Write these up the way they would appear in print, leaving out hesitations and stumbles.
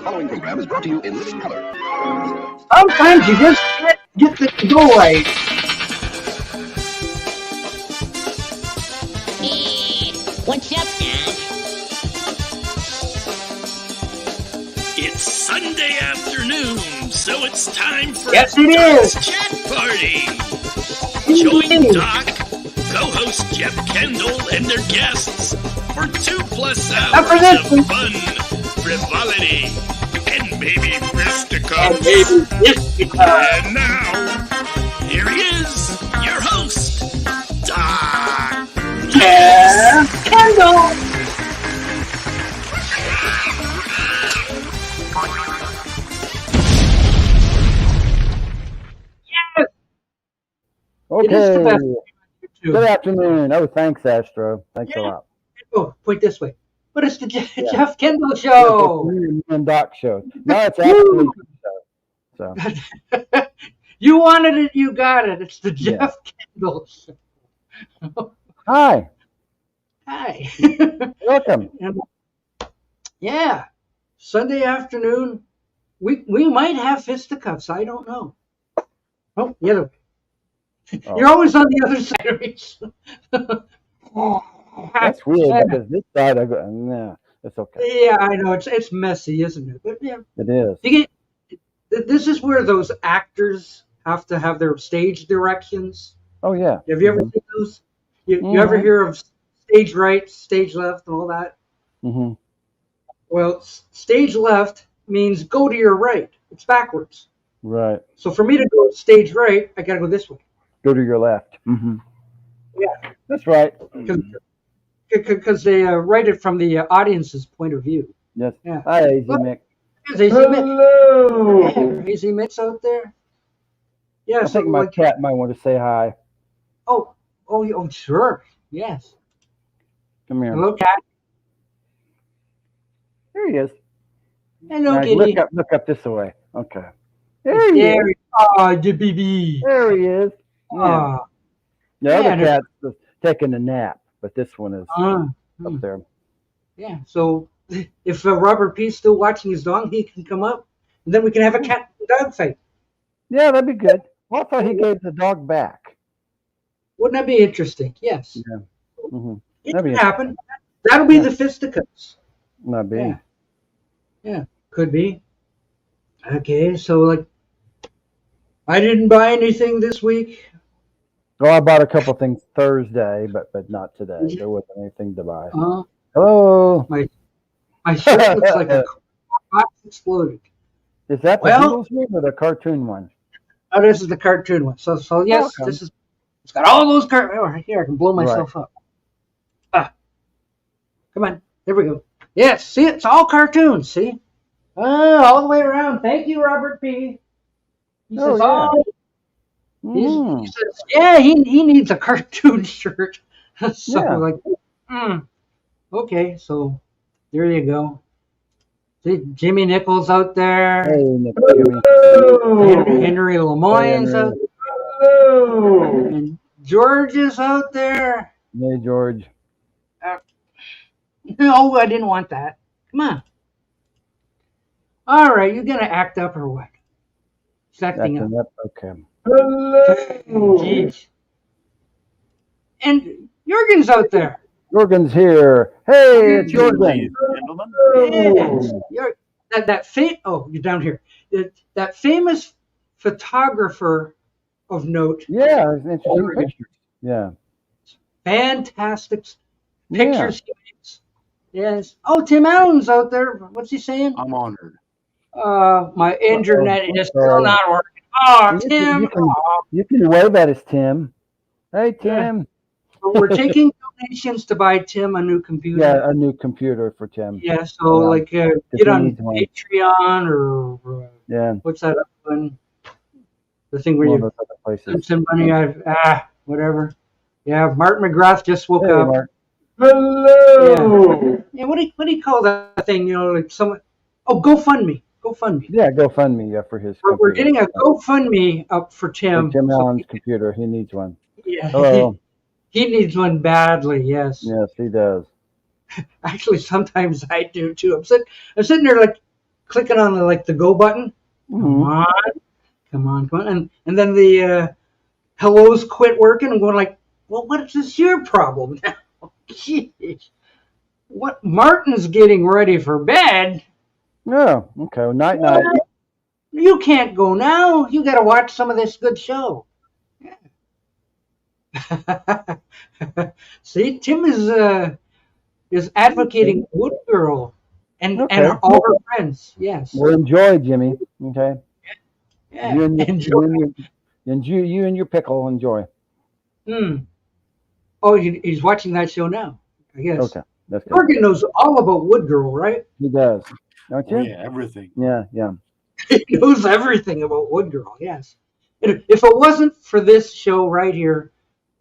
The following program is brought to you in living color. Sometimes you just can't get the go right. What's up now? It's Sunday afternoon, so it's time for Yes, it Doc's is. Chat Party. Join Doc, co-host Jeff Kendall, and their guests for 2+ hours of fun, frivolity, and maybe fisticuffs. And now, here he is, your host, Doc. Yes, Kendall. Yes. Okay. It is the best. Good afternoon. Oh, thanks, Astro. Thanks a lot. Oh, point this way. But it's the Jeff Kendall show. It's the Doc show. No, it's actually a show. So. You wanted it, you got it. It's the Jeff Kendall show. Hi. Hi. Welcome. Yeah. Sunday afternoon. We might have fisticuffs. I don't know. Oh, the other way. Oh. You're always on the other side of me. That's weird because this side I go, nah, it's okay. Yeah, I know. It's messy, isn't it? But yeah. It is. This is where those actors have to have their stage directions. Oh, yeah. Have you ever seen those? You ever hear of stage right, stage left, and all that? Mm-hmm. Well, stage left means go to your right. It's backwards. Right. So for me to go stage right, I got to go this way. Go to your left. Mm-hmm. Yeah. That's right. Because they write it from the audience's point of view. Yes. Yeah. Hi, Easy Mick. There's Easy Mick. Yeah, Easy Mick's out there. Yeah. I think my cat might want to say hi. Oh, sure. Yes. Come here. Hello, cat. There he is. Hello, Right, kitty. look up this way. Okay. There he is. Oh, the baby. There he is. Yeah. The other yeah, cat's taking a nap, but this one is up there. Yeah, so if Robert P's still watching his dog, he can come up, and then we can have a cat and dog fight. Yeah, that'd be good. Well, I thought he gave the dog back. Wouldn't that be interesting? Yes. Yeah. Mm-hmm. It can happen. That'll be the fisticuffs. That'd be. Yeah, could be. Okay, so I didn't buy anything this week. Well, I bought a couple things Thursday, but not today. There wasn't anything to buy. Hello. My shirt looks like a box exploded. Is that the Beatles one or the cartoon one? Oh, this is the cartoon one. So yes, this is. It's got all those cartoons. Oh, here I can blow myself up. Come on, there we go. Yes, see, it's all cartoons. See, all the way around. Thank you, Robert P. He says, he says, yeah, he needs a cartoon shirt. So okay, so there you go. See, Jimmy Nichols out there. Hey, Jimmy. Henry Lemoyne's out there. And George is out there. Hey, George. No, I didn't want that. Come on. All right, you gonna act up or what? Acting up. Okay. Jeez. And JorgenS out there. JorgenS here. Hey, it's JorgenS. Yes. You're down here. That famous photographer of note. Yeah, it's interesting pictures. Yeah. Fantastic pictures he makes. Yes. Oh, Tim Allen's out there. What's he saying? I'm honored. My internet is still not working. Oh, Tim. You can wave at us, Tim. Hey, Tim. So we're taking donations to buy Tim a new computer. Yeah, a new computer for Tim. Yeah, so get on Patreon or what's that one? The thing where you send some money whatever. Yeah, Martin McGrath just woke up. Mark. Hello. Yeah, what do you call that thing? You know, like someone. Oh, GoFundMe. Yeah, GoFundMe. Yeah, for his. We're getting a GoFundMe up for Tim. For Tim Allen's computer. He needs one. Yeah. Hello. He needs one badly. Yes. Yes, he does. Actually, sometimes I do too. I'm sitting there like, clicking on the go button. Come on. And then the hellos quit working. I'm going like, well, what is your problem now? Jeez. What? Martin's getting ready for bed. Oh, okay. Well, night. You can't go now. You got to watch some of this good show. Yeah. See, Tim is advocating Wood Girl and all her friends. Yes. Well, enjoy, Jimmy. Okay. Yeah. You and your pickle enjoy. Oh, he's watching that show now. I guess. Okay. That's good. Jorgen knows all about Wood Girl, right? He does. Don't you? Oh, yeah, everything. Yeah. He knows everything about Wood Girl. Yes. If it wasn't for this show right here,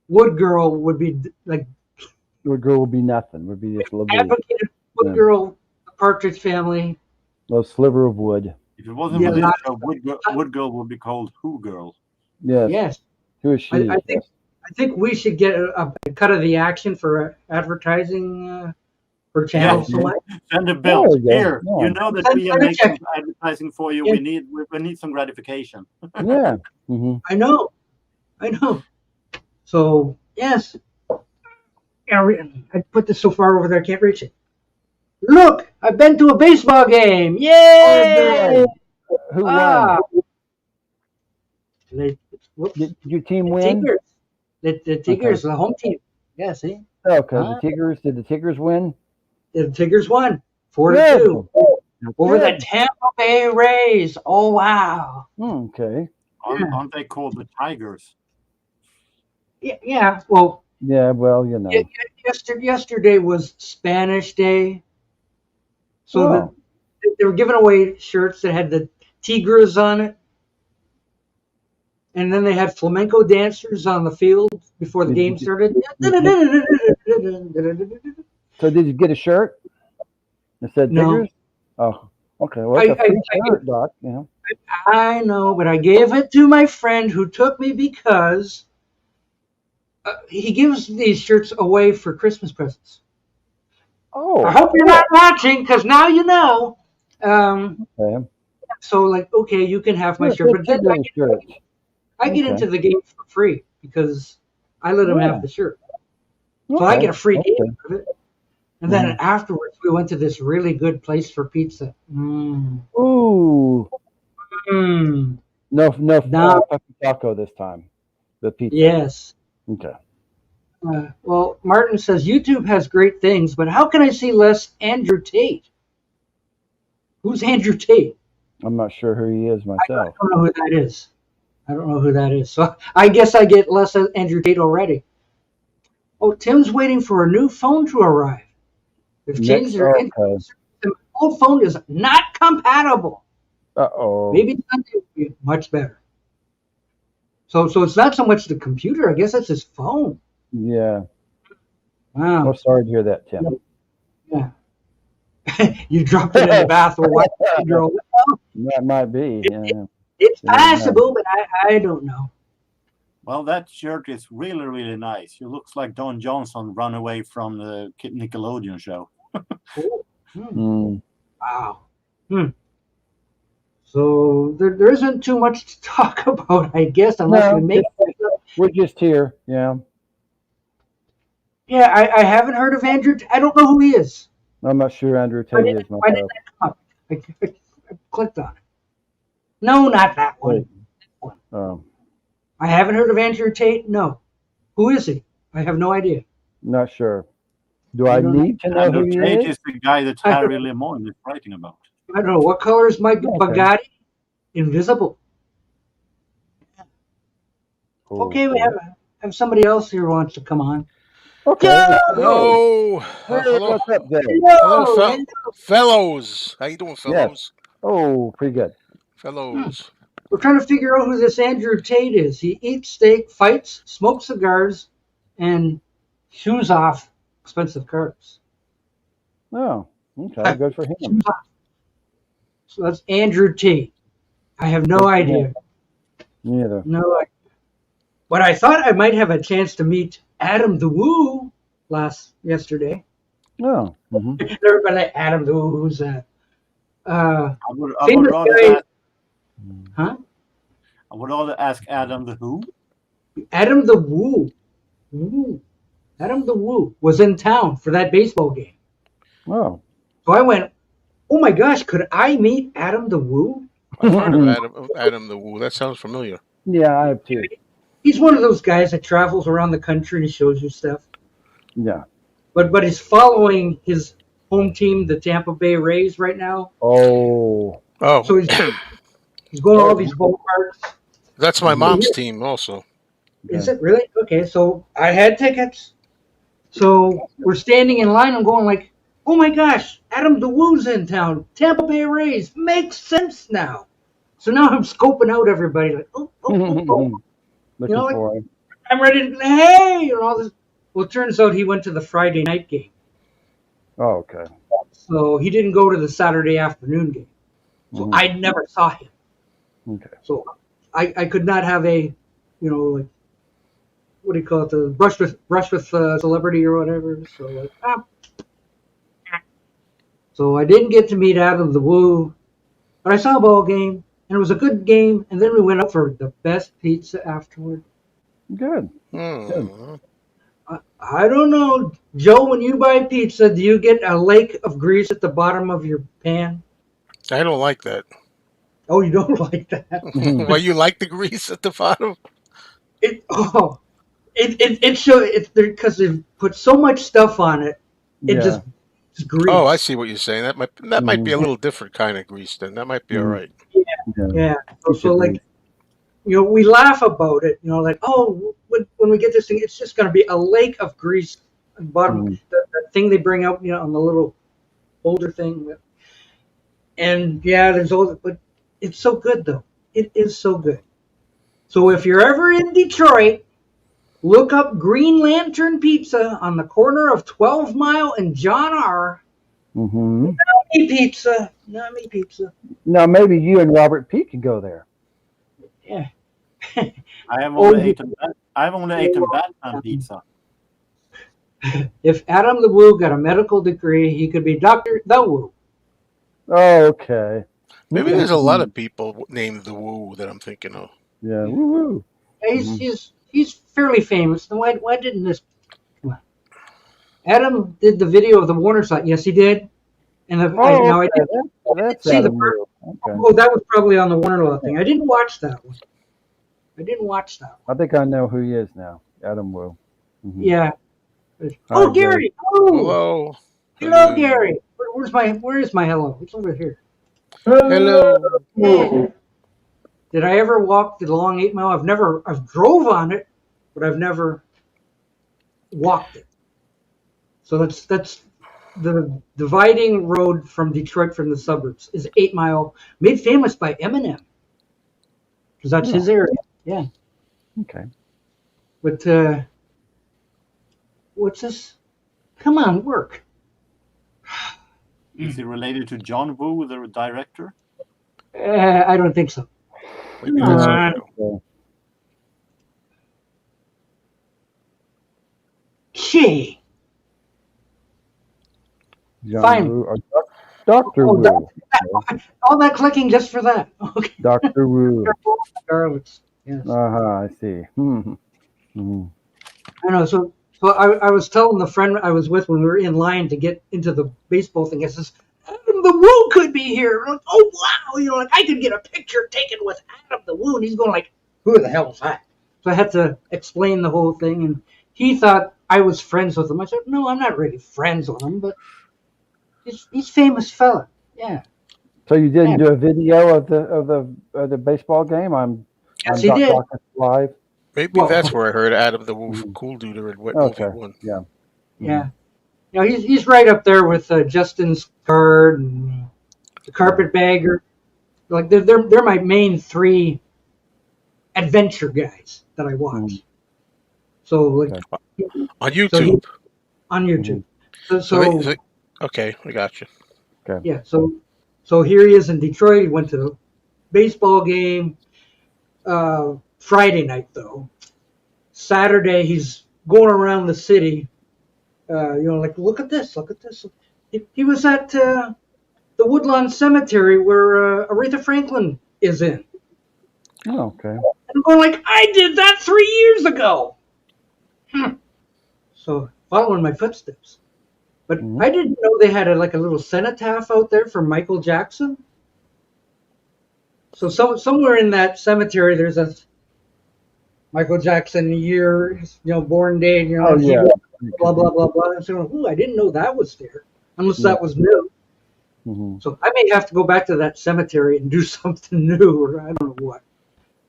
Wood Girl would be like. Wood Girl would be nothing. Would be just a little advocated Wood Girl, Partridge Family. Little sliver of wood. If it wasn't for this show, Wood Girl would be called Who Girl. Yes. Yes. Who is she? I think we should get a cut of the action for advertising for Channel Select. Send a bill. Here, yeah. You know that we are making advertising for you. Yeah. We need some gratification. Yeah. Mm-hmm. I know. So yes. I put this so far over there I can't reach it. Look, I've been to a baseball game. Yay! Who won? Did your team win? Tigers. The Tigers, the home team. Yeah, see? Okay, did the Tigers win? The Tigers won 4-2 over the Tampa Bay Rays. Oh, wow. Okay. Aren't they called the Tigers? Yeah, well. Yeah, well, you know. Yesterday was Spanish Day. So they were giving away shirts that had the Tigers on it. And then they had flamenco dancers on the field before the game started. So did you get a shirt that said Tigers? Oh, okay. Well, it's a free shirt, Doc. You know. I know, but I gave it to my friend who took me because he gives these shirts away for Christmas presents. Oh. I hope you're not watching, because now you know. Okay. So, okay, you can have my shirt, but then I get into the game for free because I let him have the shirt. So I get a free game of it. And then afterwards, we went to this really good place for pizza. Ooh. No puppy taco this time. The pizza. Yes. Okay. Well, Martin says, YouTube has great things, but how can I see less Andrew Tate? Who's Andrew Tate? I'm not sure who he is myself. I don't know who that is. So I guess I get less Andrew Tate already. Oh, Tim's waiting for a new phone to arrive. They've changed their the old phone is not compatible. Uh-oh. Maybe Sunday will be much better. So it's not so much the computer. I guess it's his phone. Yeah. Wow. I'm sorry to hear that, Tim. Yeah. You dropped it in the bath or what? That might be. Yeah. It's possible, but I don't know. Well, that shirt is really, really nice. It looks like Don Johnson run away from the Nickelodeon show. Cool. Wow. So there isn't too much to talk about, I guess, unless we make. We're just here. Yeah. Yeah, I haven't heard of Andrew. I don't know who he is. I'm not sure Andrew Tate is myself. Why did that come up? I clicked on it. No, not that one. I haven't heard of Andrew Tate. No. Who is he? I have no idea. Not sure. Do I need to know who he Tate is? is the guy that Harry Lemon is writing about. I don't know. What color is my Bugatti? Invisible. Cool. Okay, we have somebody else here who wants to come on. Okay. Hello. Hello. What's up, Dave? Hello, fellows. How you doing, fellows? Yes. Oh, pretty good. Fellows. We're trying to figure out who this Andrew Tate is. He eats steak, fights, smokes cigars, and shoes off expensive cars. Oh, okay. Good for him. So that's Andrew Tate. I have no idea. Neither. No idea. But I thought I might have a chance to meet Adam the Woo yesterday. Oh. Everybody, Adam the Woo, who's I would famous rather guy. ask, Huh? I would rather ask Adam the Who. Adam the Woo. Woo. Adam the Woo was in town for that baseball game. Oh. So I went, oh my gosh, could I meet Adam the Woo? I've heard of Adam the Woo. That sounds familiar. Yeah, I have too. He's one of those guys that travels around the country and shows you stuff. Yeah. But he's following his home team, the Tampa Bay Rays, right now. Oh. Oh, So he's going to all these ballparks. that's my mom's team also. Is it really? Okay, so I had tickets. So we're standing in line. I'm going like, oh my gosh, Adam the Woo's in town. Tampa Bay Rays. Makes sense now. So now I'm scoping out everybody like, oh. Looking like, for him. I'm ready to, hey, and all this. Well, it turns out he went to the Friday night game. Oh, okay. So he didn't go to the Saturday afternoon game. So I never saw him. Okay. So I could not have a, like, what do you call it? The brush with celebrity or whatever. So like, So I didn't get to meet Adam the Woo, but I saw a ball game and it was a good game. And then we went up for the best pizza afterward. Good. Hmm. I don't know, Joe. When you buy pizza, do you get a lake of grease at the bottom of your pan? I don't like that. Oh, you don't like that? Why you like the grease at the bottom? It shows it's because they've put so much stuff on it. It's grease. Oh, I see what you're saying. That might be a little different kind of grease. Then that might be all right. Yeah. So like, we laugh about it. Like, oh, when we get this thing, it's just going to be a lake of grease at the bottom. The thing they bring out, on the little holder thing. And there's all, but it's so good though. It is so good. So if you're ever in Detroit, look up Green Lantern Pizza on the corner of 12 Mile and John R. Not me pizza. Now maybe you and Robert P can go there. Yeah. I have only eaten Batman pizza. If Adam the Woo got a medical degree, he could be Dr. the Woo. Oh, okay. Maybe there's a lot of people named the Woo that I'm thinking of. Yeah. Woo. He's fairly famous. Why didn't this? Come on. Adam did the video of the Warner site. Yes, he did. And I didn't see the part. Okay. Oh, that was probably on the Warner Law thing. I didn't watch that one. I think I know who he is now. Adam Woo. Yeah. Oh, Gary. Hello. Hello, Gary. Where is my hello? It's over here. Hello. Yeah. Did I ever walk the long 8 Mile? I've drove on it, but I've never walked it. So that's the dividing road from Detroit from the suburbs is 8 Mile, made famous by Eminem. Because that's his area. Yeah. Okay. But what's this? Come on, work. Is he related to John Woo, the director? I don't think so. Maybe that's okay. Gee. John Fine. Woo or Dr. Woo. All that clicking just for that. Okay. Dr. Woo. Scarlet's. Yes. I see. I know. So I was telling the friend I was with when we were in line to get into the baseball thing. I says, Adam the Woo could be here. I'm like, oh wow, like I could get a picture taken with Adam the Woo, and he's going like, who the hell is that? So I had to explain the whole thing, and he thought I was friends with him. I said, no, I'm not really friends with him, but he's famous fella. Yeah. So you didn't do a video of the baseball game? Yes, he did. Live. Maybe that's where I heard Adam the Woo from Cool Duder and what movie won. Yeah. Yeah. He's right up there with Justin Scard and the Carpetbagger. Like they're my main three adventure guys that I watch. So like on YouTube. On YouTube. Okay, I got you. Okay. Yeah. So here he is in Detroit. He went to the baseball game. Friday night though. Saturday he's going around the city. Like look at this. He was at the Woodlawn Cemetery where Aretha Franklin is in. Oh, okay. And I'm going like, I did that 3 years ago. So following my footsteps. But I didn't know they had a little cenotaph out there for Michael Jackson. So somewhere in that cemetery, there's a Michael Jackson year, born day, Oh, yeah. blah, blah, blah, blah. And so, I didn't know that was there, unless that was new. So I may have to go back to that cemetery and do something new, or I don't know what.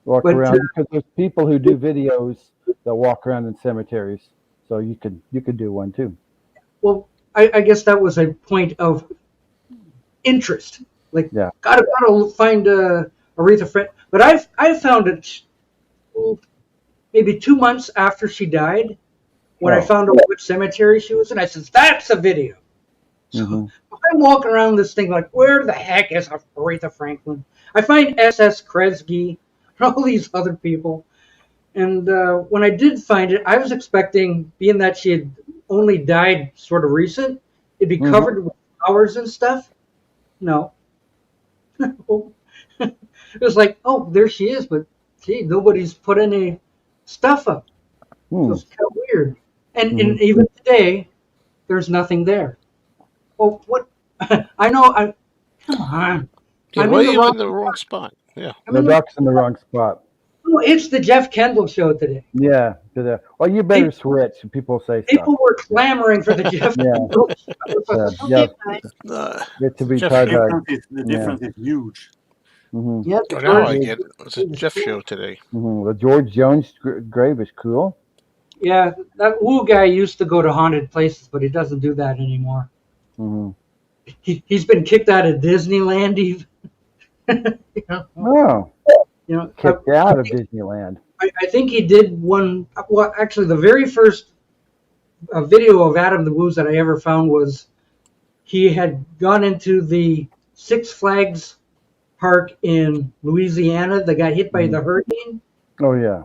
Walk around, because there's people who do videos that walk around in cemeteries. So you could do one too. Well, I guess that was a point of interest. Gotta find Aretha Franklin. But I found it maybe 2 months after she died when I found out which cemetery she was in. I said, that's a video. So I'm walking around this thing like, where the heck is Aretha Franklin? I find S.S. Kresge and all these other people. And when I did find it, I was expecting, being that she had only died sort of recent, it'd be covered with flowers and stuff. No. It was like, oh, there she is, but gee, nobody's put any stuff up. So it's kind of weird. And even today, there's nothing there. Well, what? I know. Come on. Yeah, I'm well, you're in the wrong spot. Yeah. The duck's in the wrong spot. Oh, it's the Jeff Kendall show today. Yeah. Well, you better switch. People say people were clamoring for the Jeff Kendall show. Get to be the difference is huge. Yep. Now I get it. It's a Jeff show today. The George Jones grave is cool. Yeah, that Wu guy used to go to haunted places, but he doesn't do that anymore. He's been kicked out of Disneyland even. Kicked out of Disneyland. I think he did one. Well, actually, the very first video of Adam the Woo's that I ever found was he had gone into the Six Flags park in Louisiana that got hit by the hurricane. Oh, yeah.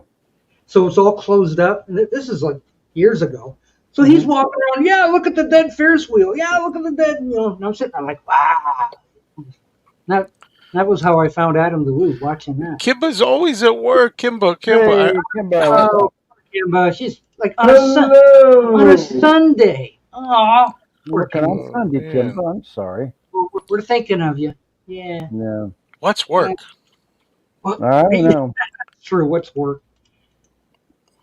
So it's all closed up. And this is like years ago. So he's walking around. Yeah, look at the dead Ferris wheel. Yeah, look at the dead. And I'm sitting there like, wow. That was how I found Adam the Woo, watching that. Kimba's always at work. Kimba. Hey, Kimba. She's like on a Sunday. Oh, working on Sunday, Kimba. I'm sorry. We're thinking of you. Yeah. No. What's work? I don't know. True. What's work?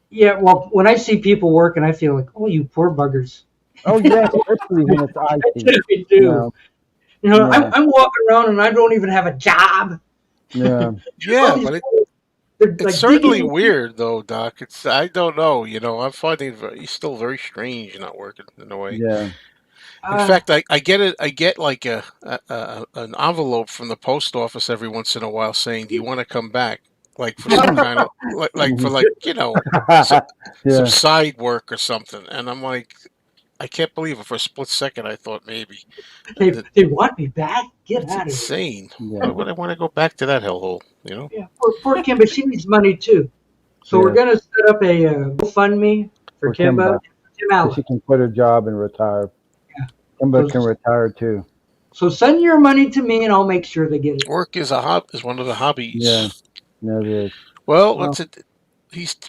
Yeah. Well, when I see people working, I feel like, oh, you poor buggers. Oh yeah, especially when it's IT. I do. I'm walking around and I don't even have a job. Yeah. Yeah, but it's certainly weird, though, Doc. I don't know. I'm finding it still very strange not working in a way. Yeah. In fact, I get like an envelope from the post office every once in a while saying, "Do you want to come back?" Like for some kind of some side work or something. And I'm like, I can't believe it. For a split second, I thought maybe they want me back. Get out of here! Insane. Why would I want to go back to that hellhole? Yeah, poor Kimba. She needs money too. So we're gonna set up a GoFundMe for Kimba. So she can quit her job and retire. Yeah. Kimba can retire too. So send your money to me, and I'll make sure they get it. Work is one of the hobbies. Yeah, no, it is. Well,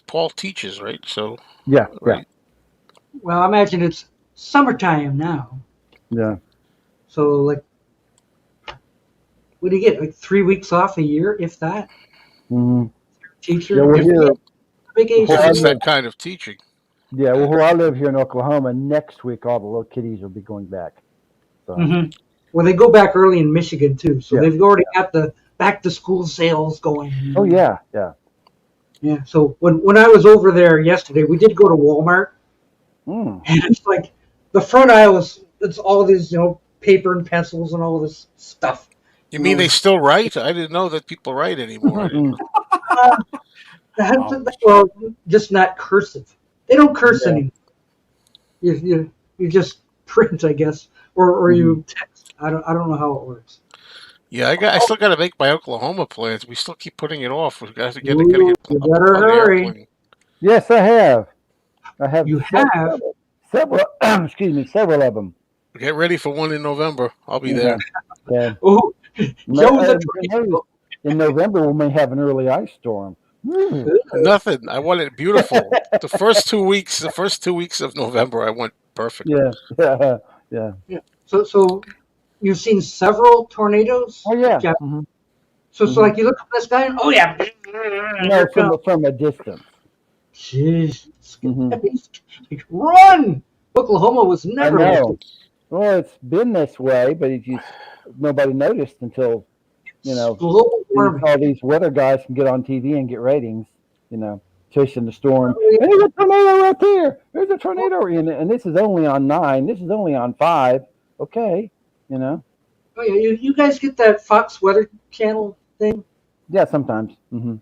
Paul teaches, right? So yeah. Well, I imagine it's summertime now. Yeah. So what do you get? Like 3 weeks off a year, if that. Teacher. Yeah, vacation. If it's that kind of teaching. Yeah, well, where I live here in Oklahoma, next week all the little kiddies will be going back. So. Well, they go back early in Michigan too, so they've already got the back to school sales going. Oh yeah. Yeah. So when I was over there yesterday, we did go to Walmart, and it's like the front aisle it's all these paper and pencils and all this stuff. You mean they still write? I didn't know that people write anymore. Well, just not cursive. They don't curse anymore. You just print, I guess, or you text. I don't know how it works. Yeah, I still got to make my Oklahoma plans. We still keep putting it off. We got to get. You better hurry. Yes, I have. You have several. Excuse me, several of them. Get ready for one in November. I'll be there. Yeah. Oh, Joe's a In November, we may have an early ice storm. Nothing. I want it beautiful. The first 2 weeks of November, I went perfect. Yeah. Yeah. So you've seen several tornadoes? Oh yeah. Yeah. Mm-hmm. So like you look up at the sky and No, from a distance. Jeez. Mm-hmm. Run! Oklahoma was never I like know. this. Well, it's been this way, but nobody noticed until Global warming. all these weather guys can get on TV and get ratings. Chasing the storm. Oh, yeah. There's a tornado right there. There's a tornado, and this is only on 9. This is only on 5. Okay, Oh yeah, you guys get that Fox Weather Channel thing? Yeah, sometimes. Mm-hmm.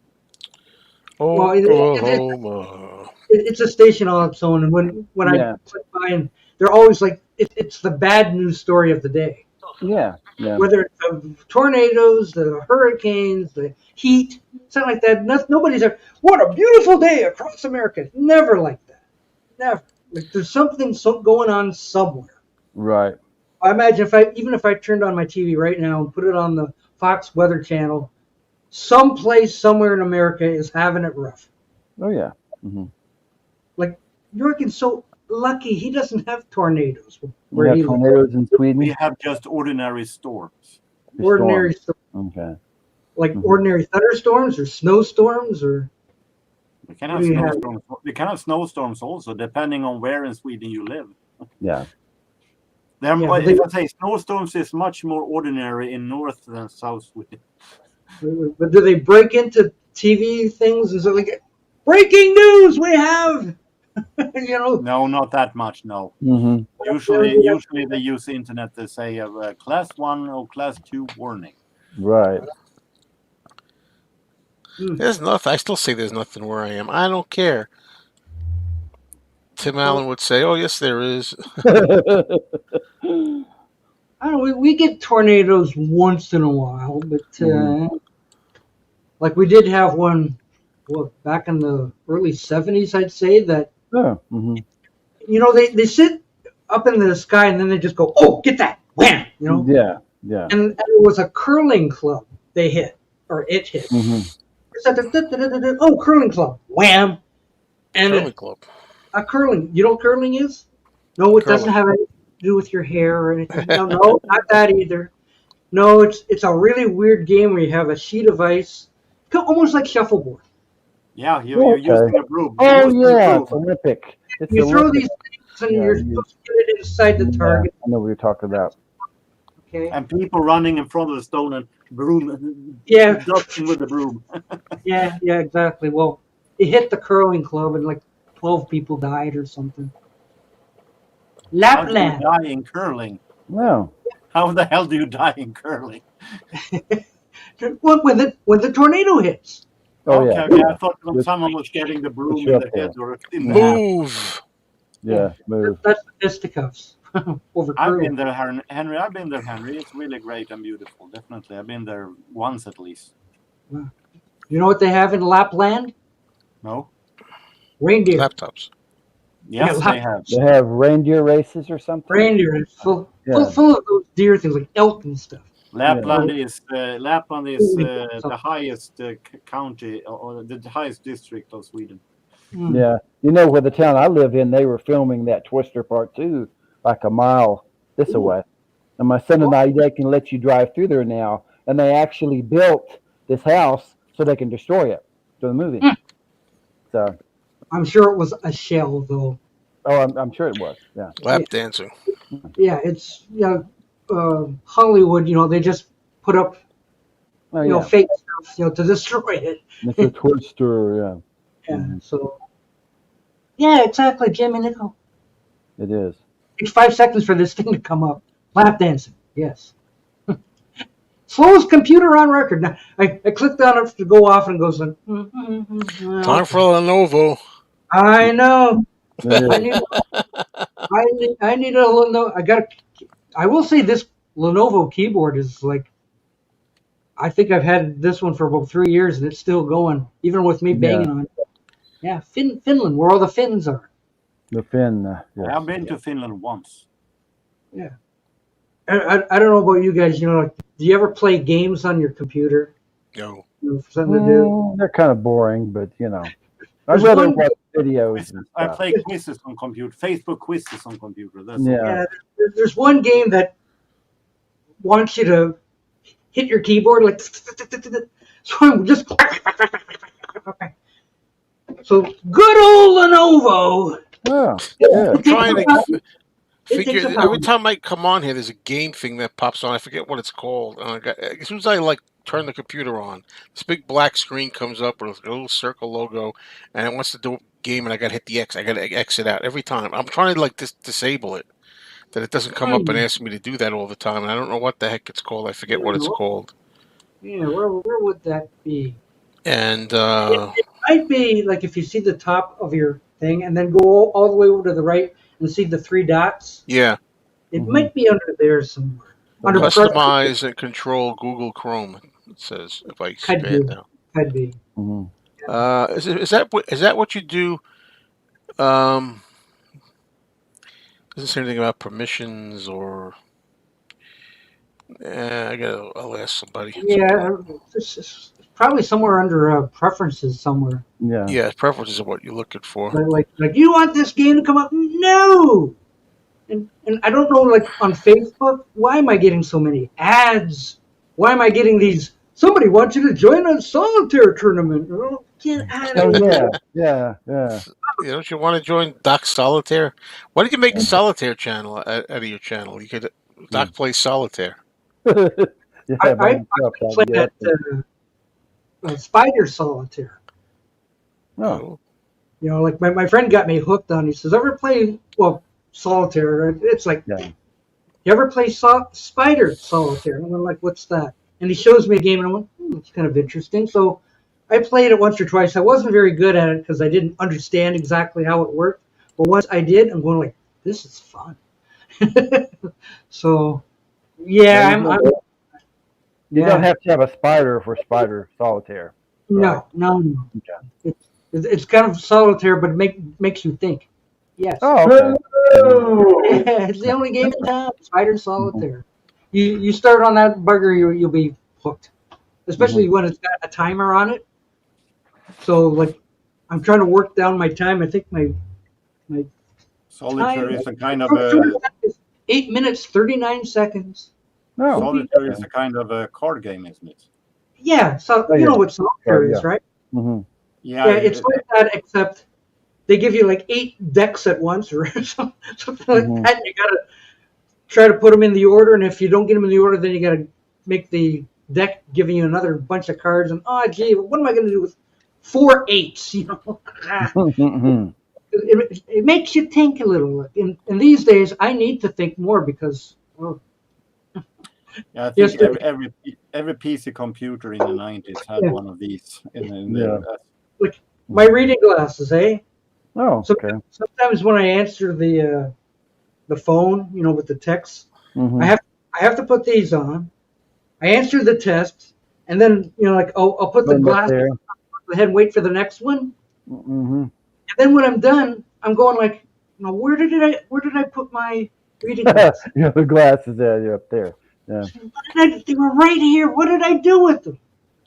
Well, Oklahoma. it's a station on its own, and when I click by, and they're always like, it's the bad news story of the day. Yeah. Whether it's the tornadoes, the hurricanes, the heat, something like that. Nobody's like, what a beautiful day across America. Never like that. Never. Like there's something going on somewhere. Right. I imagine even if I turned on my TV right now and put it on the Fox Weather Channel, someplace somewhere in America is having it rough. Oh yeah. Mm-hmm. Like Jorgen's so lucky he doesn't have tornadoes We have tornadoes in Sweden. We have just ordinary storms. Ordinary storms. Okay. Like ordinary thunderstorms or snowstorms or. We can have snowstorms. We can have snowstorms also, depending on where in Sweden you live. Yeah. If I say snowstorms is much more ordinary in North than South Sweden. But do they break into TV things? Is it like breaking news? We have, No, not that much. No. Mm-hmm. Usually they use the internet to say a class 1 or class 2 warning. Right. There's nothing. I still say there's nothing where I am. I don't care. Tim Allen would say, "Oh yes, there is." I don't know. We get tornadoes once in a while, but like we did have one. Well, back in the early '70s, I'd say that. Oh. Mm-hmm. They sit up in the sky and then they just go, "Oh, get that, wham!" Yeah. Yeah. And it was a curling club they hit, or it hit. Mm-hmm. Oh, curling club, wham! And Curling club. a curling. You know what curling is? No, it doesn't have anything to do with your hair or anything. No, not that either. No, it's a really weird game where you have a sheet of ice, almost like shuffleboard. Yeah, you're using a broom. Oh yeah, it's Olympic. You throw these things and you're supposed to get it inside the target. I know what you're talking about. Okay. And people running in front of the stone and broom. Yeah. Dodging with the broom. Yeah, exactly. Well, it hit the curling club and like 12 people died or something. Lapland. How do you die in curling? No. How the hell do you die in curling? When the tornado hits. Oh okay, yeah. I thought someone was getting the broom in the head or in the Move. Yeah, move. That's the fisticuffs over I've curling. been there, Henry. I've been there, Henry. It's really great and beautiful. Definitely, I've been there once at least. You know what they have in Lapland? No. Reindeer. Laptops. Yes, Yeah, they have. They have reindeer races or something. Reindeer is full of those deer things like elk and stuff. Lapland is the highest county or the highest district of Sweden. Yeah, where the town I live in, they were filming that Twister Part 2 like a mile this away. And my son and I, they can let you drive through there now. And they actually built this house so they can destroy it for the movie. So I'm sure it was a shell, though. Oh, I'm sure it was. Yeah. Lap dancing. Yeah, it's Hollywood. They just put up fake stuff, to destroy it. It's a Twister. Yeah. Yeah. So. Yeah, exactly, Jimmy Nickel. It is. Takes 5 seconds for this thing to come up. Lap dancing. Yes. Slowest computer on record. Now, I clicked on it to go off and it goes like. Time for Lenovo. I know. I need a Lenovo. I will say this Lenovo keyboard is like. I think I've had this one for about 3 years and it's still going, even with me banging on it. Yeah, Finland, where all the Finns are. The Finn. Yes. I've been to Finland once. Yeah. I don't know about you guys. Like, do you ever play games on your computer? No. For something to do. They're kind of boring, but I'd There's rather one- watch videos and I stuff. play quizzes on computer, Facebook quizzes on computer. That's Yeah. There's one game that wants you to hit your keyboard like. So I'm just. So good old Lenovo. Oh, yeah. I'm trying to It takes figure. about- Every time I come on here, there's a game thing that pops on. I forget what it's called. As soon as I turn the computer on, this big black screen comes up with a little circle logo, and it wants to do a game, and I got to hit the X. I got to exit out every time. I'm trying to disable it, that it doesn't come up and ask me to do that all the time. And I don't know what the heck it's called. I forget what it's called. Yeah, where would that be? And It might be like if you see the top of your thing and then go all the way over to the right and see the 3 dots. yeah, It might be under there somewhere. Under customize and control Google Chrome. It says if I expand now. Could be. Mhm. Is that what you do? Doesn't say anything about permissions or. I'll ask somebody. Yeah, it's probably somewhere under preferences somewhere. Yeah. Yeah, preferences are what you're looking for. Like you want this game to come up? No. And I don't know, like on Facebook, why am I getting so many ads? Why am I getting these? Somebody wants you to join a solitaire tournament. Oh, get out of here. Yeah. Don't you want to join Doc Solitaire? Why did you make the Solitaire channel out of your channel? You could Doc plays Solitaire. Yeah, I but play that Spider Solitaire. Oh. Like my friend got me hooked on. He says, "Ever play Solitaire?" It's like, you ever play Spider Solitaire? And I'm like, "What's that?" And he shows me a game, and I went, "It's kind of interesting." So I played it once or twice. I wasn't very good at it because I didn't understand exactly how it worked. But once I did, I'm going like, "This is fun." So, yeah, You don't have to have a spider for Spider Solitaire. No. Okay. It's kind of solitaire, but it makes you think. Yes. Oh, okay. Yeah, it's the only game in town. Spider Solitaire. You start on that bugger, you'll be hooked. Especially when it's got a timer on it. So like, I'm trying to work down my time. I think my Solitaire time is a kind of a 8 minutes 39 seconds. No. Solitaire is a kind of a card game, isn't it? Yeah. So you know what solitaire is, right? Mm-hmm. Yeah, Yeah, it's like that, except they give you like 8 decks at once or something like that. And you gotta try to put them in the order, and if you don't get them in the order, then you gotta make the deck giving you another bunch of cards. And gee, what am I gonna do with 4 8s? It makes you think a little. In these days, I need to think more because. Yeah, I think every PC computer in the 90s had one of these. Like my reading glasses, eh? Oh, okay. Sometimes when I answer the phone, with the text, I have to put these on. I answer the test, and then I'll put the glasses on the head and wait for the next one. Mm-hmm. And then when I'm done, I'm going like, where did I put my reading glasses? The glasses there, up there. Yeah. They were right here. What did I do with them?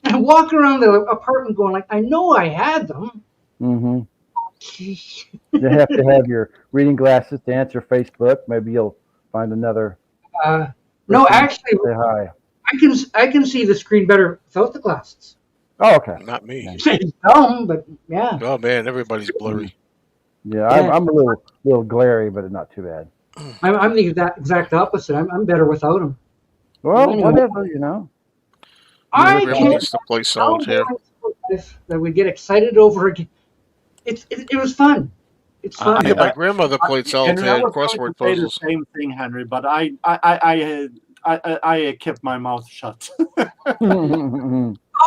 And I walk around the apartment going like, I know I had them. Mm-hmm. You have to have your reading glasses to answer Facebook. Maybe you'll find another. No, actually, say hi. I can see the screen better without the glasses. Oh, okay. Not me. It's dumb, but yeah. Oh man, everybody's blurry. Yeah, I'm a little glary, but not too bad. I'm the exact opposite. I'm better without them. Well, Anyway. whatever. I Everyone can't needs to play solitaire. that we get excited over again. It was fun. It's fun. Yeah, my grandmother played Henry, solitaire I and was going crossword to say puzzles. the same thing, Henry, but I kept my mouth shut.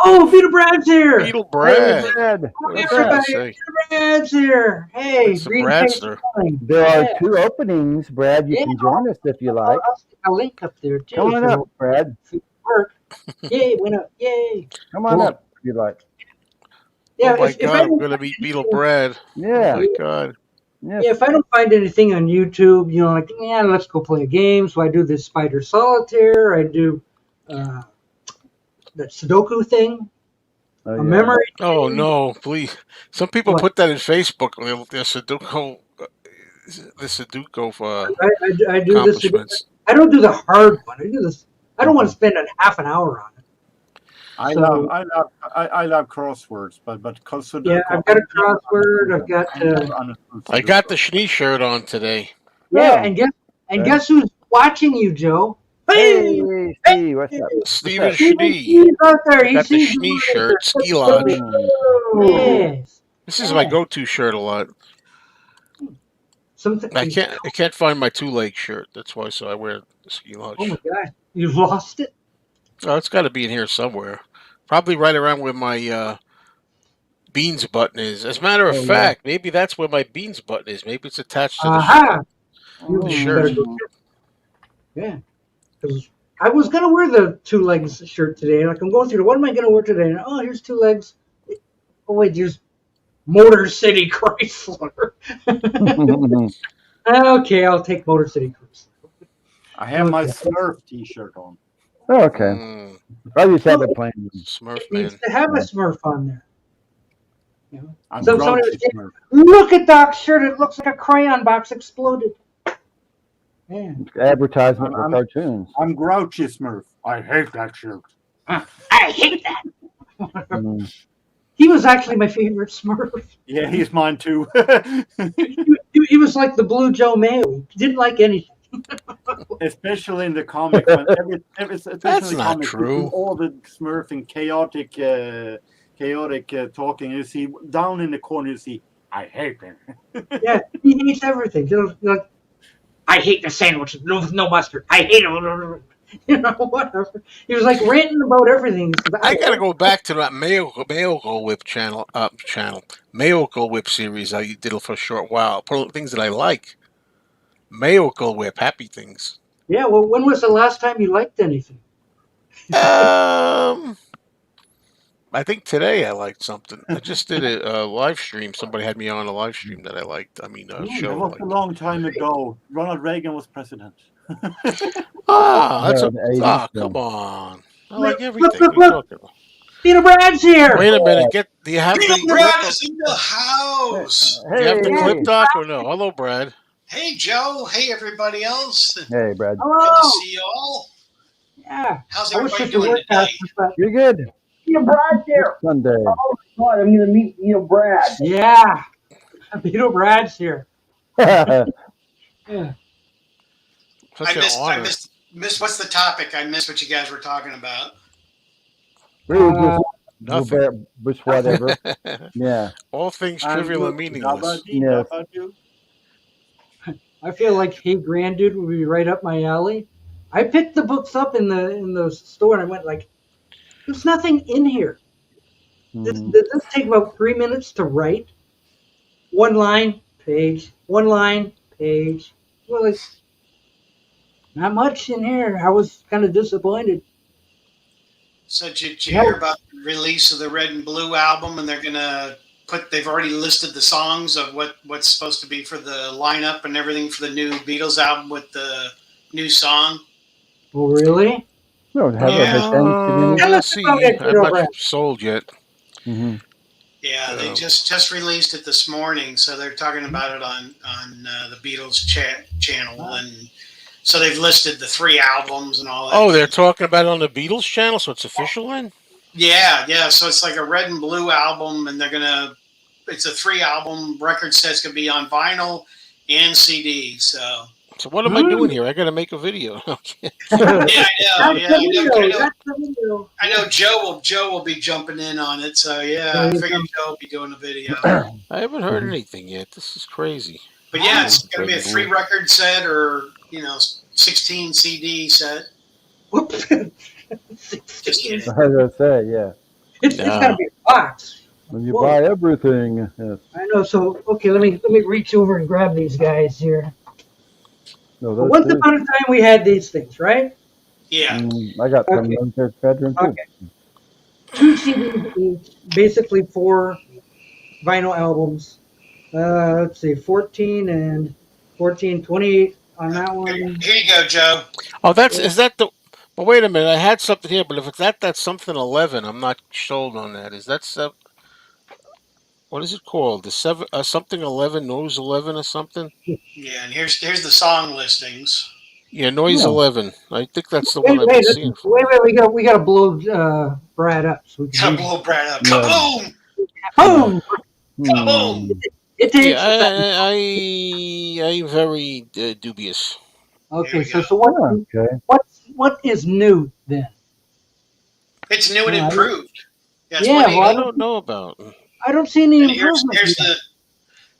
Oh, Peter Brad's here. Beetle Brad. Brad. What else Everybody, did I say? Peter Brad's here. Hey, It's a green Bradster. face. There are 2 openings, Brad. You can join us if you like. I'll stick a link up there too. Come on up, Brad. Work. Yay, went up. Yay. Come on up if you like. Yeah, Oh my if God, I'm going to meet Beetle Brad. Yeah. Oh my God. Yes. Yeah, if I don't find anything on YouTube, like, yeah, let's go play a game. So I do this Spider Solitaire. I do that Sudoku thing, Oh, a yeah. memory Oh thing. no, please! Some people What? put that in Facebook. Their Sudoku, the Sudoku I do this. accomplishments. I don't do the hard one. I do this. I don't want to spend half an hour on it. I So love crosswords, but yeah, Sudoku. I've got a crossword. I've got I got the Schnee shirt on today. yeah, Oh, and okay. guess who's watching you, Joe? Hey, Hey, Steve, what's up? Steven Steven Schnee. Steve's out there. I He got the sees you Schnee right there. shirt, Ski Lodge. Yes. This is my go-to shirt a lot. Something. I can't find my two-leg shirt. That's why, so I wear the Ski Lodge. Oh my God, you've lost it. Oh, it's got to be in here somewhere. Probably right around where my beans button is. As a matter of fact, maybe that's where my beans button is. Maybe it's attached to the Aha! You The better shirt. go check. Yeah, because I was gonna wear the two legs shirt today. Like I'm going through. What am I gonna wear today? And, oh, here's two legs. Oh wait, there's Motor City Chrysler. Okay, I'll take Motor City Chrysler. I have my Smurf T-shirt on. Oh, okay. I just have it playing. Smurf It man. needs to have a Smurf on there. I'm So somebody was grouchy saying, Smurf. look at Doc's shirt. It looks like a crayon box exploded. Yeah. Advertisement for cartoons. I'm grouchy Smurf. I hate that shirt. I hate that. He was actually my favorite Smurf. Yeah, he's mine too. He was like the Blue Joe Mayo. He didn't like anything. Especially in the comic, when That's not true. All the Smurf and chaotic talking. You see down in the corner, you see, I hate him. Yeah, he hates everything. Like, I hate the sandwich with no mustard. I hate it. Whatever. He was like ranting about everything. I gotta go back to that Mayo Whip channel. Mayo Whip series I did for a short while. Put things that I like. Mayo Whip, happy things. Yeah, well, when was the last time you liked anything? I think today I liked something. I just did a live stream. Somebody had me on a live stream that I liked. I mean, a That show. was a long time ago. Ronald Reagan was president. Come on. I like everything. What are you talking about? Peter Brad's here. Wait a minute. Do you have Peter the Brad is in the house. Do you have the clip, Doc, or no? Hello, Brad. Hey, Joe. Hey, everybody else. Hey, Brad. Good to see you all. Yeah. How's I wish everybody you could doing work today? out. You're good. Peter Brad's here. Sunday. Oh my God, I'm going to meet Peter Brad. Yeah. Peter Brad's here. Such I an honor. missed. What's the topic? I missed what you guys were talking about. Nothing. Just whatever. Yeah. All things trivial and meaningless. Yes. I feel like Hey Grandude would be right up my alley. I picked the books up in the store and I went like, there's nothing in here. Does this take about 3 minutes to write? One line, page. One line, page. Well, it's not much in here. I was kind of disappointed. So did you hear about the release of the Red and Blue album, and they've already listed the songs of what's supposed to be for the lineup and everything for the new Beatles album with the new song? Oh, really? No, let's see. I'm not sold yet. Mm-hmm. Yeah, they just released it this morning, so they're talking about it on the Beatles channel, and so they've listed the 3 albums and all that. Oh, they're talking about it on the Beatles channel, so it's official then? Yeah. So it's like a Red and Blue album, and it's a 3-album record set. It's gonna be on vinyl and CD. So what am I doing here? I got to make a video. yeah, I know. I know Joe will be jumping in on it. So yeah, I figured Joe will be doing a video. I haven't heard anything yet. This is crazy. But yeah, it's gonna be a 3-record set, or 16 CD set. Whoops. Just kidding. I was gonna say, yeah. It's got to be a box. When you buy everything, yes. I know. So okay, let me reach over and grab these guys here. No, Once upon a time, we had these things, right? Yeah. I got some in the bedroom too. Okay. 2 CDs each, basically 4 vinyl albums. Let's see, 14 and 14, 28 on that one. Here you go, Joe. Oh, is that the? But wait a minute, I had something here, but if it's that's something 11. I'm not sold on that. Is that what is it called? The something 11, Nose 11 or something? Yeah, and here's the song listings. Yeah, Noise Yeah. 11. I think that's the Wait, one I've wait, been seeing. wait, we got to blow Brad up. So we Gotta can blow Brad up. Yeah. Kaboom! Boom! Kaboom! It takes. Yeah, I'm very dubious. Okay, Here we so Okay. what is new then? It's new and Yeah, improved. That's yeah, what well, I don't know about. I don't see any and here's improvement.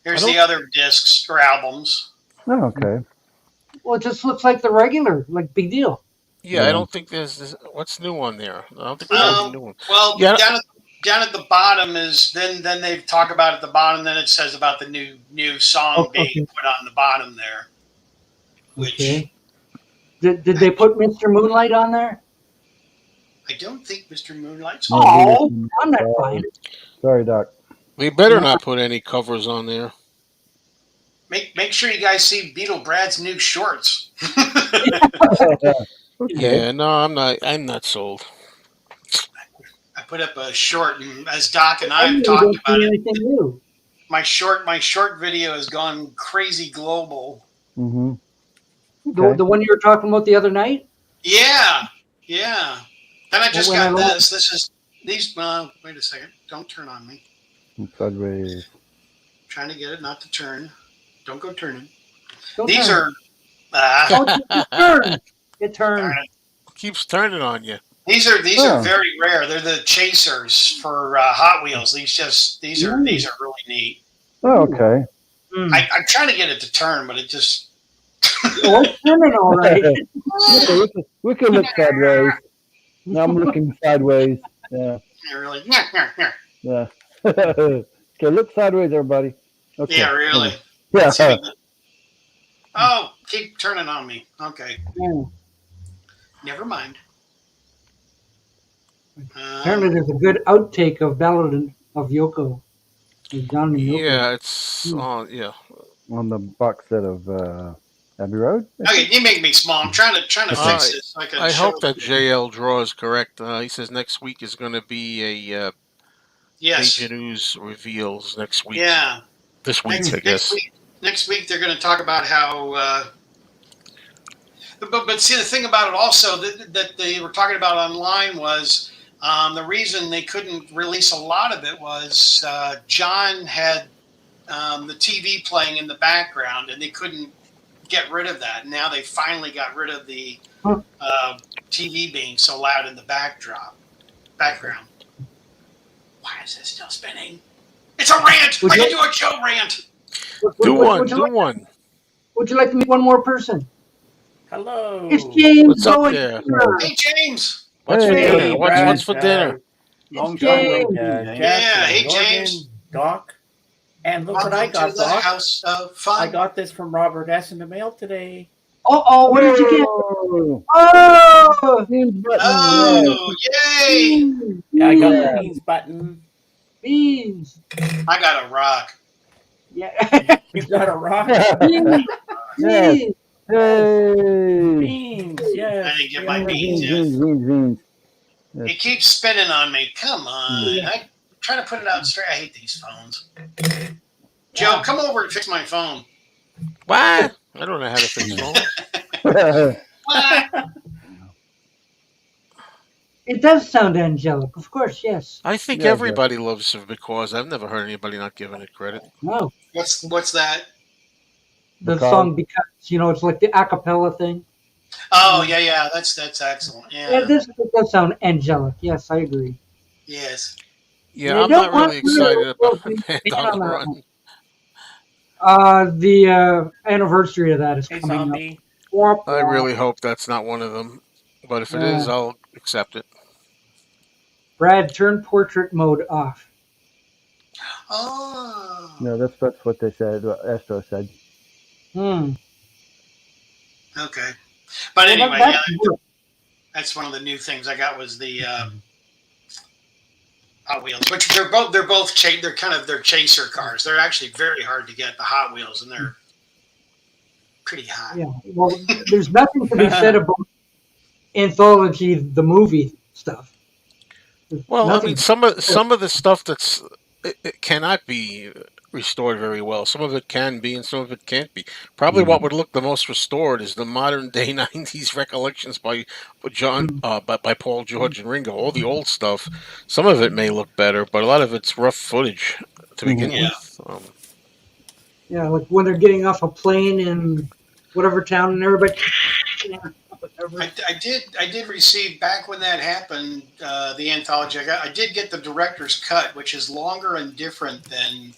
here's the other discs or albums. Oh, okay. Well, it just looks like the regular, like big deal. Yeah, I Yeah. don't think there's what's new on there. I don't think there's anything new. Well, Yeah. down at the bottom is then they talk about at the bottom. Then it says about the new song being put on the bottom there. Which Okay. Did they put Mr. Moonlight on there? I don't think Mr. Moonlight's. Oh, I'm not buying it. Sorry, Doc. We better not put any covers on there. Make sure you guys see Beatle Brad's new shorts. Yeah, no, I'm not sold. I put up a short, and as Doc and I have talked about it, new. my short video has gone crazy global. Mm-hmm. The one you were talking about the other night? Yeah. Then I just Well, got when I this. This is these. Wait a second. Don't turn on me. Sideways. Trying to get it not to turn. Don't go turning. Don't These turn. are. Turn. It turned. Keeps turning on you. These are very rare. They're the chasers for Hot Wheels. These are really neat. Oh, okay. I'm trying to get it to turn, but it just. Oh, it's turning all right. we can look sideways. Now I'm looking sideways. Yeah. Really? Yeah. Okay, look sideways, everybody. Okay. Yeah, really. Yeah. Oh, keep turning on me. Okay. Yeah. Never mind. Apparently, there's a good outtake of Ballad of Yoko. John and Yoko. Yeah, it's on. Yeah. On the box set of Abbey Road. Okay, you make me small. I'm trying to fix this. So I hope that JL draw is correct. He says next week is going to be a yes. Major News reveals next week. Yeah. This week, I guess. Next week they're going to talk about how. But see, the thing about it also that they were talking about online was the reason they couldn't release a lot of it was John had the TV playing in the background, and they couldn't get rid of that. Now they finally got rid of the TV being so loud in the background. Why is this still spinning? It's a rant. I can do a Joe rant. Do one. Would you like to meet one more person? Hello. It's James. What's up there? Hey, James. What's for Hey, dinner? What's for dinner? Long It's time James. Yeah, hey, Jordan, James. Doc. And look what I Welcome got, to the Doc. House of Fun. I got this from Robert S. in the mail today. Oh, what did you get? Oh, Oh, Oh, yay! Yeah, I got the beans button. beans. I got a rock. Yeah. You got a rock. Beans. Yes. Beans. Hey. Beans, yes. I didn't get my yeah. beans yet. Beans. It keeps spinning on me. Come on. I'm trying to put it out straight. I hate these phones. Joe, come over and fix my phone. What? I don't know how to fix phone. What? It does sound angelic, of course. Yes. I think Yeah, everybody loves it because I've never heard anybody not giving it credit. No. What's that? The Because- song because it's like the acapella thing. Oh, yeah. That's excellent. Yeah, Yeah. this does sound angelic. Yes, I agree. Yes. Yeah, They I'm don't not want really excited about to- Band Yeah, on the no. Run. The anniversary of that is Hey, coming zombie. up. I really hope that's not one of them. But if it is, I'll accept it. Brad, turn portrait mode off. Oh. No, that's what they said. What Astro said. Hmm. Okay. But Well, anyway, that's that's one of the new things I got was the Hot Wheels, which they're chaser cars. They're actually very hard to get, the Hot Wheels, and they're pretty hot. Yeah. Well, there's nothing to be said about anthology, the movie stuff. Well, I Nothing. mean, some of the stuff it cannot be restored very well. Some of it can be, and some of it can't be. Probably what would look the most restored is the modern day '90s recollections by Paul George and Ringo. All the old stuff. Some of it may look better, but a lot of it's rough footage to begin with. Yeah, like when they're getting off a plane in whatever town, and everybody. I did receive, back when that happened, the anthology. I did get the director's cut, which is longer and different than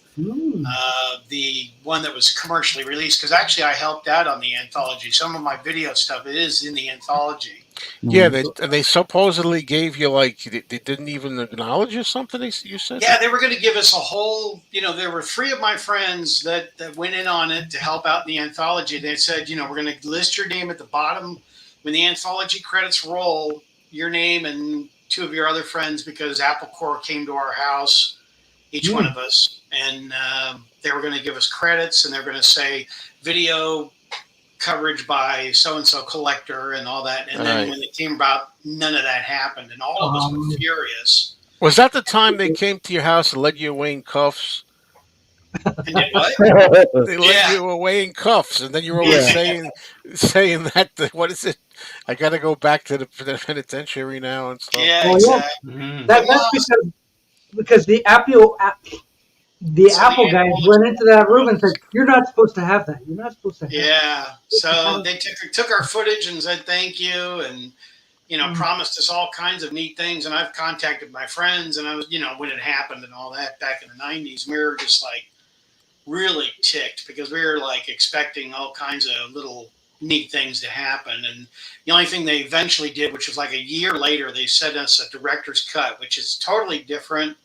the one that was commercially released. Because actually, I helped out on the anthology. Some of my video stuff is in the anthology. Yeah, they supposedly gave you they didn't even acknowledge or something. You said. Yeah, they were going to give us a whole. There were 3 of my friends that went in on it to help out in the anthology. They said, we're going to list your name at the bottom when the anthology credits roll. Your name and 2 of your other friends, because Apple Corps came to our house, each one of us, and they were going to give us credits, and they're going to say video coverage by so-and-so collector and all that. And then when it came about, none of that happened, and all of us were furious. Was that the time they came to your house and led you away in cuffs? And did what? They led you away in cuffs, and then you were always saying that, what is it? I got to go back to the penitentiary now and stuff. Yeah, exactly. That's because the Apple guys went into that room and said, "You're not supposed to have that. You're not supposed to have that." Yeah. So they took our footage and said thank you, and promised us all kinds of neat things. And I've contacted my friends, and I was, when it happened and all that back in the '90s, we were just really ticked, because we were expecting all kinds of little neat things to happen. And the only thing they eventually did, which was a year later, they sent us a director's cut, which is totally different.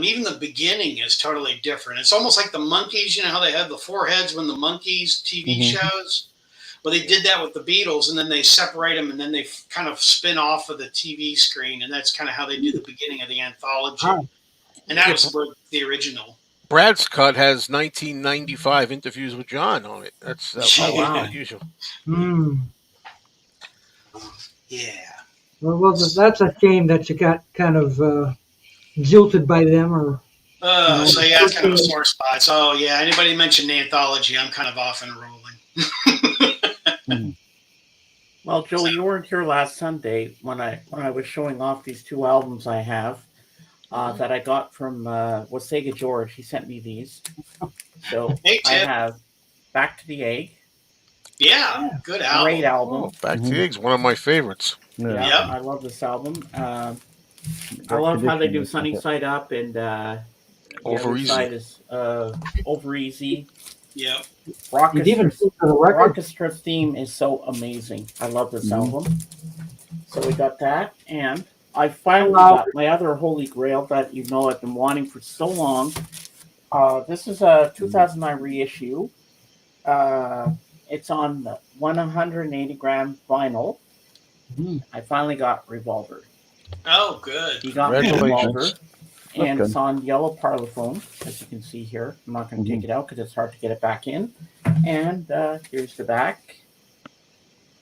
Even the beginning is totally different. It's almost like the Monkees, how they had the 4 heads when the Monkees TV shows. Well, they did that with the Beatles, and then they separate them, and then they kind of spin off of the TV screen, and that's kind of how they do the beginning of the anthology. And that was the original. Brad's cut has 1995 interviews with John on it. That's unusual. Yeah. Well, that's a shame that you got kind of jilted by them, or. So yeah, it's kind of a sore spot. So yeah, anybody mentioned the anthology, I'm kind of off and rolling. Well, Joe, you weren't here last Sunday when I was showing off these 2 albums I have. That I got from Sega George. He sent me these. So I have Back to the Egg. Yeah, good album. Great album. Back to the Egg's one of my favorites. Yeah, I love this album. I love how they do Sunny Side Up, and Over Easy. Side is Over Easy. Yeah. Orchestra's theme is so amazing. I love this album. So we got that, and I finally got my other holy grail that I've been wanting for so long. This is a 2009 reissue. It's on 180-gram vinyl. I finally got Revolver. Oh, good. You got Revolver. And it's on yellow Parlophone, as you can see here. I'm not going to take it out because it's hard to get it back in. And here's the back.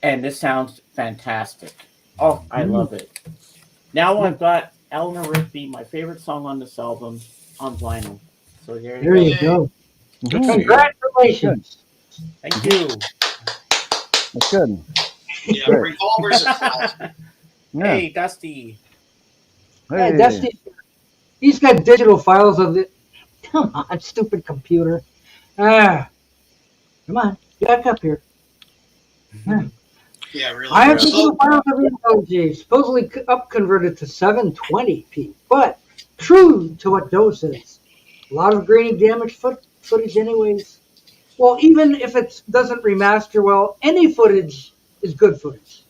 And this sounds fantastic. Oh, I love it. Now I've got Eleanor Rigby, my favorite song on this album, on vinyl. So there you go. Congratulations. Thank you. That's good. Yeah, Revolver's a classic. Hey, Dusty. Hey, Dusty. He's got digital files of it. Come on, stupid computer. Come on, back up here. Yeah, really. I have digital files of anthology, supposedly up-converted to 720p, but true to what Doe says. A lot of grainy damaged footage anyways. Well, even if it doesn't remaster well, any footage is good footage.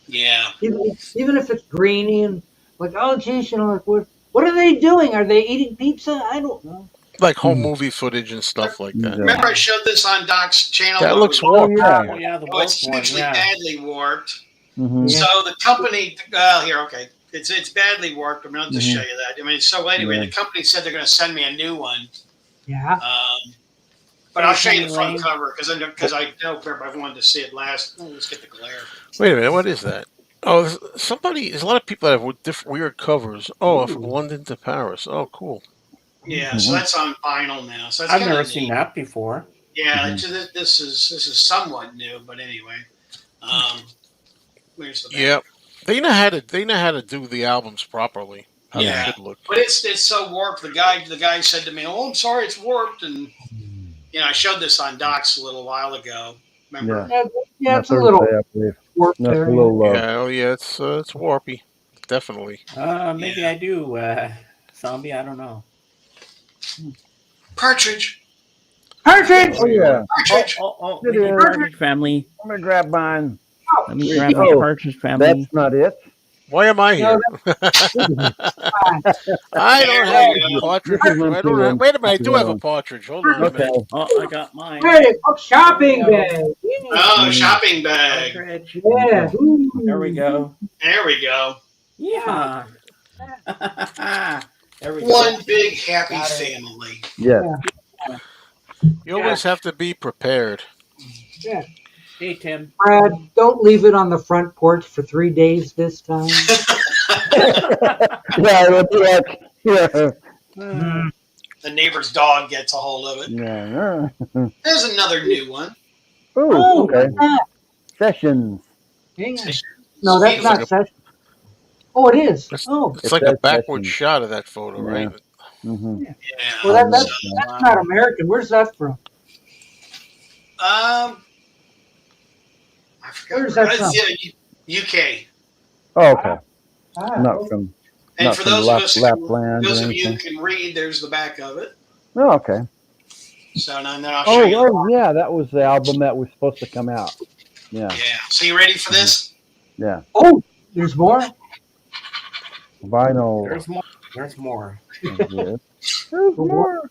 Yeah. Even if it's grainy and oh, geez, what are they doing? Are they eating pizza? I don't know. Like home movie footage and stuff like that. Remember I showed this on Doc's channel? That looks warped. Yeah, it's hugely badly warped. Mm-hmm. So the company, here, okay. It's badly warped. I mean, I'll just show you that. I mean, so anyway, the company said they're going to send me a new one. Yeah. But I'll show you the front cover because I know everybody wanted to see it last. Let's get the glare. Wait a minute, what is that? Oh, there's a lot of people that have different weird covers. Oh, from London to Paris. Oh, cool. Yeah, so that's on vinyl now. So that's I've never seen that before. Yeah, this is somewhat new, but anyway. Where's the back? Yeah, they know how to do the albums properly. How they should look. But it's so warped. The guy said to me, "Oh, I'm sorry, it's warped." And I showed this on Docs a little while ago. Remember? Yeah, it's a little warped there. It's warpy, definitely. Maybe I do, Zombie. I don't know. Partridge. Partridge. Oh yeah. Partridge. Partridge family. I'm gonna grab mine. Let me grab my Partridge family. That's not it. Why am I here? I don't have a partridge. Wait a minute, I do have a partridge. Hold on a minute. Oh, I got mine. Hey, shopping bag. Oh, shopping bag. Partridge. Yeah. There we go. There we go. Yeah. There we go. One big happy family. Yeah. You always have to be prepared. Yeah. Hey, Tim. Brad, don't leave it on the front porch for 3 days this time. The neighbor's dog gets a hold of it. Yeah. There's another new one. Oh, okay. Sessions. No, that's not Sessions. Oh, it is. It's like a backward shot of that photo, right? Mm-hmm. Yeah. Well, that's not American. Where's that from? I forgot. Where's that from? UK. Oh, okay. Not from. And not for from those of us, Lapland those or of you who anything. can read, there's the back of it. Oh, okay. So now I'll show you. Oh, yeah, that was the album that was supposed to come out. Yeah. Yeah. So you ready for this? Yeah. Oh, there's more. Vinyl. There's more. There's more. Yes. There's more.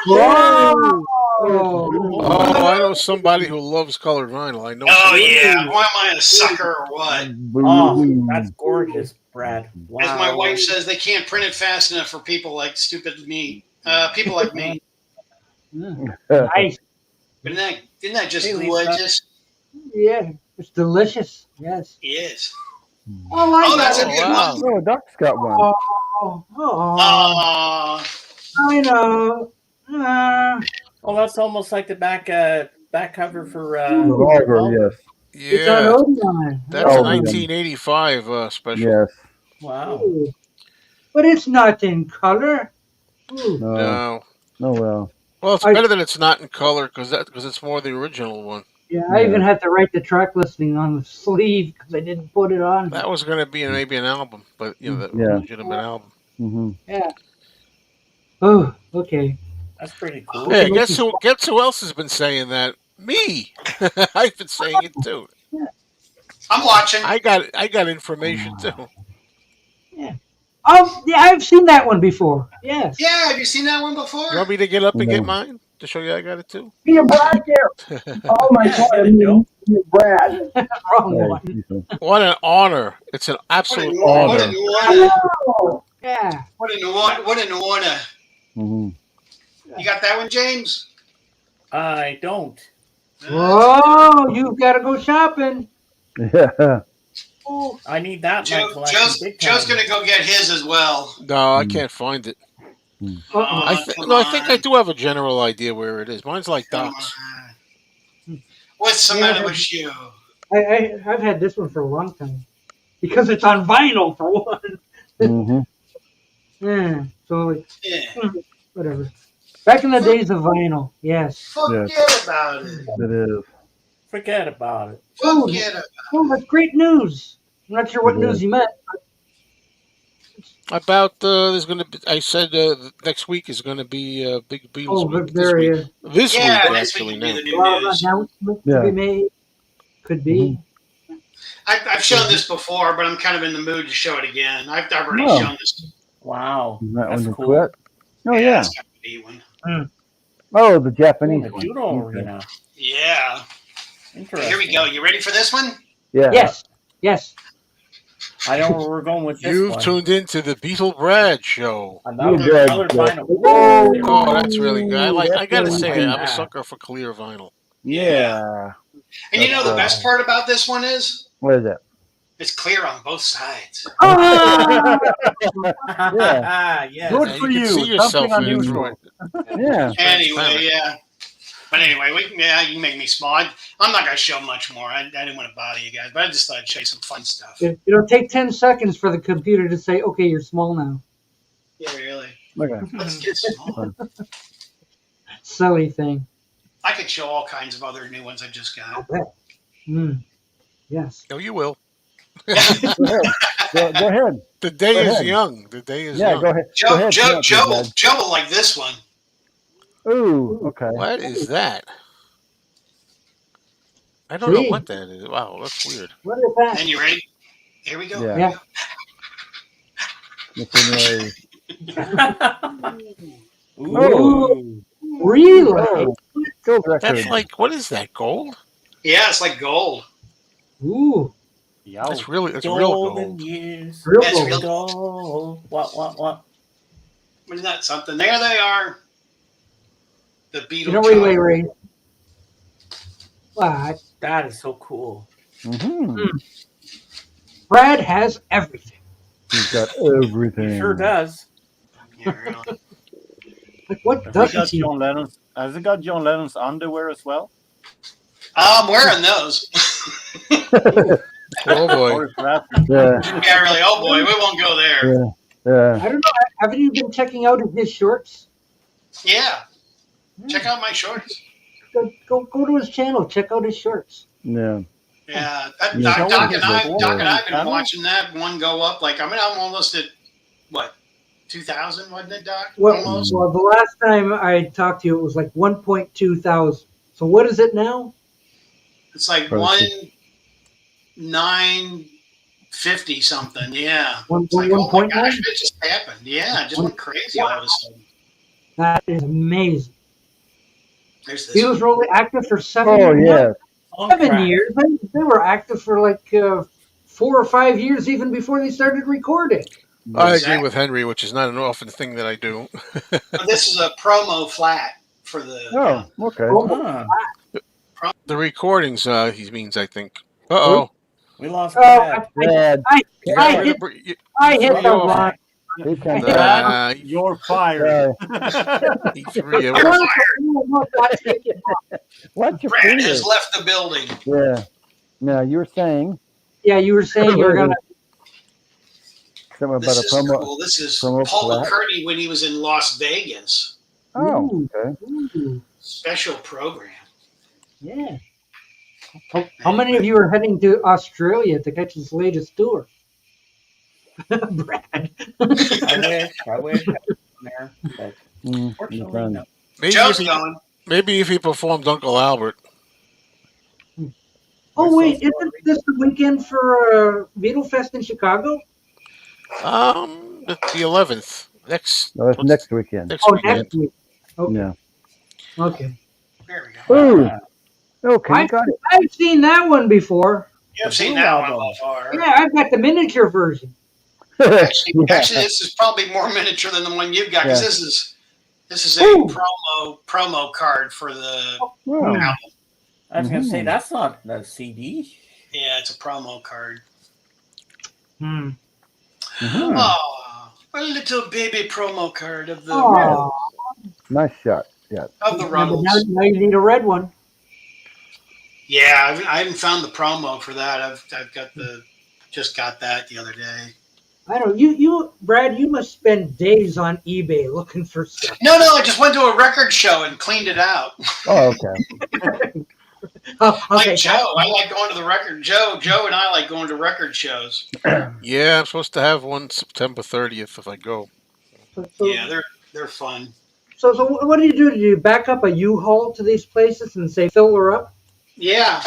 Whoa. Oh, I know somebody who loves colored vinyl. I know. Oh yeah. Why am I a sucker or what? Oh, that's gorgeous, Brad. Wow. As my wife says, they can't print it fast enough for people like stupid me. People like me. Nice. Isn't that just gorgeous? Yeah, it's delicious. Yes. Yes. Oh, that's a good one. Oh, Doc's got one. I know. Oh, that's almost like the back cover for Revolver, yes. It's Yeah, on Odeon. that's a 1985 special. Yes. Wow. Ooh. But it's not in color. Ooh. No. Oh, well. Well, it's better that it's not in color because it's more the original one. Yeah, I even had to write the track listing on the sleeve because I didn't put it on. That was going to be maybe an album, but that was a legitimate album. Mm-hmm. Yeah. Oh, okay. That's pretty cool. Hey, guess who else has been saying that? Me. I've been saying it too. I'm watching. I got information too. Yeah. Oh, yeah, I've seen that one before. Yes. Yeah, have you seen that one before? You want me to get up and get mine to show you I got it too? Be a Brad there. Oh my God, I mean, Brad. Wrong one. What an honor! It's an absolute What honor. an honor. Yeah. What an honor. Mm-hmm. You got that one, James? I don't. Whoa, you've got to go shopping. Yeah. Oh, I need that in my collection. Joe's going to go get his as well. No, I can't find it. I think I do have a general idea where it is. Mine's like Doc's. What's the matter with you? I've had this one for a long time because it's on vinyl for one. Mm-hmm. Yeah. So whatever. Back in the days of vinyl, yes. Forget about it. It is. Forget about it. Forget about it. Oh, that's great news. I'm not sure what news you meant. About there's going to be. I said next week is going to be Big Beatles week. There he is. This week next actually week will be the now. new news. Announcement to be made. Could be. I've shown this before, but I'm kind of in the mood to show it again. I've already shown this. Wow. That's cool. Quit? Oh, yeah. That's got to be one. Oh, the Japanese The one. judo arena. Yeah. Interesting. Here we go. You ready for this one? Yeah. Yes. Yes. I know where we're going with this You've one. tuned into the Beatle Brad Show. Another vinyl. Oh, that's really good. I gotta really say, good. I'm a sucker for clear vinyl. Yeah. And you know the best part about this one is? What is that? It's clear on both sides. Yeah. Yes. Good Yeah, for you you. can see yourself Something in it through unusual. it. Yeah. Anyway, yeah. But anyway, you can make me small. I'm not going to show much more. I didn't want to bother you guys, but I just thought I'd show you some fun stuff. It'll take 10 seconds for the computer to say, okay, you're small now. Yeah, really. Okay. Let's get small. Silly thing. I could show all kinds of other new ones I just got. Yes. No, you will. Go ahead. The day Go is ahead. young. The day is young. Go ahead. Joe will like this one. Ooh, okay. What is that? I don't know what that is. Wow, that's weird. What is that? And you ready? Here we go. Yeah. Ooh. Really? Oh, gold record. That's like, what is that, gold? Yeah, it's like gold. Ooh. That's real Golden gold. years. Real That's gold. real Gold. What? Isn't that something? There they are. The Beatle. You know, wait, Ray. What? That is so cool. Mm-hmm. Brad has everything. He's got everything. He sure does. Yeah, really. Like, what Has doesn't he? Has it got John Lennon's underwear as well? I'm wearing those. Oh boy. Or is that- Yeah. Yeah, really. Oh boy, we won't go there. Yeah. I don't know. Haven't you been checking out his shorts? Yeah. Check out my shorts. Go to his channel. Check out his shorts. Yeah. Yeah, Yeah. Doc and I've been Channel? watching that one go up. Like, I'm almost at what, 2,000, wasn't it, Doc? Well, Almost. the last time I talked to you, it was like 1.2 thousand. So what is it now? It's like Perfect. 1,950 something. Yeah. One- It's like, one oh my point gosh, nine? it just happened. Yeah, it just went crazy all of a sudden. That is amazing. There's this. He was really active for 7 Oh, years. yeah. 7 years. They were active for like 4 or 5 years even before they started recording. I agree with Henry, which is not an often thing that I do. But this is a promo flat for the. Oh, okay. The recordings, he means, I think. Uh-oh. We lost Brad. Brad. I hit the line. You're fired. He threw you. What's your Brad finger? has left the building. Yeah. Now you were saying Yeah, you were saying you were gonna. something about This a is promo. cool. This is promo Paul flat? McCartney when he was in Las Vegas. Oh, okay. Ooh, Special program. yeah. How many of you are heading to Australia to catch his latest tour? Brad. I wish I was there, but unfortunately, no. Maybe if he performed Uncle Albert. Oh wait, isn't this the weekend for Beatle Fest in Chicago? The 11th. Next. No, that's next weekend. Next Oh, weekend. next week. Okay. Yeah. Okay. There we go. Ooh. Okay, you got it. I've seen that one before. You've seen that one before. Yeah, I've got the miniature version. Actually, this is probably more miniature than the one you've got because this is a promo card for the album. I was gonna say that's not the CD. Yeah, it's a promo card. Hmm. Oh, a little baby promo card of the Nice shot. Yeah. of the Now, Runnels. now you need a red one. Yeah, I haven't found the promo for that. I've got just got that the other day. I don't. You, Brad. You must spend days on eBay looking for stuff. No, I just went to a record show and cleaned it out. Oh, okay. Like Joe, I like going to the record. Joe and I like going to record shows. Yeah, I'm supposed to have one September 30th if I go. Yeah, they're fun. So what do? Do you back up a U-Haul to these places and say fill her up? Yeah,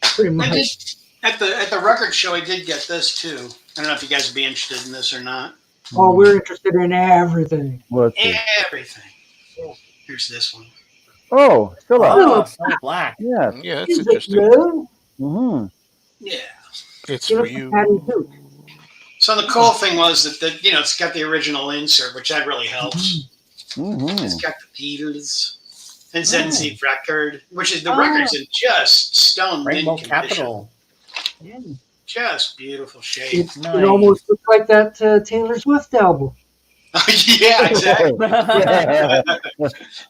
Pretty much. At the record show, I did get this too. I don't know if you guys would be interested in this or not. Oh, we're interested in everything. What's it? Everything. Here's this one. Oh, still up. Oh, it's not black. Yeah. Yeah, Is it's it interesting. blue? Mm-hmm. Yeah. It's He for looks like you. Patty too. So the cool thing was that it's got the original insert, which that really helps. It's got the Beatles and Zenzi record, which is the record's in just stone Rainbow mint condition. Capital. Yeah. Just beautiful shape. It almost looks like that Taylor Swift album. Yeah, exactly.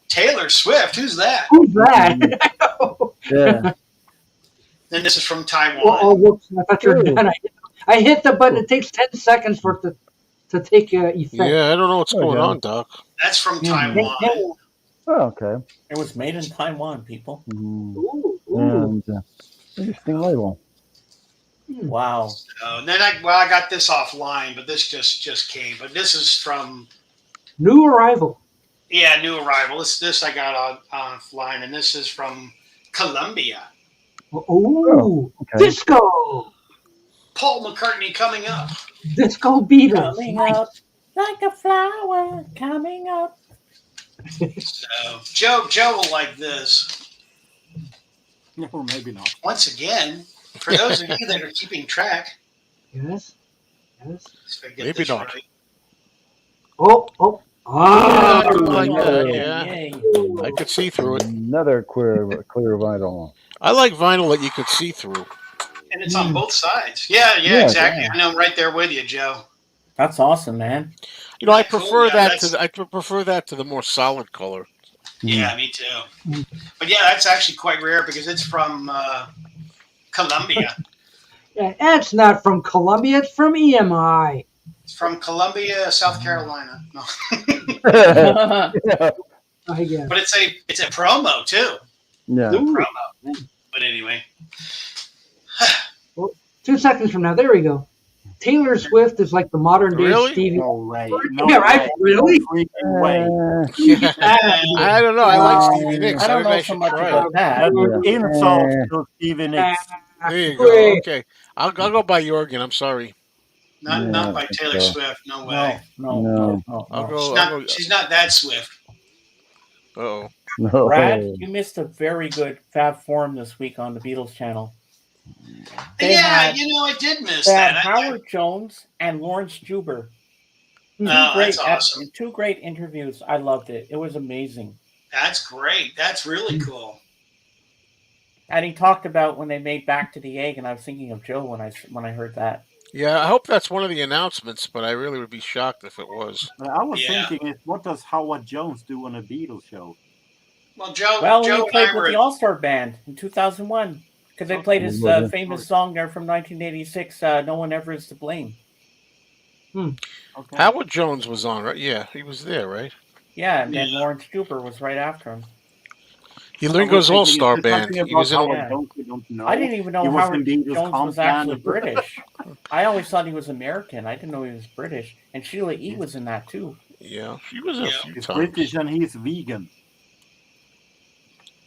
Taylor Swift, who's that? Who's that? Yeah. And this is from Taiwan. Oh, whoops! I thought you were done. I hit the button. It takes 10 seconds for it to take effect. Yeah, I don't know what's going on, Doc. That's from Taiwan. Oh, okay. It was made in Taiwan, people. Ooh. And interesting label. Wow. So, and then I got this offline, but this just came. But this is from New Arrival. Yeah, New Arrival. This I got offline, and this is from Colombia. Oh, okay. Disco. Paul McCartney coming up. Disco Beatles. Coming up like a flower coming up. So Joe will like this. Or maybe not. Once again, for those of you that are keeping track. Yes. Maybe not. Right. Oh. I like that, yeah. I could see through it. Another clear vinyl. I like vinyl that you could see through. And it's on both sides. Yeah, exactly. Yeah. I know, I'm right there with you, Joe. That's awesome, man. You know, I prefer that to the more solid color. Yeah, me too. But yeah, that's actually quite rare because it's from Colombia. Yeah, it's not from Colombia. It's from EMI. It's from Columbia, South Carolina. No. I guess. But it's a promo too. Yeah. The promo. But anyway. Well, 2 seconds from now, there we go. Taylor Swift is like the modern day Stevie. No way. Yeah, right? Really? Way. I don't know. I like Stevie Nicks. I don't know so much about that. Insult to Stevie Nicks. There you go. Okay. I'll go by Jorgen. I'm sorry. Not by Taylor Swift. No way. No. I'll go. She's not that Swift. Uh-oh. No. Brad, you missed a very good Fab Forum this week on the Beatles channel. I did miss that. Howard Jones and Lawrence Juber. That's awesome. Two great interviews. I loved it. It was amazing. That's great. That's really cool. And he talked about when they made Back to the Egg, and I was thinking of Joe when I heard that. Yeah, I hope that's one of the announcements, but I really would be shocked if it was. I was thinking, what does Howard Jones do on a Beatles show? Well, Joe he played with the All-Star Band in 2001 because they played his famous song there from 1986, No One Ever Is to Blame. Okay. Howard Jones was on, right? Yeah, he was there, right? Yeah, and then Lawrence Juber was right after him. Ringo's All-Star Band. He was in I didn't even know Howard Jones was actually British. I always thought he was American. I didn't know he was British. And Sheila E. was in that too. Yeah, she was a few He's times. British and he's vegan.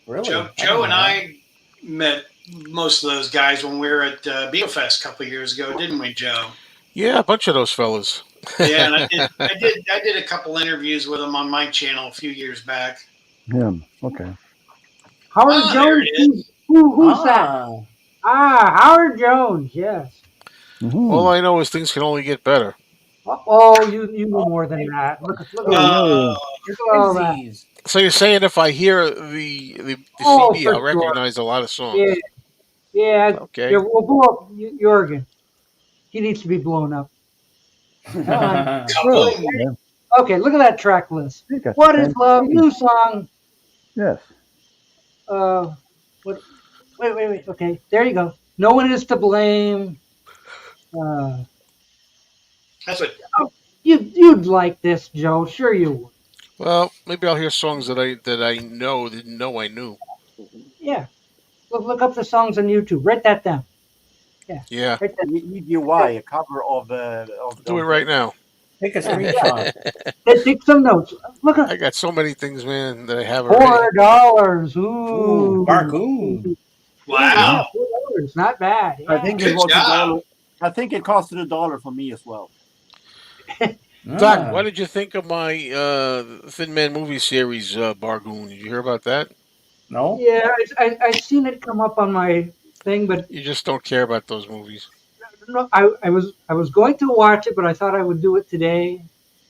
Really? Joe and I met most of those guys when we were at Beatle Fest a couple of years ago, didn't we, Joe? Yeah, a bunch of those fellas. Yeah, and I did a couple interviews with them on my channel a few years back. Yeah. Okay. Howard Jones. Who's that? Howard Jones. Yes. Mm-hmm. All I know is things can only get better. Oh, you know more than that. Look at all that. So you're saying if I hear the CD, I'll recognize a lot of songs? Yeah. Okay. Yeah, we'll blow up Jorgen. He needs to be blown up. Okay, look at that track list. What is Love? New song. Yes. What? Wait. Okay, there you go. No One Is to Blame. That's what. You'd like this, Joe. Sure you would. Well, maybe I'll hear songs that I didn't know I knew. Yeah. Look up the songs on YouTube. Write that down. Yeah. Write that. EDY, a cover of Do it right now. Take a screenshot. Take some notes. Look at. I got so many things, man, that I have already. $4. Ooh. Bargoon. Wow. $4. Not bad. Yeah. I think it was $1. I think it costed $1 for me as well. Doc, what did you think of my Thin Man movie series, Bargoon? Did you hear about that? No. Yeah, I seen it come up on my thing, but You just don't care about those movies. no, I was going to watch it, but I thought I would do it today,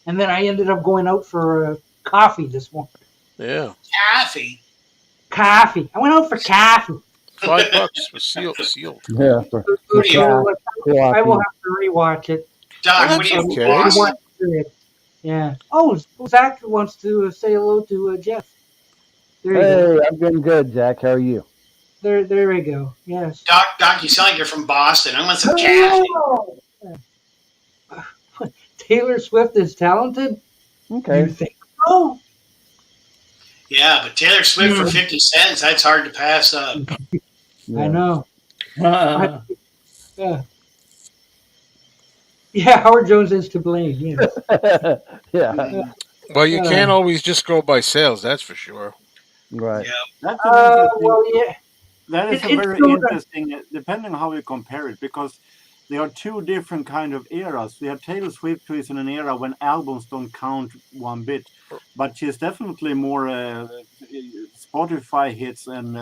and then I ended up going out for coffee this morning. Yeah. Taffy. Coffee. I went out for coffee. $5 for sealed. Yeah. For, So I will coffee. have to rewatch it. Doc, Well, what that's are you, okay. Boston? Yeah. Oh, Zach wants to say hello to Jeff. There you go. Hey, I'm doing good, Jack. How are you? There we go. Yes. Doc, you sound like you're from Boston. I want some taffy. Taylor Swift is talented. Okay. You think so? Yeah, but Taylor Swift for 50 cents, that's hard to pass up. Yeah. I know. Yeah, Howard Jones is to blame. Yes. Yeah. Well, you can't always just go by sales, that's for sure. Right. Yeah. That's an interesting, Well, yeah. that is a It's very still- interesting, depending on how you compare it, because there are two different kind of eras. We have Taylor Swift, who is in an era when albums don't count one bit, but she's definitely more Spotify hits and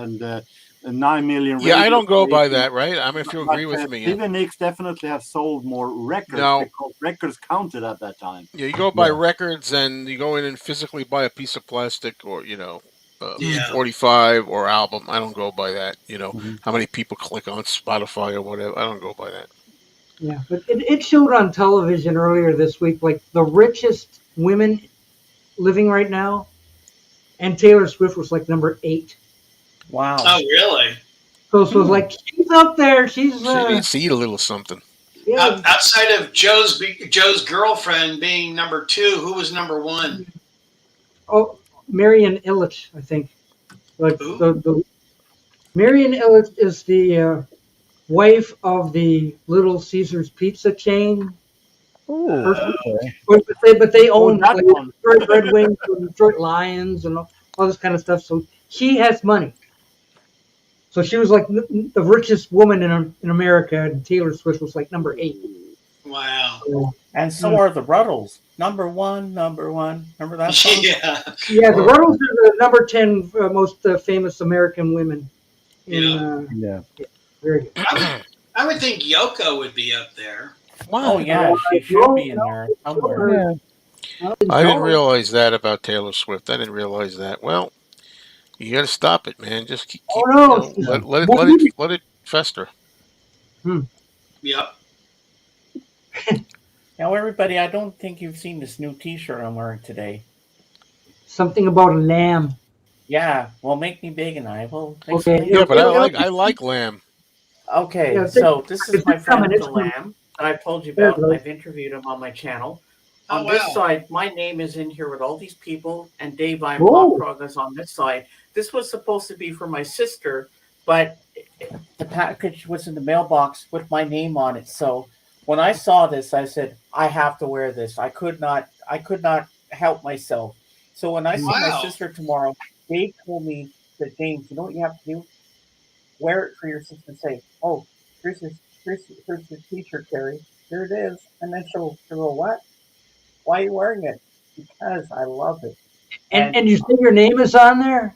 9 million. Yeah, I radio don't go by stations. that, right? I mean, if you agree But, with me. Stevie Nicks definitely have sold more records No. because records counted at that time. Yeah, you go by records and you go in and physically buy a piece of plastic or, Yeah. 45 or album. I don't go by that. Mhm. How many people click on Spotify or whatever. I don't go by that. Yeah, but it showed on television earlier this week, like the richest women living right now, and Taylor Swift was like number 8. Wow. Oh, really? So it's like she's up there. She's She needs to eat a little something. yeah. Outside of Joe's girlfriend being number 2, who was number 1? Oh, Marion Illich, I think. Like Who? the Marion Illich is the wife of the Little Caesars pizza chain. Ooh, okay. But they own that like, one. Detroit Red Wings and Detroit Lions and all this kind of stuff. So she has money. So she was like the richest woman in America, and Taylor Swift was like number 8. Wow. And so are the Ruddles. Number one. Remember that song? Yeah. Yeah, the Ruddles are the number 10 most famous American women. Yeah. Very good. I would think Yoko would be up there. Oh, yeah. She should be in there somewhere. Yeah. I didn't realize that about Taylor Swift. I didn't realize that. Well, you got to stop it, man. Just keep Oh, no. let it fester. Yep. Now, everybody, I don't think you've seen this new T-shirt I'm wearing today. Something about a lamb. Yeah, well, make me big and I will. Okay. Yeah, but I like lamb. Okay, Yeah, so this is my it's coming, friend it's the coming. Lamb that I've told you There about. it goes. I've interviewed him on my channel. Oh, On this wow. side, my name is in here with all these people, and Dave I Whoa. Blog Progress on this side. This was supposed to be for my sister, but the package was in the mailbox with my name on it. So when I saw this, I said, I have to wear this. I could not help myself. So when I see my Wow. sister tomorrow, Dave told me that, James, you know what you have to do? Wear it for your sister and say, oh, here's your t-shirt, Carrie. Here it is. And then she'll go, what? Why are you wearing it? Because I love it. And you say your name is on there?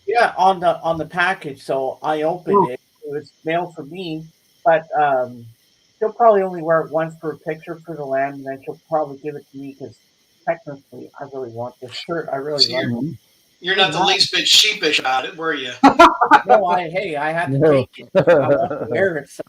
Yeah, on the package. So I opened it. It was mailed for me, but she'll probably only wear it once for a picture for the Lamb, and then she'll probably give it to me because technically I really want this shirt. I really love it. You're not the least bit sheepish about it, were you? No, I had to take it. I want to wear it. So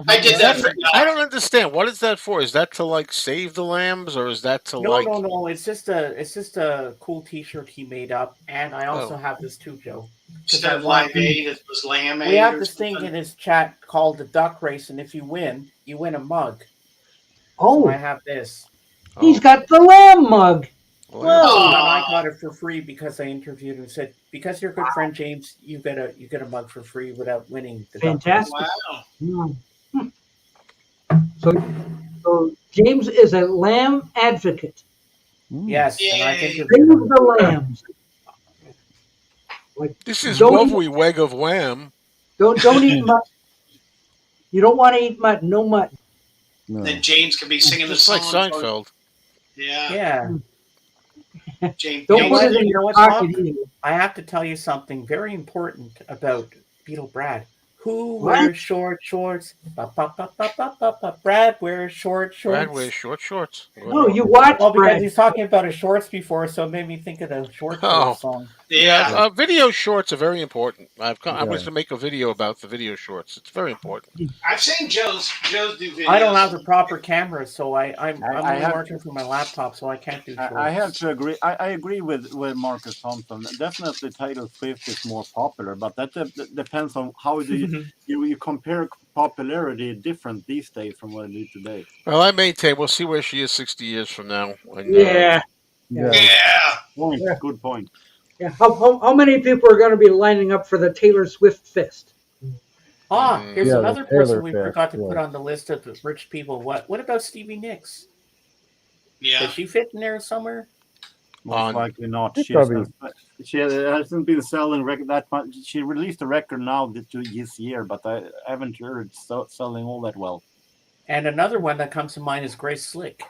I did that for I don't understand. What is that for? Is that to like save the lambs, or is that to like? No. It's just a cool T-shirt he made up, and I also have this too, Joe. Instead of Live Aid, it was Lamb Aid. We have or this thing something. in his chat called the Duck Race, and if you win a mug. Oh, So I have this. he's got the lamb mug. And I got it for free because I interviewed him and said, because you're a good friend, James, you get a mug for free without winning the Duck Race. Fantastic. Wow. So James is a lamb advocate. Yes, and I've Yay. interviewed Save him. the lambs. Like, This is don't lovely weg of lamb. don't eat mutton. You don't want to eat mutton. No mutton. No. Then James could be singing the Just song. like Seinfeld. Yeah. Yeah. James. Don't You know put what? it in You know your what, pocket Doc? either. I have to tell you something very important about Beatle Brad. Who What? wears short shorts? Ba, ba, ba, ba, ba, ba, ba. Brad wears short shorts. Brad wears short shorts. No, you watched Well, because Brad. he's talking about his shorts before, so it made me think of the short Oh. shorts song. Yeah. Video shorts are very important. I'm Yeah. going to make a video about the video shorts. It's very important. I've seen Joe's do videos. I don't have the proper camera, so I'm I only have- working from my laptop, so I can't do shorts. I have to agree. I agree with Marcus Thompson. Definitely Taylor Swift is more popular, but that depends on how you compare popularity different these days from what it is today. Well, I maintain we'll see where she is 60 years from now. And, Yeah. Yeah. Point. Yeah. Good point. Yeah. How many people are going to be lining up for the Taylor Swift fest? Here's Yeah, another the Taylor person we Swift, forgot to yeah. put on the list of the rich people. What about Stevie Nicks? Yeah. Does she fit in there somewhere? Most likely not. It's She probably- hasn't been selling record that much. She released a record now this year, but I haven't heard it selling all that well. And another one that comes to mind is Grace Slick.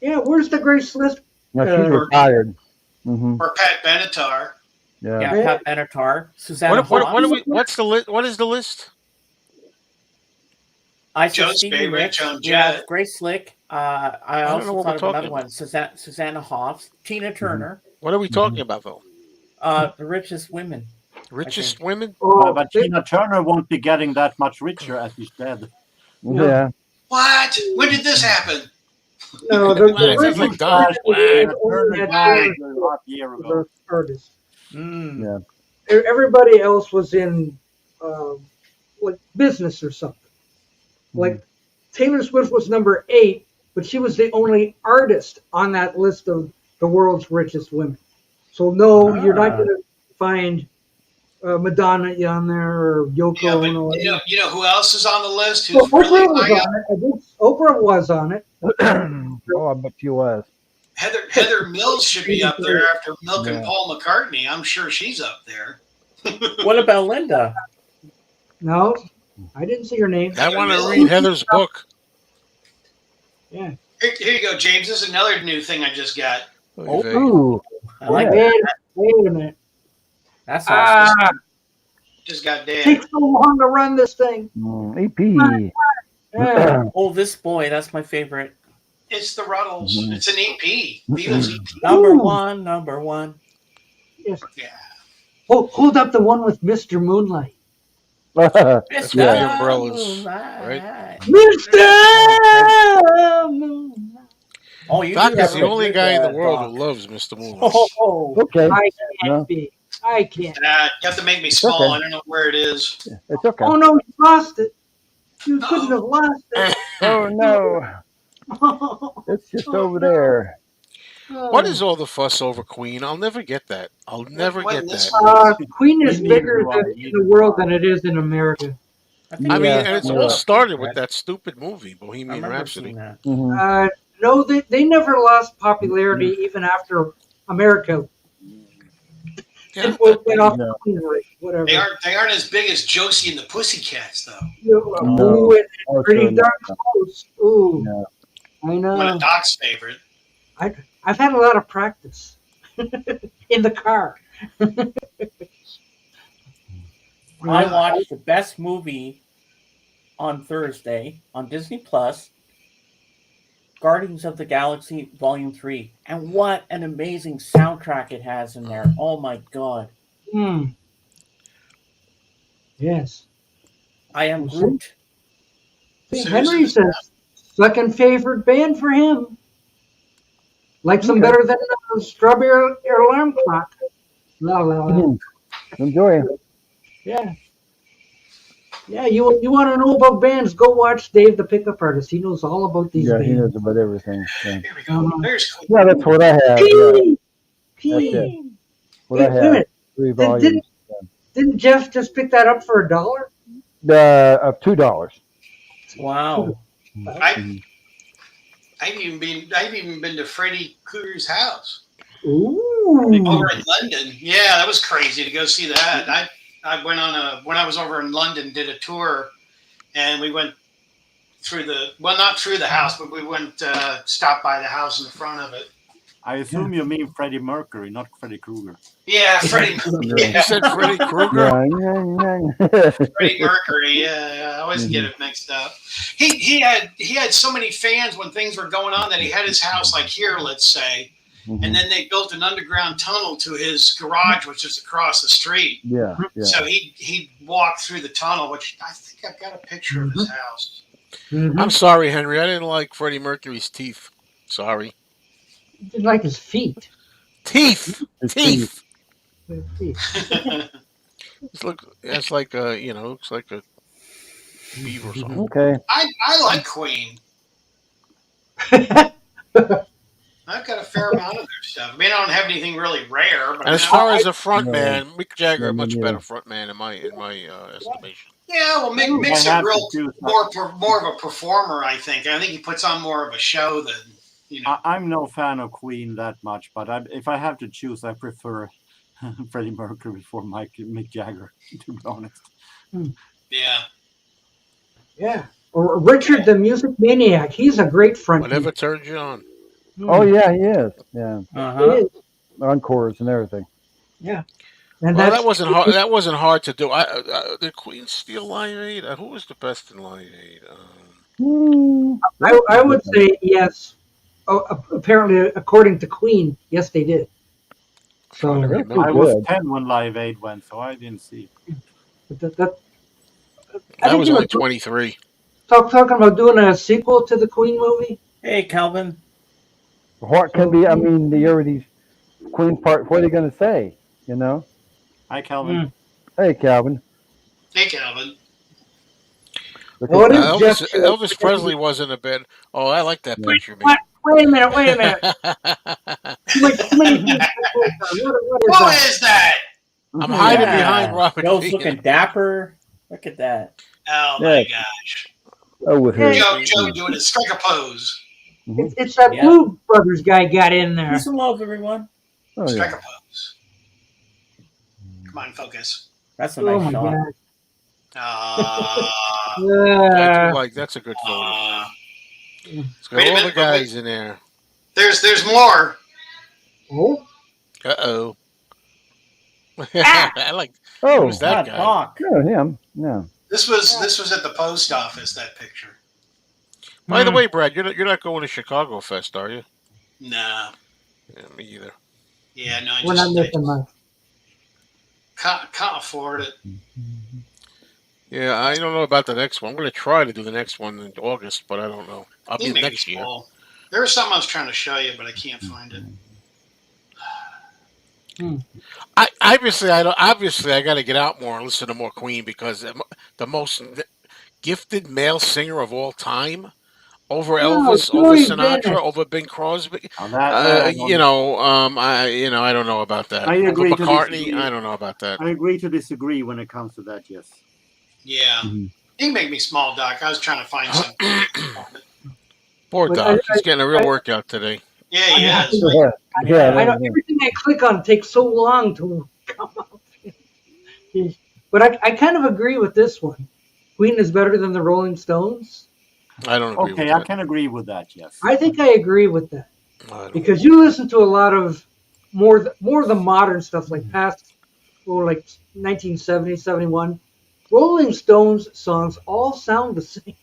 Yeah, where's the Grace list? No, she's retired. Mm-hmm. Or Pat Benatar. Yeah. Yeah, Pat Benatar, Susanna What's the list? What is the list? I said Joe's Stevie favorite, Nicks, Joan we have Jett. Grace Slick. I don't know also what we're thought of another talking one, Susanna Hoffs, Tina Turner, What are we talking about, though? the richest women. Richest women? But Tina Turner won't be getting that much richer as she's dead. Yeah. What? When did this happen? No, Wow, it sounds like Don. Turner died a half year ago. Artists. Yeah. Everybody else was in like business or something. Like Taylor Swift was number 8, but she was the only artist on that list of the world's richest women. So no, you're not going to find Madonna on there or Yoko Yeah, Ono. but you know who else is on the list? Well, Who's really Oprah was high up? on it. I think Oprah was on it. Oh, I bet she was. Heather Mills should be up there after milking Yeah. Paul McCartney. I'm sure she's up there. What about Linda? No, I didn't see her name. I want to read Heather's book. Yeah. Here you go, James. This is another new thing I just got. Ooh. I like Yeah. that. Wait a minute. That's awesome. Just got It dead. takes so long to run this thing. EP. Yeah. Oh, this boy, that's my favorite. It's the Ruddles. It's an EP. Beatles EP. Number one. Yes. Yeah. Hold up the one with Mr. Moonlight. That's Mr. the umbrellas, Moonlight. right? Mr. Moonlight. Oh, you Doc do have is the a only good, guy in the Doc. world who loves Mr. Moonlight. Oh, Okay. I can't No. be. I can't. You have to make me small. okay. I don't know where it is. It's okay. Oh no, you lost it. You couldn't have lost it. Oh, no. It's just over there. What is all the fuss over Queen? I'll never get that. I'll never What get in this that. Queen is We need bigger to run. in the world than it is in America. I think I mean, Yeah. and it's Yeah. all started with that stupid movie, I Bohemian remember Rhapsody. seeing that. Mhm. No, they never lost popularity even after America Yeah, went off No. Queen rate, whatever. They aren't as big as Josie and the Pussycats though. No. Ooh, it's Oh, pretty sure, no. darn close. Ooh, No. I One know. of Doc's favorite. I've had a lot of practice in the car. I watched the best movie on Thursday on Disney Plus, Guardians of the Galaxy Volume 3. And what an amazing soundtrack it has in there. Oh my god. Hmm. Yes. I am Groot. See, Henry says second favorite band for him. Likes them Okay. better than the Strawberry Alarm Clock. La la la. Mhm. Enjoy it. Yeah. Yeah, you want to know about bands? Go watch Dave the Pickup Artist. He knows all about these Yeah, he bands. knows about everything. Yeah, Here we go. There's Queen. yeah that's what I have. Yeah, P. it. What Wait I a have. minute. 3 volumes. Didn't Jeff just pick that up for $1? Of $2. Wow. I've even been to Freddie Krueger's house Ooh. over in London. Yeah, that was crazy to go see that. I went on when I was over in London, did a tour, and we went through not through the house, but we went stopped by the house in the front of it. I assume you mean Freddie Mercury, not Freddie Krueger. Yeah, Freddie. You Yeah, said Freddy Krueger? Freddie Mercury. Yeah, I always get it mixed up. He had so many fans when things were going on that he had his house like here, let's say, and then they built an underground tunnel to his garage, which is across the street. Yeah. So he'd walk through the tunnel, which I think I've got a picture of his house. I'm sorry, Henry. I didn't like Freddie Mercury's teeth. Sorry. You didn't like his feet. Teeth. Teeth. It's like looks like a beaver or something. Okay. I like Queen. I've got a fair amount of their stuff. I mean, I don't have anything really rare, but And as far as a front man, Mick Jagger, a much better front man in my estimation. yeah, well, Mick's a real more of a performer. I think he puts on more of a show than I'm no fan of Queen that much, but if I have to choose, I prefer Freddie Mercury before Mick Jagger, to be honest. Yeah. Or Richard the Music Maniac. He's a great front. Whatever turns you on. Oh yeah, he is. Yeah. He is. Encores and everything. Yeah. And Well, that wasn't hard. That wasn't hard to do. Did Queen steal Live Aid? Who was the best in Live Aid? I would say yes. Oh, apparently, according to Queen, yes, they did. So I was 10 when Live Aid went, so I didn't see. I was only 23. Talking about doing a sequel to the Queen movie. Hey, Calvin. What can be? I mean, the already Queen part. What are they going to say? You know. Hi, Calvin. Hey, Calvin. Hey, Calvin. Elvis Presley wasn't a bit. Oh, I like that picture. Wait a minute. What is that? I'm hiding behind Robert. Joe's looking dapper. Look at that. Oh my gosh. Oh, with her. Joe doing a strike a pose. It's that Blue Brothers guy got in there. Peace and love, everyone. Strike a pose. Come on, focus. That's a nice shot. I do like that's a good photo. It's got all the guys in there. There's more. Oh. Uh-oh. I like. Who's that guy? No, him. No. This was at the post office. That picture. By the way, Brad, you're not going to Chicago Fest, are you? No. Yeah, me either. Yeah, no. We're not missing much. Can't afford it. Yeah, I don't know about the next one. I'm going to try to do the next one in August, but I don't know. I'll be next year. There was something I was trying to show you, but I can't find it. Obviously, I got to get out more and listen to more Queen because the most gifted male singer of all time, over Elvis, over Sinatra, over Bing Crosby. I don't know about that. I agree over McCartney, I don't know about that. I agree to disagree when it comes to that. Yes. Yeah. You can make me small, Doc. I was trying to find something. Poor Doc. He's getting a real workout today. Yeah, he is. I know everything I click on takes so long to come up. But I kind of agree with this one. Queen is better than the Rolling Stones. I don't agree with that. Okay, I can agree with that, yes. I think I agree with that. Because you listen to a lot of more of the modern stuff, like past, like 1970, 71. Rolling Stones songs all sound the same.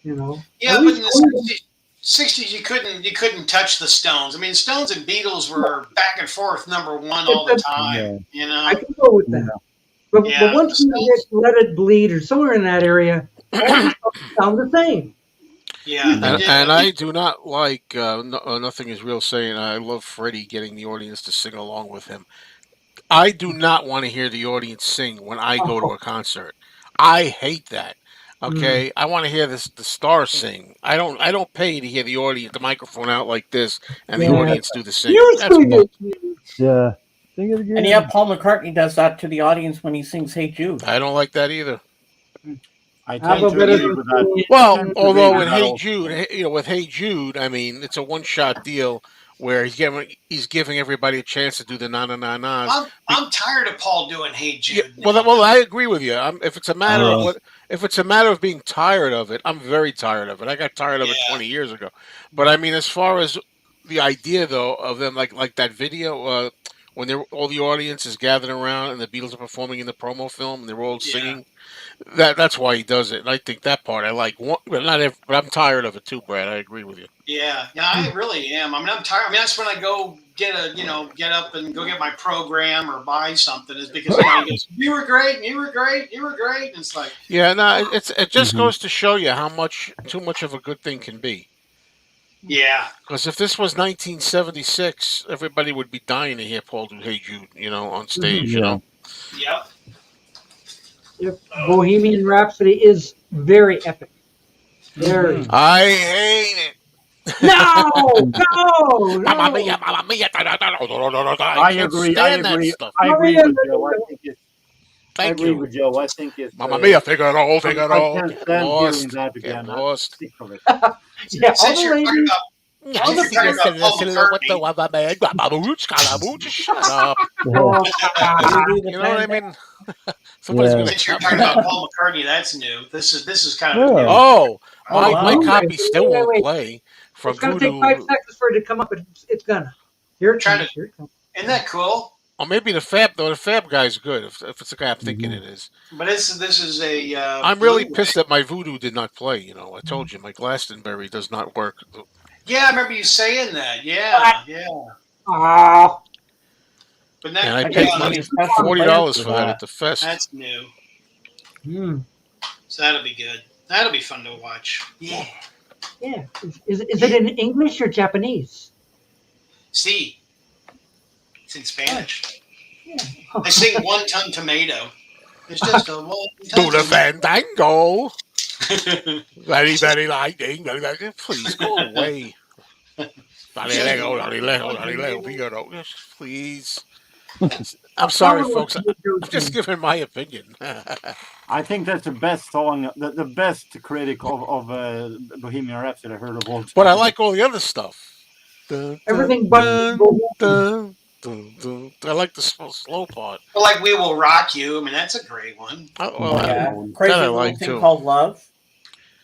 You know? Yeah, but in the 60s, you couldn't touch the Stones. I mean, Stones and Beatles were back and forth #1 all the time. Yeah. You know, I can go with that. But once you get Let It Bleed or somewhere in that area, all the songs sound the same. Yeah, and I do not like Nothing Is Real saying I love Freddie getting the audience to sing along with him. I do not want to hear the audience sing when I go to a concert. I hate that. Okay, I want to hear the stars sing. I don't pay to hear the audience, the microphone out like this, and the audience do the sing. Yeah. Sing it again. And yeah, Paul McCartney does that to the audience when he sings "Hey Jude." I don't like that either. I tend to agree with that. Well, although with Hey Jude, with Hey Jude, I mean it's a one-shot deal where he's giving everybody a chance to do the na-na-na-nas. I'm tired of Paul doing Hey Jude. Yeah, well, I agree with you. If it's a matter of being tired of it, I'm very tired of it. I got tired of it 20 years ago. But I mean, as far as the idea though of them like that video when all the audience is gathered around and the Beatles are performing in the promo film and they're all singing. That's why he does it. And I think that part I like. But but I'm tired of it too, Brad. I agree with you. Yeah, I really am. I mean, I'm tired. I mean, that's when I go get up and go get my program or buy something. Is because he goes, "You were great, you were great, you were great." And it's like, yeah, no, it just goes to show you how too much of a good thing can be. Yeah. Because if this was 1976, everybody would be dying to hear Paul do "Hey Jude," on stage. Yep. Bohemian Rhapsody is very epic. Very. I hate it. No. Mamma mia, mamma mia. I agree. I agree with Joe. I agree with Joe. I think it's. Mamma mia, figure it all. I can't stand hearing that again. I'm sick of it. Yeah, since you're talking about Shut up. You know what I mean? Since you're talking about Paul McCartney, that's new. This is kind of new. Oh, my copy still won't play from It's going to Voodoo. take 5 seconds for it to come up, but it's gonna. Here it comes. Isn't that cool? Or maybe the Fab guy's good. If it's the guy I'm thinking it is. But this is a. I'm really pissed that my Voodoo did not play. I told you my Glastonbury does not work. Yeah, I remember you saying that. Yeah. Ah. But that, And I paid $40 for that at the fest. That's new. So that'll be good. That'll be fun to watch. Yeah. Yeah. Is it in English or Japanese? See. It's in Spanish. They sing One Ton Tomato. It's just a one Do the fandango. Very, very lightning. Please go away. Please. I'm sorry, folks. I'm just giving my opinion. I think that's the best song, the best critic of Bohemian Rhapsody I heard of all time. But I like all the other stuff. Everything but. I like the slow part. Well, like We Will Rock You. I mean, that's a great one. Crazy Little Thing Called Love.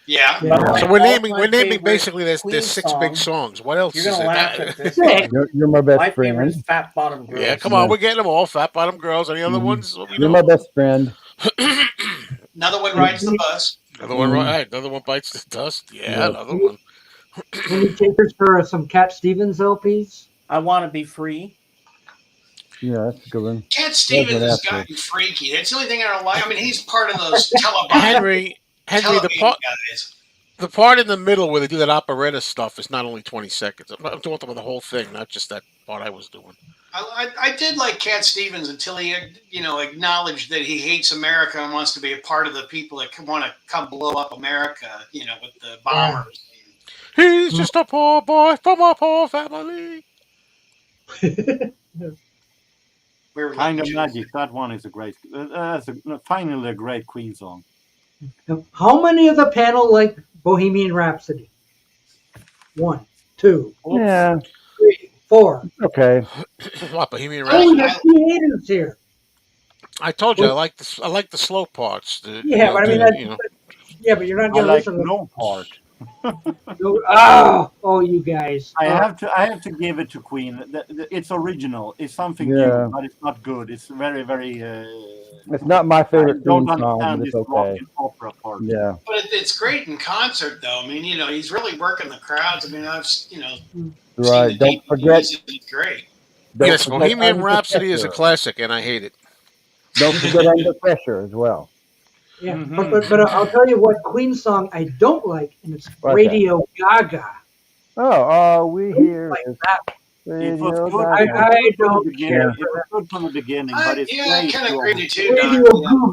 Yeah. So we're naming basically there's 6 big songs. What else is it? You're my best My friend. favorite is Fat Bottom Girls. Yeah, come on, we're getting them all. Fat Bottom Girls. Any other ones? You're my best friend. Another one rides the bus. Another one, right? Another one bites the dust. Yeah, another one. Any takers for some Cat Stevens LPs? I Want to Be Free. Yeah, that's a good one. Cat Stevens has gotten freaky. That's the only thing I don't like. I mean, he's part of those Henry, the part in the middle where they do that operetta stuff is not only 20 seconds. I'm talking about the whole thing, not just that part I was doing. I did like Cat Stevens until he, acknowledged that he hates America and wants to be a part of the people that want to come blow up America, with the bombers. He's just a poor boy from a poor family. Kind of Magic. That one is a great. Finally a great Queen song. How many of the panel like Bohemian Rhapsody? 1, 2, 3, 4. Okay. What, Bohemian Oh, Rhapsody? there's 2 haters here. I told you I like the slow parts. But I mean, yeah, but you're not going to listen to no part. You guys! I have to give it to Queen. It's original. It's something new, but it's not good. It's very, very. It's not my favorite Queen song, song. but it's okay. Opera part. Yeah, but it's great in concert, though. I mean, he's really working the crowds. I mean, I've right. Don't forget. It's great. Yes, Bohemian Rhapsody is a classic, and I hate it. Don't forget Under Pressure as well. Yeah, but I'll tell you what Queen song I don't like, and it's Radio Gaga. Oh, we hear like that. It was Radio good. I Gaga. don't care. It was good from the beginning, but it's I kind of agree with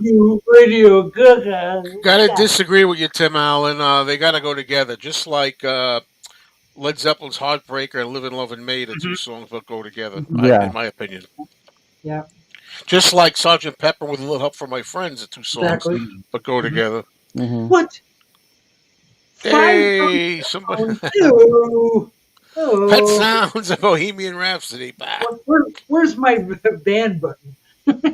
you, Radio Gaga. Gotta disagree with you, Tim Allen. They gotta go together, just like Led Zeppelin's Heartbreaker and Livin' Lovin' May, the 2 songs that go together, in my opinion. Yeah. Just like Sgt. Pepper with a Little Help from My Friends, the 2 songs but go together. Mm-hmm. What? Hey, somebody. Oh. Pet Sounds of Bohemian Rhapsody. Where's my band button?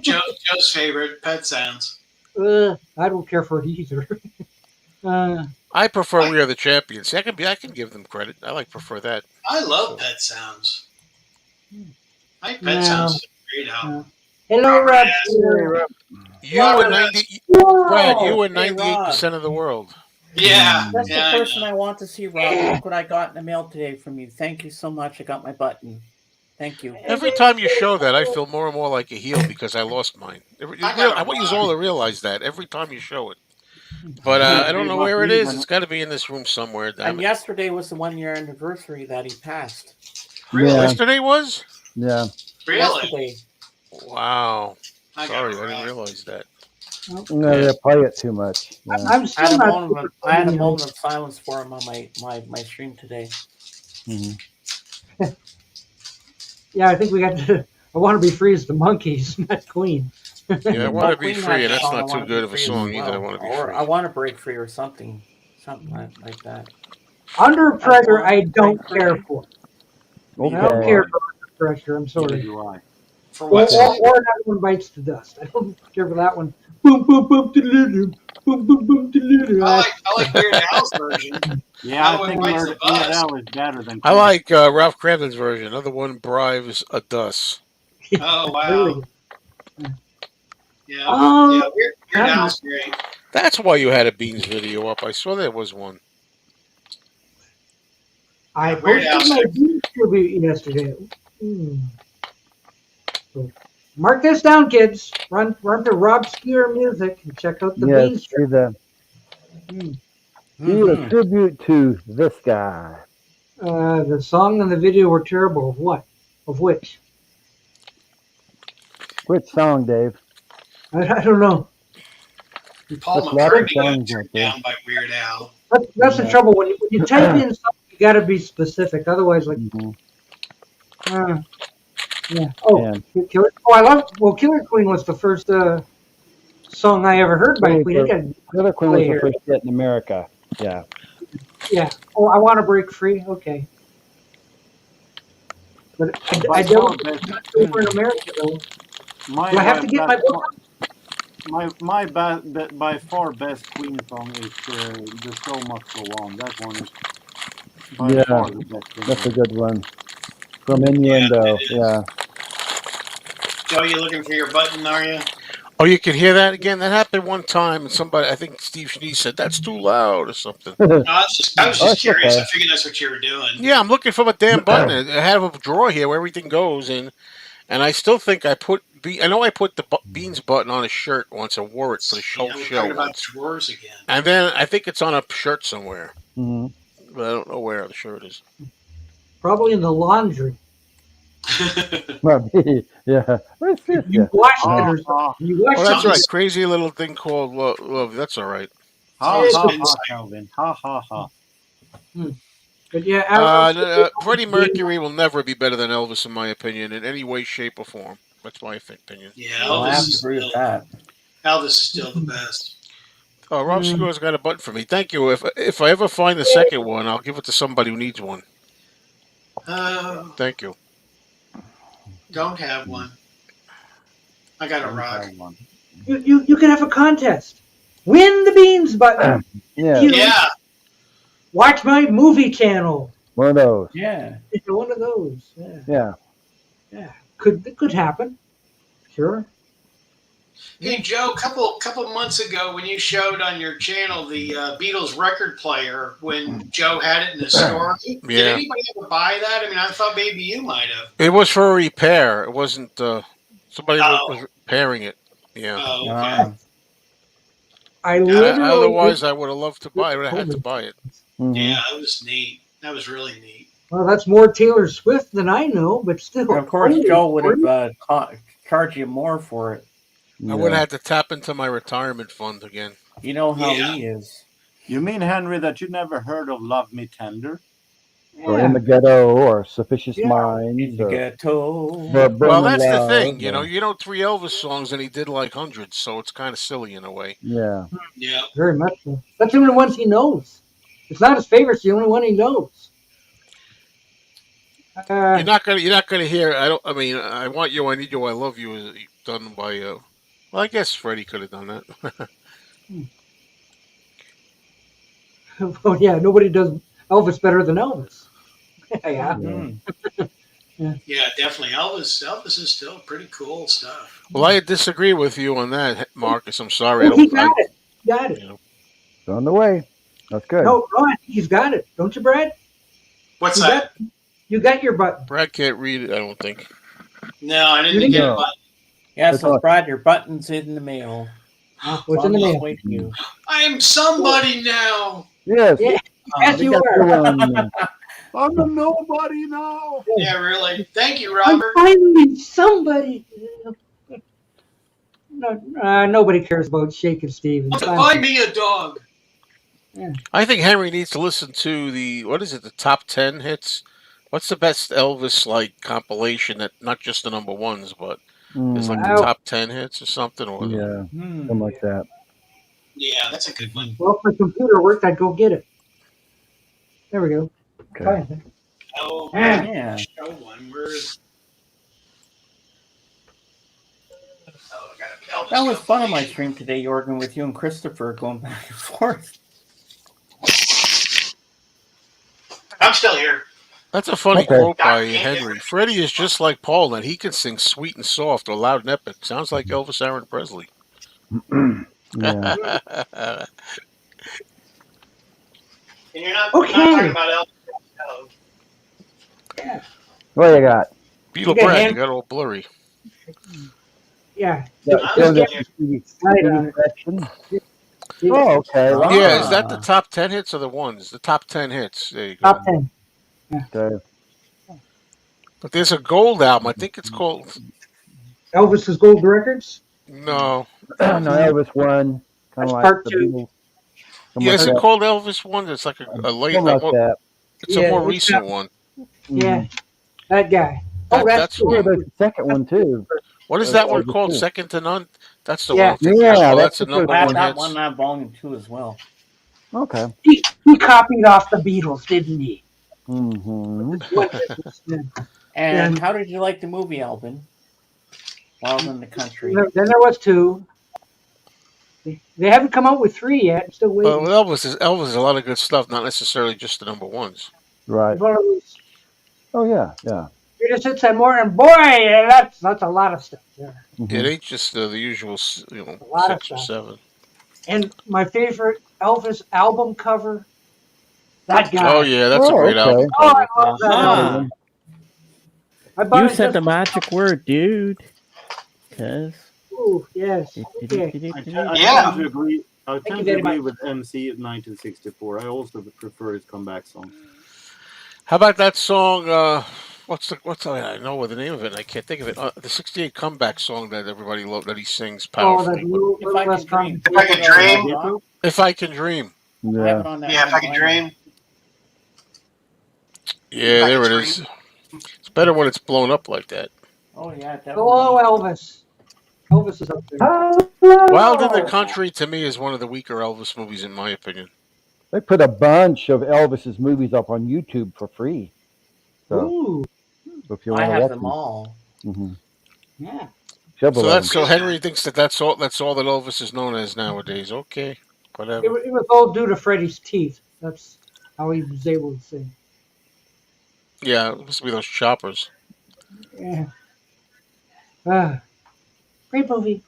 Joe's favorite, Pet Sounds. I don't care for it either. I prefer We Are the Champions. I can give them credit. Prefer that. I love Pet Sounds. I think Pet Sounds is a Great album. Hello, Rob. You were 90. Brad, you were 98% of the world. Yeah. That's yeah, the person I want to see, Rob. Look what I got in the mail today from you. Thank you so much. I got my button. Thank you. Every time you show that, I feel more and more like a heel because I lost mine. I want you all to realize that every time you show it. But I don't know where it is. It's got to be in this room somewhere. Damn And it. yesterday was the 1 year anniversary that he passed. Really? Yeah. Yesterday was? Yeah. Really? Yesterday. Wow. I got Sorry, it I didn't right. realize that. No, they play it too much. Yeah. I'm I still had a not. moment. I had a moment of silence for him on my stream today. Mhm. Yeah, I think we got to. I want to be free as the monkeys, not Queen. Yeah, I want to be Queen free, has and a that's song, I not too Wanna Be good of a Free as song either. I well. want to be Or free. I want to break free or something like that. Under pressure, I don't care for. Okay. I don't care for under pressure. I'm Neither sorry. do I. For Or, what song? or another one bites the dust. I don't care for that one. Boom, boom, boom, doo-doo-doo. Boom, boom, boom, doo-doo-doo. I like Weird Al's version. Yeah, Another I one think bites Weird the bus. Al is better than. I like Ralph Cramden's version. Another one bribes a dust. Oh wow. Really? Yeah. Um, yeah. Weird Al's great. That's why you had a Beans video up. I saw there was one. I Weird posted Al's my Beans tribute yesterday. So mark this down, kids. Run to Rob Skewer Music and check out the Yes, Beans see tribute. do a tribute to this guy. The song and the video were terrible. Of what? Of which? Which song, Dave? I don't know. Paul There's lots of McCartney got songs turned out there. down by Weird Al. That's the Yeah. trouble when you type in something, you got to be specific. Otherwise, like, Mhm. yeah. Oh, And Killer. Oh, I love. Well, Killer Queen was the first song I ever heard by Queen. I got Killer Queen play was the here. first hit in America. Yeah. Yeah. Oh, I want to break free. Okay. But I don't. Not over in America though. Do I have to get my book? By far best Queen song is "The Show Must Go On." That one is by Yeah. far the best. That's a good one. From Innuendo. Yeah. Joe, you looking for your button? Are you? Oh, you can hear that again? That happened one time, and somebody, I think Steve Schnee said, that's too loud or something. No, I was just it's curious. okay. I figured that's what you were doing. Yeah, I'm looking for a damn button. I have a drawer here where everything goes in, and I still think I put the Beans button on a shirt once. I wore it for the Yeah, we're show talking about once. drawers again. And then I think it's on a shirt somewhere. Mhm. But I don't know where the shirt is. Probably in the laundry. Yeah. Where's this? You washed it or something. You washed Oh, that's it. right. Crazy little thing called love. That's all right. Ha ha ha, Calvin. Ha ha ha. But yeah, Freddie Mercury will never be better than Elvis, in my opinion, in any way, shape, or form. That's my opinion. Yeah, Well, I Elvis have is to agree with still, that. Elvis is still the best. Oh, Rob Score's got a button for me. Thank you. If I ever find the second one, I'll give it to somebody who needs one. Thank you. Don't have one. I got a rock. you can have a contest. Win the Beans button. Yeah. Yeah. Watch my movie channel. One of those. Yeah. One of those. Yeah. Yeah. Yeah. Could happen. Sure. Hey Joe, couple months ago when you showed on your channel the Beatles record player when Joe had it in the store, did anybody ever buy that? I mean, I thought maybe you might have. It was for a repair. It wasn't. Somebody was repairing it. Yeah. Oh, okay. I literally. Otherwise, I would have loved to buy it. I would have had to buy it. Mhm. Yeah, that was neat. That was really neat. Well, that's more Taylor Swift than I know, but still. And of course, Joe would have charged you more for it. I would have had to tap into my retirement fund again. You know how he is. You mean, Henry, that you never heard of "Love Me Tender"? Or In the Ghetto, or Suspicious Yeah. Minds. In the or ghetto. Well, that's the Love, thing. You know 3 Elvis songs, and he did like hundreds, so it's kind of silly in a way. Yeah. Yeah. Very much so. That's the only ones he knows. It's not his favorite. It's the only one he knows. You're not gonna hear. I mean, I want you. I need you. I love you. Is done by. Well, I guess Freddie could have done that. Oh yeah, nobody does Elvis better than Elvis. Yeah. Yeah, definitely. Elvis is still pretty cool stuff. Well, I disagree with you on that, Marcus. I'm sorry. I Oh, he don't. got it. Got it. You know, It's on the way. That's good. No, I think he's got it. Don't you, Brad? What's You that? You got your button. Brad can't read it. I don't think. No, I didn't You get No. a button. Yeah, That's so awesome. Brad, your button's in the mail. What's in the It's on mail? way to you. I am somebody now. Yes. Yeah. Yes, we you got are. the, I'm a nobody now. Yeah, really. Thank you, I'm Robert. finally somebody. No, nobody cares about Shakin' Stevens. Buy me a dog. I think Henry needs to listen to the top 10 hits. What's the best Elvis compilation that not just the number ones, but there's like the Oh. top 10 hits or something, or Yeah, something like that. Yeah, that's a good one. Well, if my computer worked, I'd go get it. There we go. Okay. Fine. Oh, Yeah. show one. Where's? Oh, I got a Elvis That was fun on my compilation. stream today, Jorgen, with you and Christopher going back and forth. I'm still here. That's a funny Okay. quote by Henry. Freddie is just like Paul, and he can sing sweet and soft or loud and epic. Sounds like Elvis Aaron Presley. Yeah. And you're not, Okay. not talking about Elvis. What you got? Beatle Okay, Brad, Hen- you got all blurry. Yeah. Yeah, I'm so looking that's Right the on it. question. Oh, okay. Ah. Yeah, is that the top 10 hits or the ones? The top 10 hits. There you go. Top 10. Okay. But there's a gold album. I think it's called. Elvis's Gold Records. No. No, Elvis one. Kind That's of like part the 2. Beatles. Something Yeah, like is it that. called Elvis one? It's like a late. Something like that. It's Yeah, a more it's recent got- one. Yeah. That guy. That- Oh, that's that's cool. Yeah, there's the second one too. What is that one Elvis called? too. Second to None? That's the Yeah. one. I'm thinking of. Yeah, Oh, that's that's the the number I have one that hits. one on volume 2 as well. Okay. He copied off the Beatles, didn't he? Mm-hmm. Yeah. And Yeah. how did you like the movie, Alvin? Wild in the Country. Then there was 2. They haven't come out with 3 yet. I'm still waiting. Well, Elvis is a lot of good stuff, not necessarily just the number ones. Right. It's one of those Oh yeah, yeah. greatest hits and more, and boy, that's a lot of stuff there. Mhm. It ain't just the usual, lot of 6 or stuff. 7. And my favorite Elvis album cover, that guy. Oh yeah, that's a Oh, great okay. album. Oh, cover. I love that Ah. album. I bought You it said just- the magic word, dude. Cause Ooh, yes. Okay. I Yeah. tend to agree. I you tend to very agree much. with MC of 1964. I also prefer his comeback song. How about that song? I know what the name of it. I can't think of it. The '68 comeback song that everybody loved that he sings Oh, that powerfully. little, If little I less Can Dream. If I Could Dream. If I Can Dream. I have Yeah. it on that Yeah, if I one could volume. dream. Yeah, I there Can it is. It's better when it's blown up like that. Oh, yeah, definitely. Hello, Elvis. Elvis is up there. Wild in the Country to me is one of the weaker Elvis movies in my opinion. They put a bunch of Elvis's movies up on YouTube for free. So Ooh, if you I want to have watch them them, all. yeah. several of them. So Henry thinks that's all that Elvis is known as nowadays. Okay, It, whatever. it was all due to Freddie's teeth. That's how he was able to sing. Yeah, it must be those choppers. Yeah. Great movie.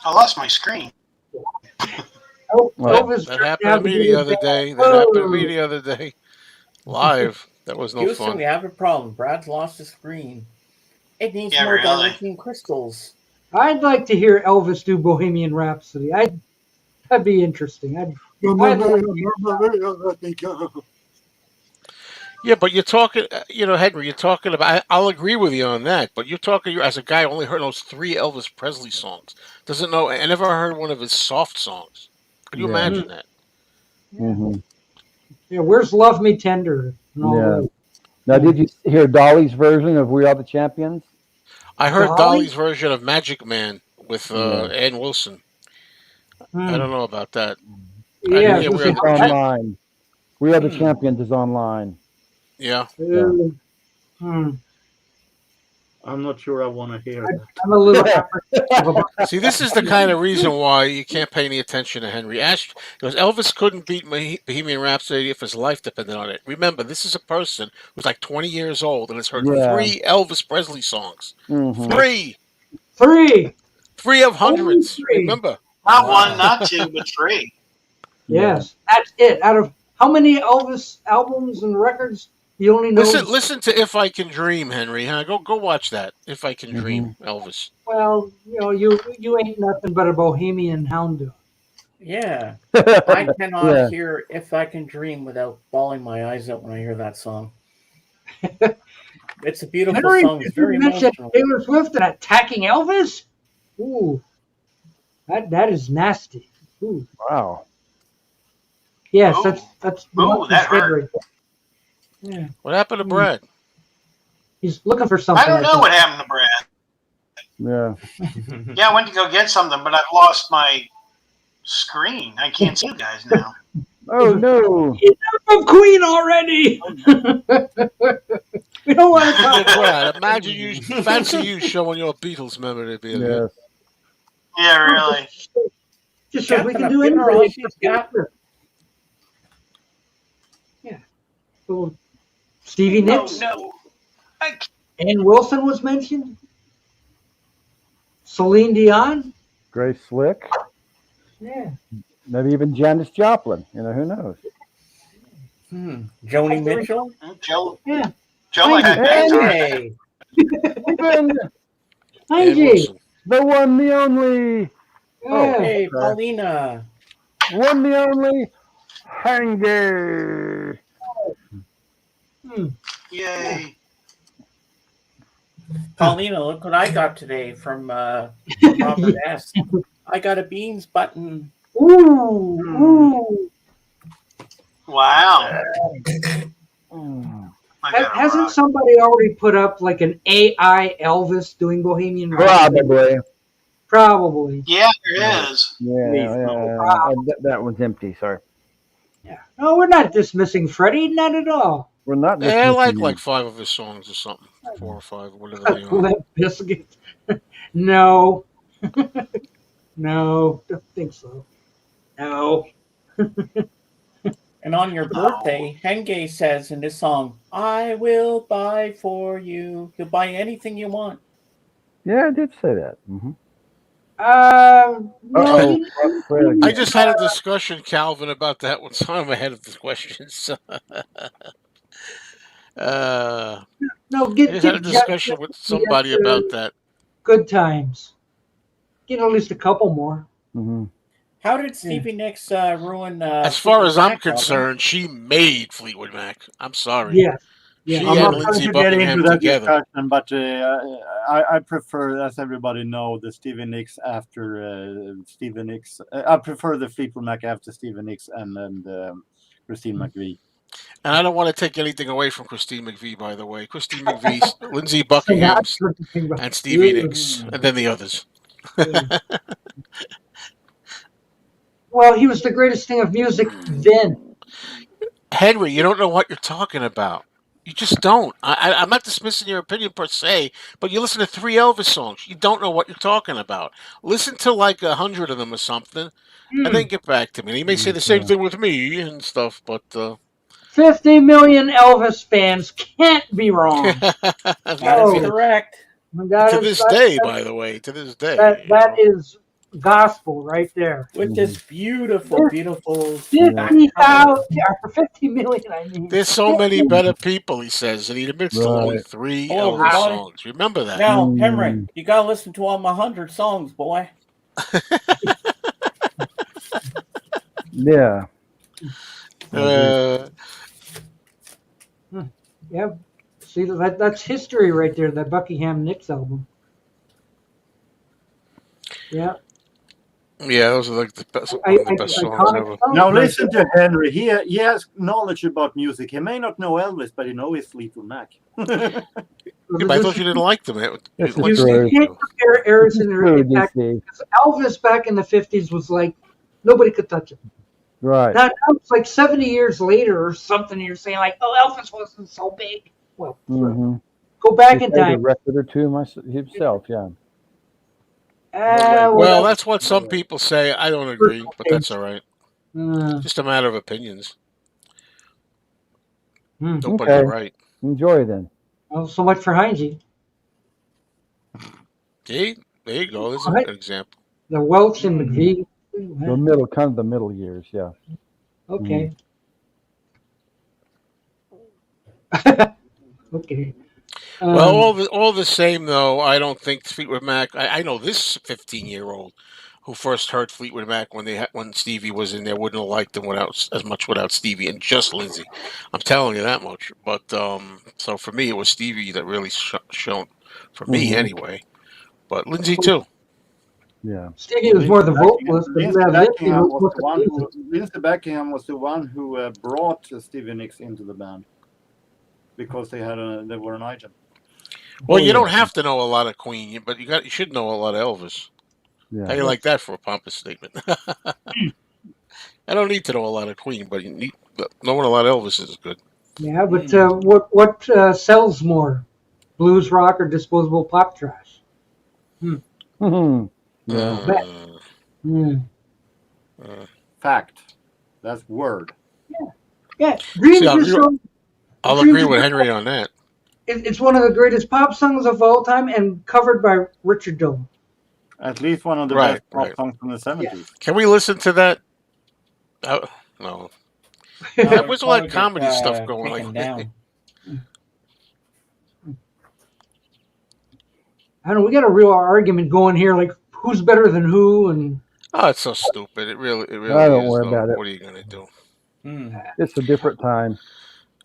I lost my screen. Oh, Well, Elvis That turned happened out to me be the a other bad- day. That happened to me the other day. Live. That was no Houston, fun. we have a problem. Brad's lost his screen. It needs Yeah, more really. dilithium crystals. I'd like to hear Elvis do Bohemian Rhapsody. That'd be interesting. I'd Yeah, but you're talking, Henry, you're talking about, I'll agree with you on that, but you're talking, as a guy who only heard those 3 Elvis Presley songs. Doesn't know, I never heard one of his soft songs. Can you Yeah. imagine that? Mhm. Yeah, where's Love Me Tender? And all Yeah. those? Now, did you hear Dolly's version of "We Are the Champions"? I heard Dolly? Dolly's version of Magic Man with Yeah. Ann Wilson. Hmm. I don't know about that. Yeah, didn't I hear was We Are It's the Champ- online. "We Are the Champions" is online. Yeah. gonna say, I'm not sure I want to hear that. I'm a little apprehensive about that. See, this is the kind of reason why you can't pay any attention to Henry. Because Elvis couldn't beat Bohemian Rhapsody if his life depended on it. Remember, this is a person who's like 20 years old and has heard 3 Elvis Presley songs. 3! 3! 3 of hundreds. 3. Remember? Not 1, not 2, but 3. Yes, that's it. Out of how many Elvis albums and records you only know? Listen to If I Can Dream, Henry. Huh? Go watch that. If I Can Dream, Elvis. Well, you ain't nothing but a bohemian hound dog. Yeah. I cannot hear If I Can Dream without bawling my eyes out when I hear that song. It's a beautiful Henry, song. It's very emotional. Taylor Swift and attacking Elvis? Ooh. That is nasty. Ooh. Wow. Yes, that's that hurt. right there. Yeah. What happened to Brad? He's looking for something. I don't know what happened to Brad. Yeah. Yeah, I went to go get something, but I've lost my screen. I can't see you guys now. Oh no! Enough of Queen already. We don't want to talk. Brad, fancy you showing your Beatles memorabilia. Yes. Yeah, really. Just so we can do all anything. she's got. Yeah. So Stevie Nicks. No. Ann Wilson was mentioned. Celine Dion. Grace Slick. Yeah. Maybe even Janis Joplin. Who knows? Joni Mitchell. Joe. Yeah. Joe, like that. Hey. Even Angie. the one, the only. Yeah. Hey, Paulina. One, the only. Hangy. Yay. Paulina, look what I got today from Robert S. I got a beans button. Ooh. Wow. Hasn't somebody already put up like an AI Elvis doing Bohemian Rhapsody? Probably. Yeah, there is. Yeah. That one's empty. Sorry. Yeah. No, we're not dismissing Freddie. Not at all. We're not. Yeah, I like 5 of his songs or something. 4 or 5, whatever they are. Limp Bizkit. No. No, don't think so. No. And on your birthday, Henge says in this song, I will buy for you. You'll buy anything you want. Yeah, I did say that. I just had a discussion, Calvin, about that one, so I'm ahead of the questions. No, I just had a discussion with somebody about that. Good times. Get at least a couple more. How did Stevie Nicks ruin? As far as I'm concerned, she made Fleetwood Mac. I'm sorry. Yeah. She I'm and not Lindsey going to get Buckingham into that together. discussion, but I prefer, as everybody know, the Stevie Nicks after Stevie Nicks. I prefer the Fleetwood Mac after Stevie Nicks and Christine McVie. And I don't want to take anything away from Christine McVie, by the way. Christine McVie, Lindsey Buckingham, and Stevie Nicks, and then the others. Well, he was the greatest thing of music then. Henry, you don't know what you're talking about. You just don't. I'm not dismissing your opinion per se, but you listen to 3 Elvis songs. You don't know what you're talking about. Listen to like 100 of them or something, and then get back to me. And you may say the same thing with me and stuff, but 50 million Elvis fans can't be wrong. That is correct. To this day, by the way, to this day. That is gospel right there. With this beautiful, beautiful 50,000 for 50 million. I mean, there's so many better people, he says, and he admits to only 3 Elvis songs. Remember that. Now, Henry, you gotta listen to all my 100 songs, boy. Yeah. Yeah. See, that's history right there. That Buckingham Nicks album. Yeah. Yeah, those are like the best, one of the best songs ever. Now listen to Henry. He has knowledge about music. He may not know Elvis, but he knows his Fleetwood Mac. Yeah, but I thought you didn't like them. You can't compare eras in back, because Elvis back in the 50s was like nobody could touch him. Right. Now it's like 70 years later or something. You're saying like, oh, Elvis wasn't so big. Well, go Go back He in played a time. record or two himself, yeah. Well, that's what some people say. I don't agree, but that's all right. Uh, Just a matter of opinions. Nobody's Okay. right. Enjoy then. well, so much for Heinze. See, there you go. There's All right. an example. The Welch and McVie. Kind of the middle years, yeah. Okay. Okay. Well, all the same though, I don't think Fleetwood Mac. I know this 15-year-old who first heard Fleetwood Mac when Stevie was in there wouldn't have liked them without Stevie and just Lindsey. I'm telling you that much. But so for me, it was Stevie that really shone for me anyway. But Lindsey too. Yeah. Stevie was more the vocalist, but Lindsey Buckingham was the one who brought Stevie Nicks into the band because they were an agent. Well, you don't have to know a lot of Queen, but you should know a lot of Elvis. Yeah. How do you like that for a pompous statement? I don't need to know a lot of Queen, but knowing a lot of Elvis is good. Yeah, but what sells more, blues rock or disposable pop trash? Yeah. Fact. That's word. Yeah. Dreams I'll agree with Henry on that. It's one of the greatest pop songs of all time and covered by Richard Dole. At least one of the best pop songs from the 70s. Yeah. Can we listen to that? No. That was a lot of comedy stuff going on. I don't know. We got a real argument going here, like who's better than who, and oh, it's so stupid. It really I don't is. worry about it. What are you gonna do? It's a different time.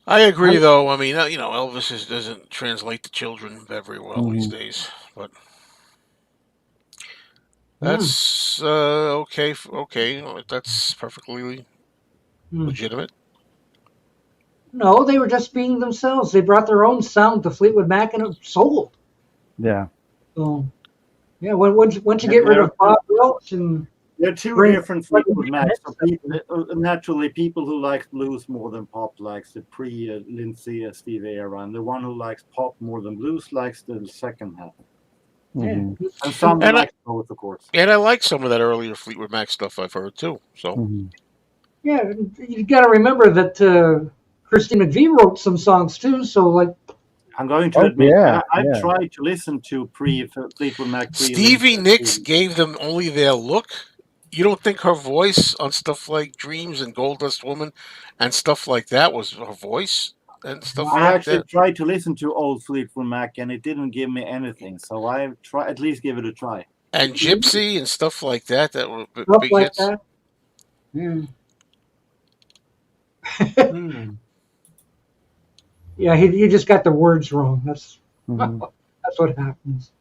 I agree, though. I mean, Elvis doesn't translate to children very well these days, but that's okay. Okay, that's perfectly legitimate. No, they were just being themselves. They brought their own sound to Fleetwood Mac, and it sold. Yeah. So, yeah, once you get rid of Bob Welch and there are two different Fleetwood Macs. So naturally, people who like blues more than pop likes the pre-Lindsey Stevie era, and the one who likes pop more than blues likes the second half. And some like both, of course. And I like some of that earlier Fleetwood Mac stuff I've heard too. So yeah, you got to remember that Christine McVie wrote some songs too. So like, I'm going to admit, I tried to listen to Fleetwood Mac. Stevie Nicks gave them only their look. You don't think her voice on stuff like Dreams and Goldust Woman and stuff like that was her voice and stuff like that? I actually tried to listen to old Fleetwood Mac and it didn't give me anything. So I at least give it a try. And Gypsy and stuff like that were big like hits. That. Yeah, you just got the words wrong. That's what happens.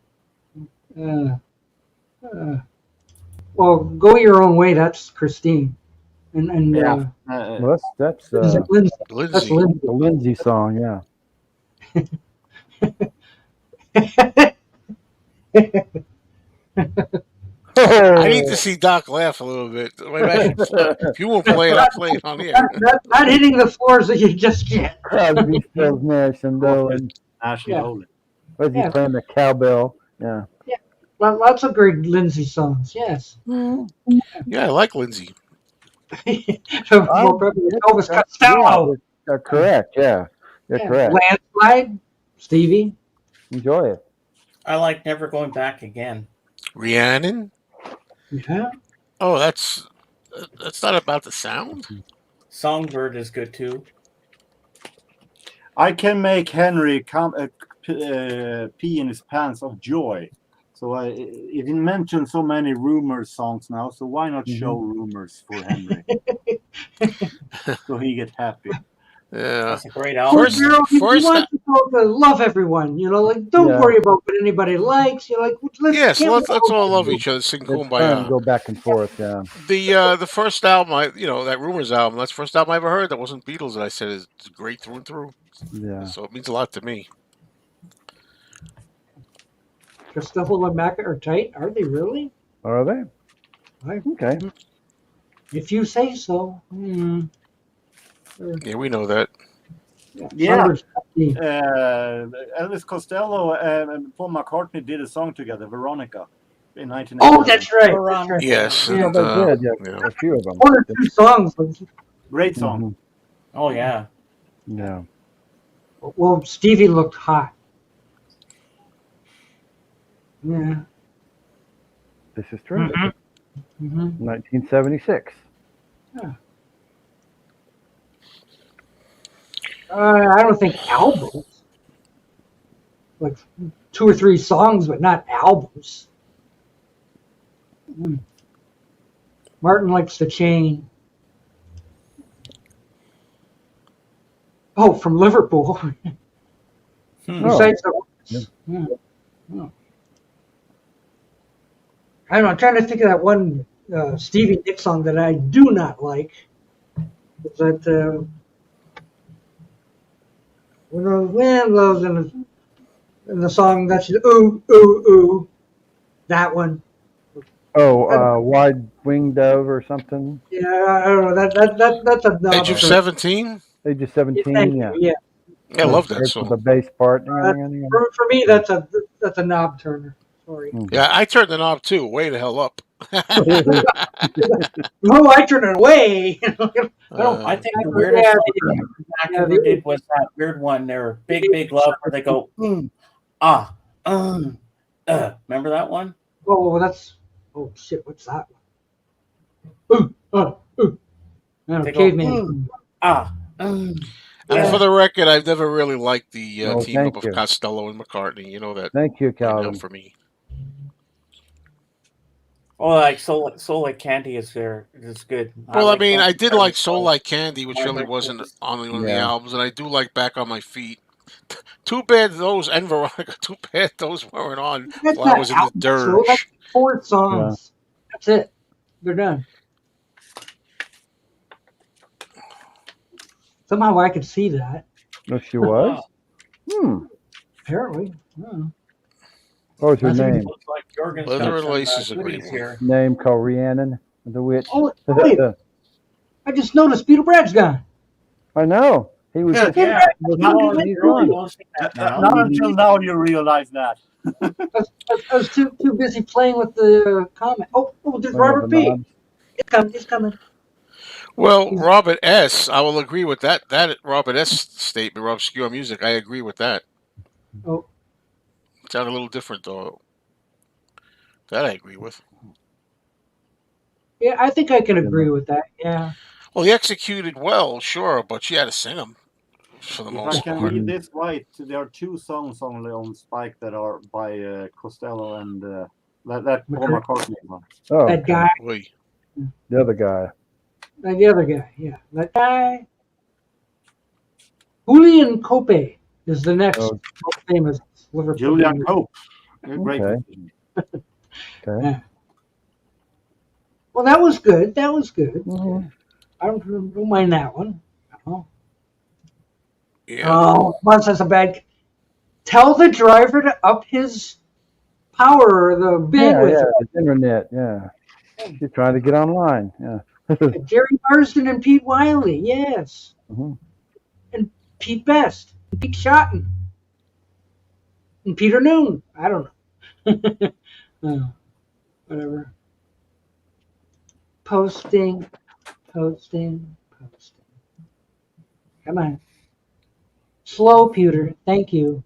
Well, Go Your Own Way. That's Christine, and well, that's Lindsey. Lindsey. The Lindsey song, yeah. I need to see Doc laugh a little bit. If you won't play it, I'll play it on here. Not hitting the floors that you just can't. Crosby, Stills, Nash and Nolan. Was he playing the cowbell? Yeah. Yeah. Lots of great Lindsey songs. Yes. Yeah, I like Lindsey. Elvis Costello. Correct. Yeah. You're correct. Landslide. Stevie. Enjoy it. I like Never Going Back Again. Rhiannon. Yeah. Oh, that's not about the sound. Songbird is good too. I can make Henry pee in his pants of joy. So he mentioned so many Rumors songs now, so why not show Rumors for Henry? So he gets happy. Yeah, that's a great album. You want people to love everyone, like don't worry about what anybody likes. You're like, let's all love each other, sing Kumbaya. Go back and forth. Yeah. The first album, that Rumors album, that's the first album I ever heard. That wasn't Beatles. That I said is great through and through. Yeah. So it means a lot to me. Costello and Mac are tight. Are they really? Are they? Okay. If you say so. Yeah, we know that. Yeah. Number 17. Elvis Costello and Paul McCartney did a song together, Veronica, in 1989. Oh, that's right. That's right. Yes, Yeah, and, they did. Yeah, a few of them. One or two songs. Great song. Mhm. Oh yeah. Yeah. Well, Stevie looked hot. Yeah. This is true. Mm-hmm. 1976. Yeah. I don't think albums. Like 2 or 3 songs, but not albums. Martin likes the chain. Oh, from Liverpool. Besides the yeah. Oh. I don't know. I'm trying to think of that one Stevie Nicks song that I do not like. Is that when the wind blows in the song that's ooh ooh ooh, that one. Oh, Wide Winged Dove or something. Yeah, I don't know. That's a knob. Age of 17. Age of 17. Yeah. Yeah. I love that The song. bass part. For me, that's a knob turner. Sorry. Yeah, I turned the knob too. Way the hell up. No, I turn it away. I think the weirdest song Mac ever did was that weird one there, Big Love, where they go, remember that one? Oh, that's, oh shit, what's that one? They Caveman. And for the record, I've never really liked the Oh, team up thank of you. Costello and McCartney. You know that. Thank you, I know Calvin. for me. Oh, like Soul Like Candy is there. It's good. Well, I like mean, Don't I did Try like to Soul Slow. Like Candy, which I really like wasn't those. on one of the Yeah. albums, and I do like Back on My Feet. Too bad those and Veronica. Too bad those weren't on That's Flowers not in the album, so that's Dirge. 4 songs. That's it. They're done. Somehow I could see that. Oh, she was? Apparently. Yeah. What was her That's what it name? looks like. JorgenS Leather got and some Lace is a great goodies one. here. Name called Rhiannon, the witch. Oh, wait. I just noticed Peter Brad's gone. I know. He was just Yeah. was Not, on. He's on. Not until now you realize that. I was too busy playing with the comment. Oh, there's Robert the P. knobs. He's coming. Well, Robert S. I will agree with that. That Robert S. statement, Obscure Music. I agree with that. Oh, It sounded a little different though. That I agree with. yeah, I think I can agree with that. Yeah. Well, he executed well, sure, but she had to sing them for the If I most can part. read this right, there are 2 songs only on Spike that are by Costello and that Paul McCartney one. Oh, That guy. Wait. the other guy. The other guy. Yeah. That guy. Julian Cope is the next Oh. most famous Liverpool. Julian Cope. Great. Okay. Okay. Yeah. Well, that was good. That was good. Mhm. I don't mind that one. Oh, Yeah. once that's a bad. Tell the driver to up his power, the bandwidth. Yeah, the internet. Yeah. You're trying to get online. Yeah. Jerry Marsden and Pete Wiley, yes. Mhm. And Pete Best, and Pete Shotton, and Peter Noon. I don't know. Whatever. Posting. Come on. Slow, Pewter. Thank you.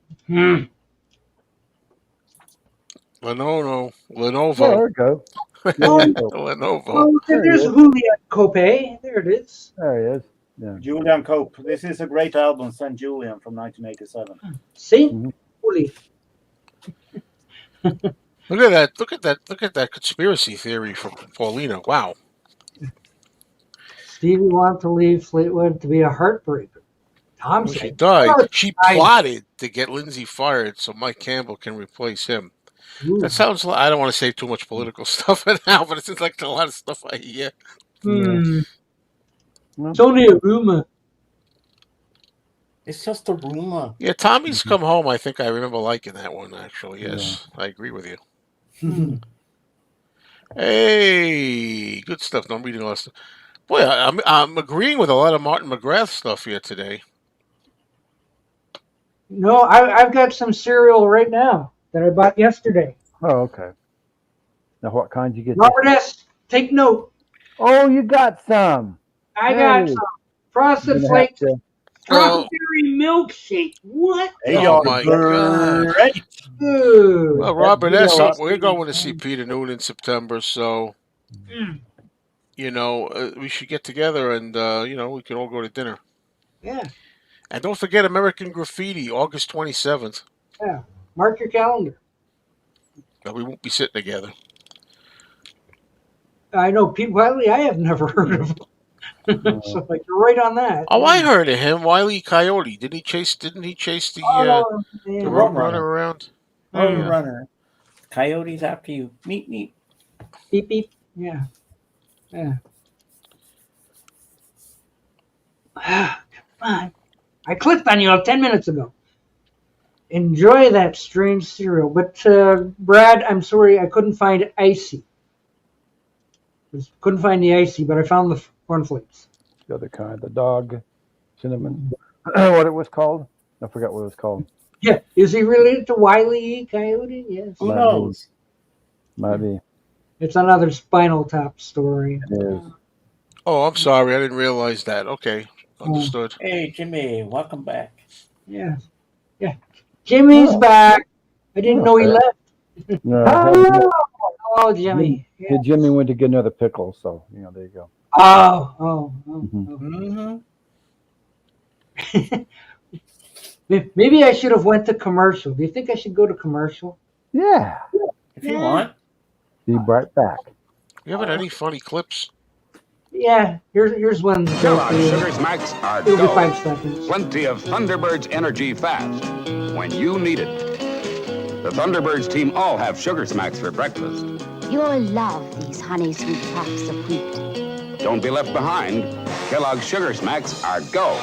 Lenovo. Oh, there we go. Lenovo. Oh, there's Julian Cope. There it is. There he is. Yeah. Julian Cope. This is a great album, St. Julian from 1987. See? Holy. Look at that! Look at that conspiracy theory from Paulina. Wow. Stevie wanted to leave Fleetwood to be a heartbreaker. Tom Well, said, she died. "Oh, She I- plotted to get Lindsay fired so Mike Campbell can replace him. Ooh. That sounds like, I don't want to say too much political stuff now, but it seems like a lot of stuff I hear. It's only a rumor. It's just a rumor. Yeah, Tommy's Come Home, I think I remember liking that one, actually. Yes, I agree with you. Hey, good stuff. No, I'm reading a lot of stuff. Boy, I'm agreeing with a lot of Martin McGrath stuff here today. No, I've got some cereal right now that I bought yesterday. Oh, okay. Now, what kind you get? Robert S., take note. Oh, you got some. I got some Frosted Flakes strawberry milkshake. What? They Oh are my God. great. Dude. Well, Robert, That's we're going to see Peter Noon in September, so we should get together and we can all go to dinner. Yeah. And don't forget American Graffiti, August 27th. Yeah. Mark your calendar. No, we won't be sitting together. I know Pete Wiley. I have never heard of him. So like you're right on that. Oh, I heard of him, Wile E. Coyote. Didn't he chase the The Road Runner around? Road Runner. Coyotes after you. Meep, meep. Beep, beep. Yeah. Yeah. Come on. I clicked on you 10 minutes ago. Enjoy that strange cereal. But, Brad, I'm sorry, I couldn't find Icy. Couldn't find the Icy, but I found the cornflakes. The other kind, the dog cinnamon. What it was called? I forgot what it was called. Yeah. Is he related to Wile E. Coyote? Yes. Who knows? Might be. It's another Spinal Tap story. It is. Oh, I'm sorry. I didn't realize that. Okay. Understood. Hey, Jimmy. Welcome back. Yeah. Yeah. Jimmy's back. I didn't know he left. No, Hello, Jimmy. Yeah, Jimmy went to get another pickle, so there you go. Maybe I should have went to commercial. Do you think I should go to commercial? Yeah. If you want. Be right back. You haven't any funny clips? Yeah. Here's one. Kellogg's Sugar Smacks are It'll be go. 5 seconds. Plenty of Thunderbird's energy fast when you need it. The Thunderbirds team all have Sugar Smacks for breakfast. You'll love these honey sweet puffs of wheat. Don't be left behind. Kellogg's Sugar Smacks are go.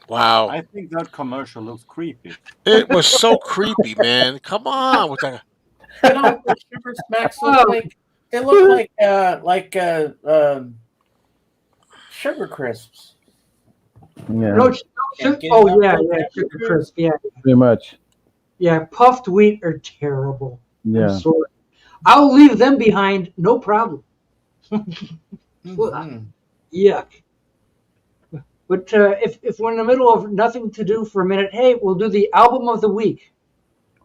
Wow. I think that commercial looks creepy. It was so creepy, man. Come on with that. You know, the Sugar Smacks look like they look like Sugar Crisps. Yeah. No, Sugar Crisp. Yeah. Pretty much. Yeah, puffed wheat are terrible. Yeah. I'm sorry. I'll leave them behind, no problem. Yuck. But if we're in the middle of nothing to do for a minute, hey, we'll do the album of the week.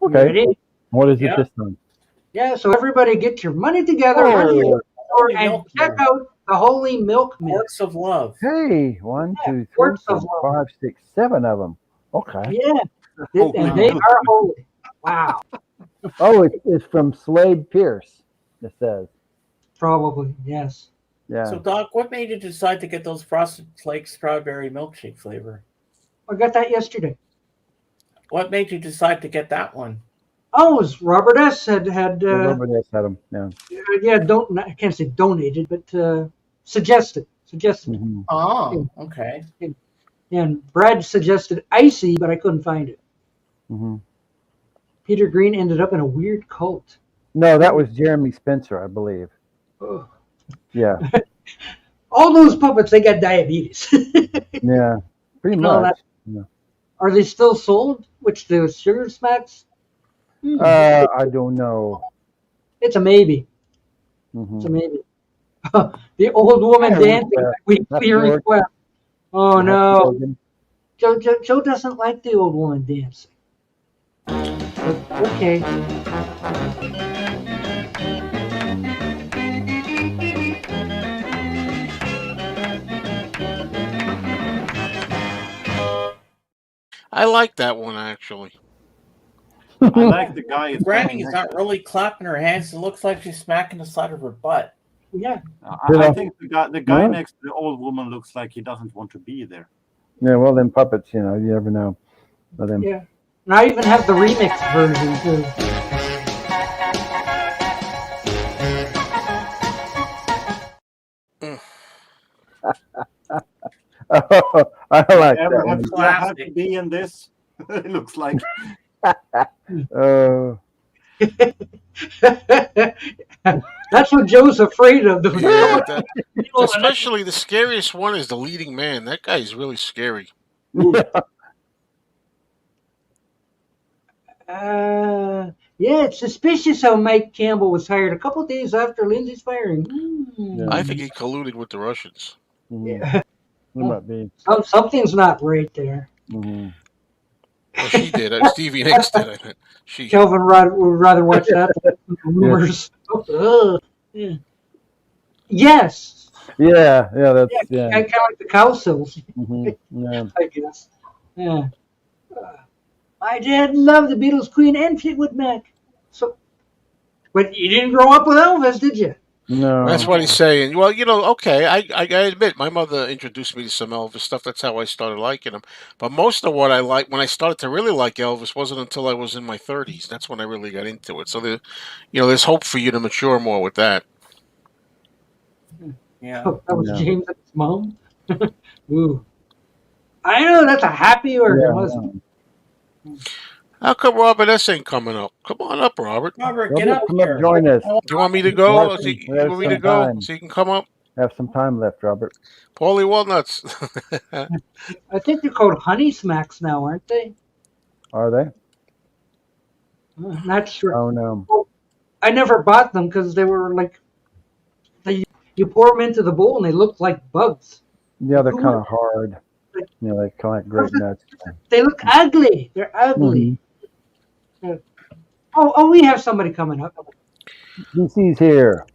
Okay. Ready? What is it this time? Yeah, so everybody get your money together and check out the Holy Milk Myth. Works of Love. Hey, 1, 2, 3, Works 4, of Love. 5, 6, 7 of them. Okay. Yeah, and they are holy. Wow. Oh, it's from Slade Pierce, it says. Probably, yes. Yeah. So, Doc, what made you decide to get those Frosted Flakes strawberry milkshake flavor? I got that yesterday. What made you decide to get that one? Oh, it was Robert S. had Robert S. had them, yeah. I can't say donated, but suggested. Mm-hmm. Oh, okay. And Brad suggested Icy, but I couldn't find it. Mm-hmm. Peter Green ended up in a weird cult. No, that was Jeremy Spencer, I believe. Oh. Yeah. All those puppets, they got diabetes. Yeah, pretty much. Yeah. Are they still sold? Which the Sugar Smacks? I don't know. It's a maybe. Mm-hmm. It's a maybe. The old woman dancing. We request. Oh no, Joe doesn't like the old woman dancing. Okay. I like that one actually. I like the guy. Granny's not really clapping her hands. It looks like she's smacking the side of her butt. Yeah. I think the guy next to the old woman looks like he doesn't want to be there. Yeah, well, them puppets, you never know. But them. Yeah. And I even have the remix version too. Oh, I like that. Have to be in this. It looks like. That's what Joe's afraid of. Especially the scariest one is the leading man. That guy is really scary. Yeah, it's suspicious how Mike Campbell was hired a couple days after Lindsay's firing. I think he colluded with the Russians. Yeah. It might be. Something's not right there. Mhm. Well, she did. Stevie Nicks did. I think she. Kelvin would rather watch that than the rumors. Yeah. Yes. Yeah, that's yeah. Kind of like the cow sills, Yeah. I guess. Yeah. My dad loved the Beatles, Queen, and Fleetwood Mac. So, but you didn't grow up with Elvis, did you? No. That's what he's saying. Well, okay, I admit my mother introduced me to some Elvis stuff. That's how I started liking him. But most of what I liked when I started to really like Elvis wasn't until I was in my 30s. That's when I really got into it. So there's hope for you to mature more with that. Yeah. That was James and his mom. Ooh. I know that's a happy organ, wasn't it? How come Robert S ain't coming up? Come on up, Robert. Robert, get up come here. up, join us. Do you want me to go? Martin, You we have want me to some go time. so you can come up? Have some time left, Robert. Paulie Walnuts. I think they're called Honey Smacks now, aren't they? Are they? Not sure. Oh no. I never bought them because they were like, you pour them into the bowl and they look like bugs. Yeah, they're kind of hard. They kind of like grape nuts. They look ugly. They're ugly. Oh, we have somebody coming up. DC's here.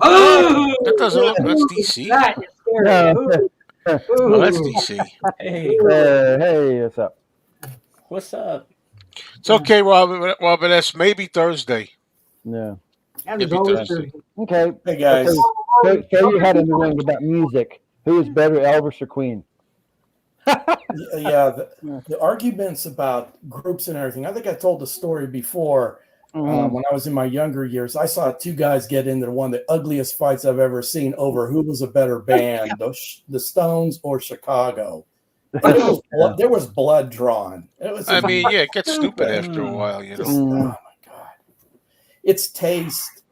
Oh, that doesn't look. That's DC. That is scary. No. Oh, that's DC. Hey, Hey, what's up? what's up? It's okay, Robert S. Maybe Thursday. Yeah. And Maybe there's always Thursday. Okay. Hey guys. So you had in the ring about music. Who is better, Elvis or Queen? Yeah, the arguments about groups and everything. I think I told the story before. When I was in my younger years, I saw two guys get into one of the ugliest fights I've ever seen over who was a better band, the Stones or Chicago. There was blood drawn. It gets stupid after a while, Oh my God, it's taste,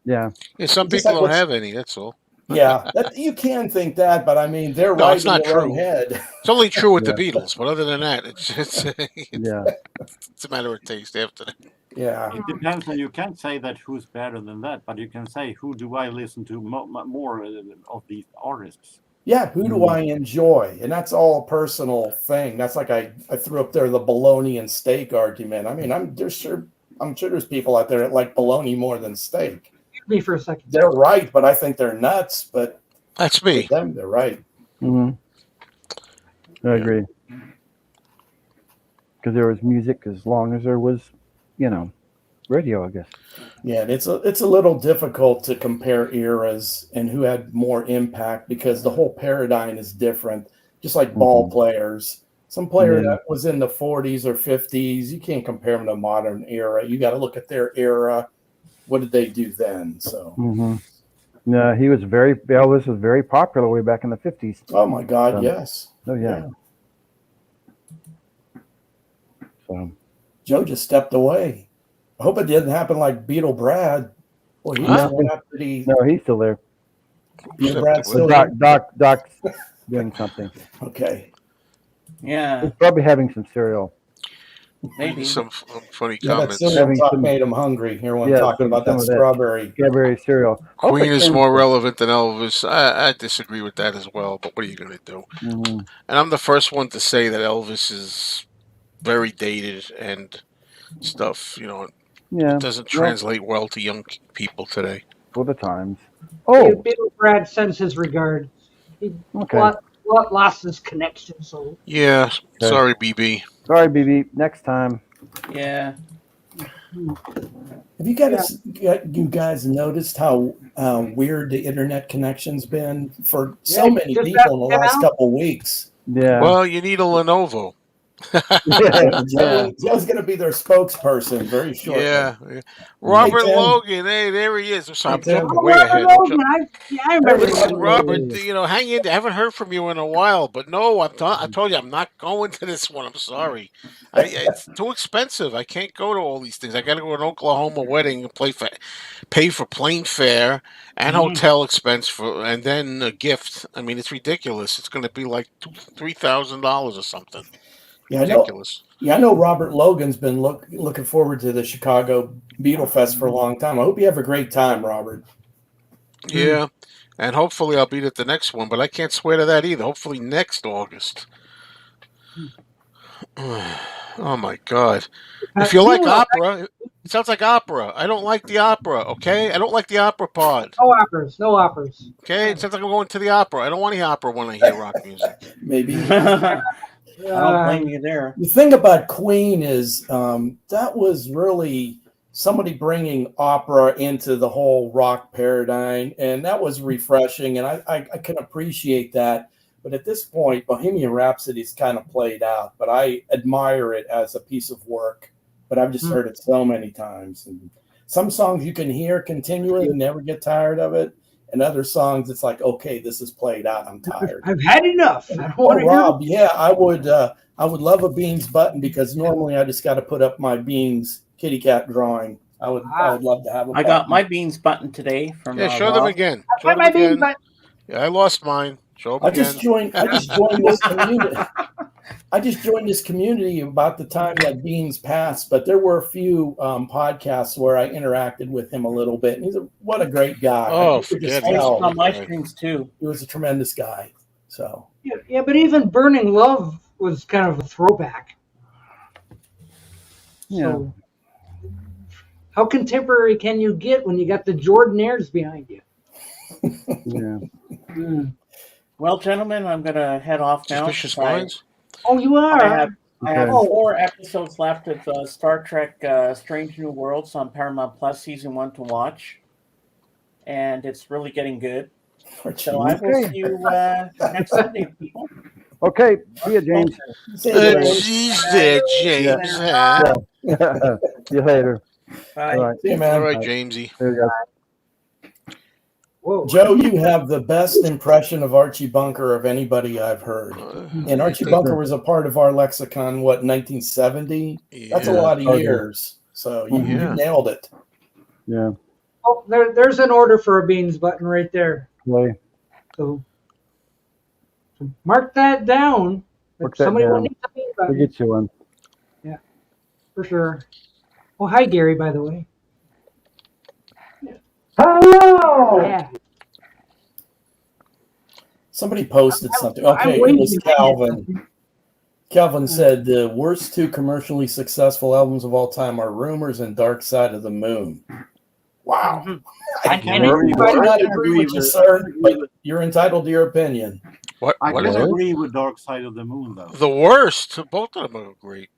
Yeah. Some people don't have any. That's all. Yeah, you can think that, but I mean, they're No, right it's in not their own true. head. It's only true with the Beatles, but other than that, it's Yeah. it's a matter of taste after that. Yeah. It depends, and you can't say that who's better than that, but you can say who do I listen to more of these artists. Yeah, who do I enjoy? And that's all a personal thing. That's like I threw up there the bologna and steak argument. I mean, I'm sure there's people out there that like bologna more than steak. Excuse me for a second. They're right, but I think they're nuts. But that's me. For them, they're right. I agree. Because there was music as long as there was, radio, I guess. Yeah, it's a little difficult to compare eras and who had more impact because the whole paradigm is different. Just like ball players, some player that was in the 40s or 50s, you can't compare them to modern era. You got to look at their era. What did they do then? So. Yeah, Elvis was very popular way back in the 50s. Oh my God, yes. Oh yeah. So Joe just stepped away. I hope it didn't happen like Beatle Brad. Well, he's no, he's still there. Beatle Brad's still Doc's doing something. Okay. Yeah. He's probably having some cereal. Maybe some funny that comments. cereal talk made him hungry. Everyone talking about that strawberry cereal. Queen is more relevant than Elvis. I disagree with that as well, but what are you going to do? And I'm the first one to say that Elvis is very dated and stuff. It doesn't translate well to young people today. For the times. Beatle Brad sends his regards. He lost his connection, so. Yeah, sorry, BB. Sorry, BB. Next time. Yeah. Have you guys noticed how weird the internet connection's been for so many people in the last couple of weeks? Yeah. Well, you need a Lenovo. Joe's going to be their spokesperson very shortly. Yeah. Robert Logan, hey, there he is. I'm sorry, I'm jumping way ahead. I remember. Listen, Robert, hang in there. I haven't heard from you in a while, but no, I told you I'm not going to this one. I'm sorry. It's too expensive. I can't go to all these things. I got to go to an Oklahoma wedding and pay for plane fare and hotel expense and then a gift. I mean, it's ridiculous. It's going to be like $3,000 or something. Yeah, ridiculous. I know Robert Logan's been looking forward to the Chicago Beatle Fest for a long time. I hope you have a great time, Robert. Yeah, and hopefully I'll be at the next one, but I can't swear to that either. Hopefully next August. Oh my God! If you like opera, it sounds like opera. I don't like the opera. Okay, I don't like the opera pod. No operas. No operas. Okay, it sounds like I'm going to the opera. I don't want the opera when I hear rock music. Maybe. I don't blame you there. The thing about Queen is that was really somebody bringing opera into the whole rock paradigm, and that was refreshing, and I can appreciate that. But at this point, Bohemian Rhapsody's kind of played out, but I admire it as a piece of work. But I've just heard it so many times. And some songs you can hear continually and never get tired of it. And other songs, it's like, okay, this is played out. I'm tired. I've had enough. I don't Oh, want to hear Rob, yeah, I would love a Beans button because normally I just got to put up my Beans kitty cat drawing. I would love to have a I got my Beans button today from show them Rob. again. I've had my Beans button. Yeah, I lost mine. Show them I again. just joined this community. I just joined this community about the time that Beans passed, but there were a few podcasts where I interacted with him a little bit. And what a great guy! Oh, He's on my streams too. He was a tremendous guy. So Yeah, but even Burning Love was kind of a throwback. Yeah. So, how contemporary can you get when you got the Jordanaires behind you? Yeah. Well, gentlemen, I'm going to head off now. Suspicious Minds? Oh, you are? I have 4 episodes left of Star Trek Strange New Worlds on Paramount Plus Season 1 to watch. And it's really getting good. So I will see you next Sunday, people. Okay. See you, James. Geez there, James. Yeah. See you later. Bye. All right. See you, man. All right, Jamesy. There you go. Whoa. Joe, you have the best impression of Archie Bunker of anybody I've heard. And Archie Bunker was a part of our lexicon, 1970? That's a lot of years. So you nailed it. Yeah. Oh, there's an order for a Beans button right there. Okay. So mark that down. Mark If that somebody will down. need a Beans We'll button. get you one. Yeah, for sure. Oh, hi, Gary, by the way. Hello. Yeah. Somebody posted something. I'm Okay, it waiting was to get Calvin. Calvin said the worst 2 commercially successful albums of all time are Rumors and Dark Side of the Moon. Wow. I And not agree with you, sir, but you're entitled to your opinion. I What can is it? agree with Dark Side of the Moon, though. The worst. Both of them are great.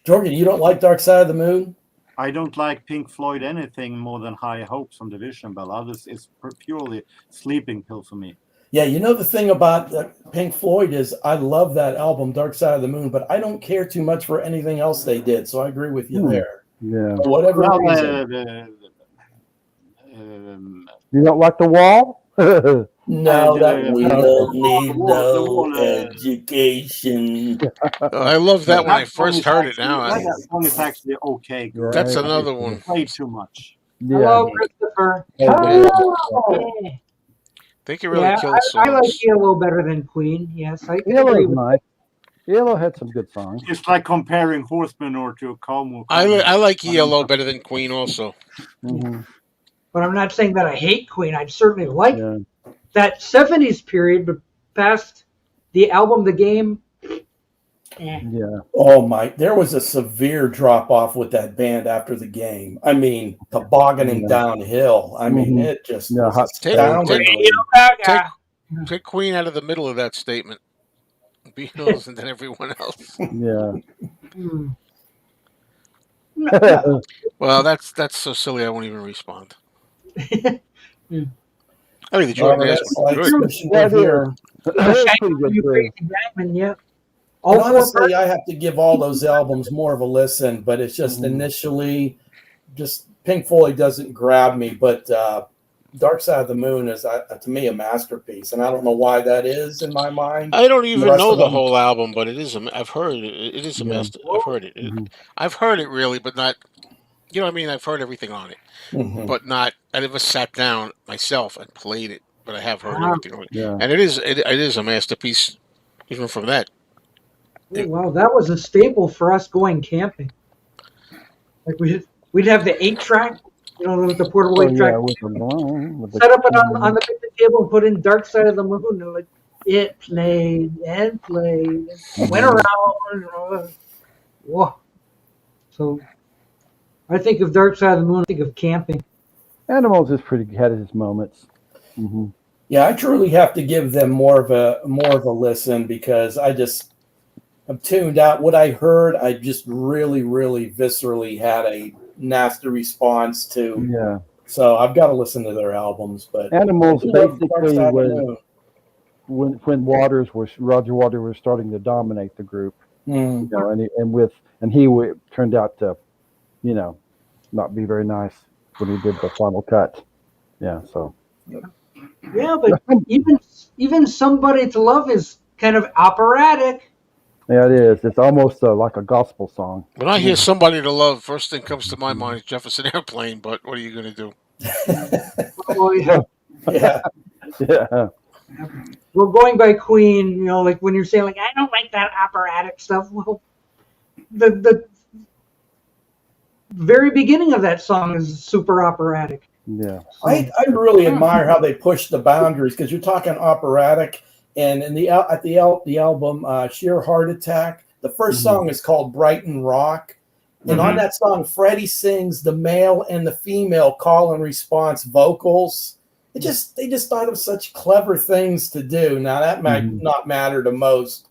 Jorgen, you don't like Dark Side of the Moon? I don't like Pink Floyd anything more than High Hopes on Division Bell. Others is purely sleeping pill for me. Yeah, you know the thing about Pink Floyd is I love that album, Dark Side of the Moon, but I don't care too much for anything else they did. So I agree with you there. Yeah. For whatever Well, reason. You don't like The Wall? No, that we don't need the no wall, education. I love that when I That song first is heard it. actually- Now that song is actually okay. Good. that's another one. Played too much. Hello, Christopher. Yeah. Think he really Yeah, killed I like songs. Yellow better than Queen. Yes, I can agree Yellow's with nice. Yellow had some good songs. It's like comparing Horseman or to a Como. I like Yellow better than Queen also. Mm-hmm. But I'm not saying that I hate Queen. I certainly like Yeah. that 70s period, but past the album, The Game. Yeah. Oh my! There was a severe drop off with that band after the game. I mean, tobogganing downhill. I mean, it just was astounding. Take Queen out of the middle of that statement. Beatles and then everyone else. Yeah. Well, that's so silly. I won't even respond. I think the Jordan Robert, was like, good. especially with here. Yeah. And honestly, I have to give all those albums more of a listen, but it's just initially, just Pink Floyd doesn't grab me. But Dark Side of the Moon is, to me, a masterpiece, and I don't know why that is in my mind. I don't even rest know of the them- whole album, but it is. I've heard it. It is a master. I've heard it. I've heard it really, but not. You know what I mean? I've heard everything on it, but not. I never sat down myself and played it, but I have heard everything on it. Yeah. And it is a masterpiece, even from that Oh, wow, that was a staple for us going camping. Like we'd have the 8-track, with the portable 8-track. Set up it on the picnic table and put in Dark Side of the Moon. And like it played and played and went around. Whoa. So I think of Dark Side of the Moon. I think of camping. Animals is pretty had its moments. Mm-hmm. Yeah, I truly have to give them more of a listen because I'm tuned out. What I heard, I just really, really viscerally had a nasty response to. Yeah. So I've got to listen to their albums. But Animals basically was when Roger Waters was starting to dominate the group. Mm. And he turned out to, not be very nice when he did the final cut. Yeah. So. Yeah, but even Somebody to Love is kind of operatic. Yeah, it is. It's almost like a gospel song. When I hear Somebody to Love, first thing comes to my mind is Jefferson Airplane, but what are you going to do? Oh, yeah. Yeah. Yeah. We're going by Queen, like when you're saying, like, I don't like that operatic stuff. Well, the very beginning of that song is super operatic. Yeah. I really admire how they push the boundaries because you're talking operatic. And at the album Sheer Heart Attack, the first song is called Brighton Rock. And on that song, Freddie sings the male and the female call and response vocals. They just thought of such clever things to do. Now, that might not matter to most.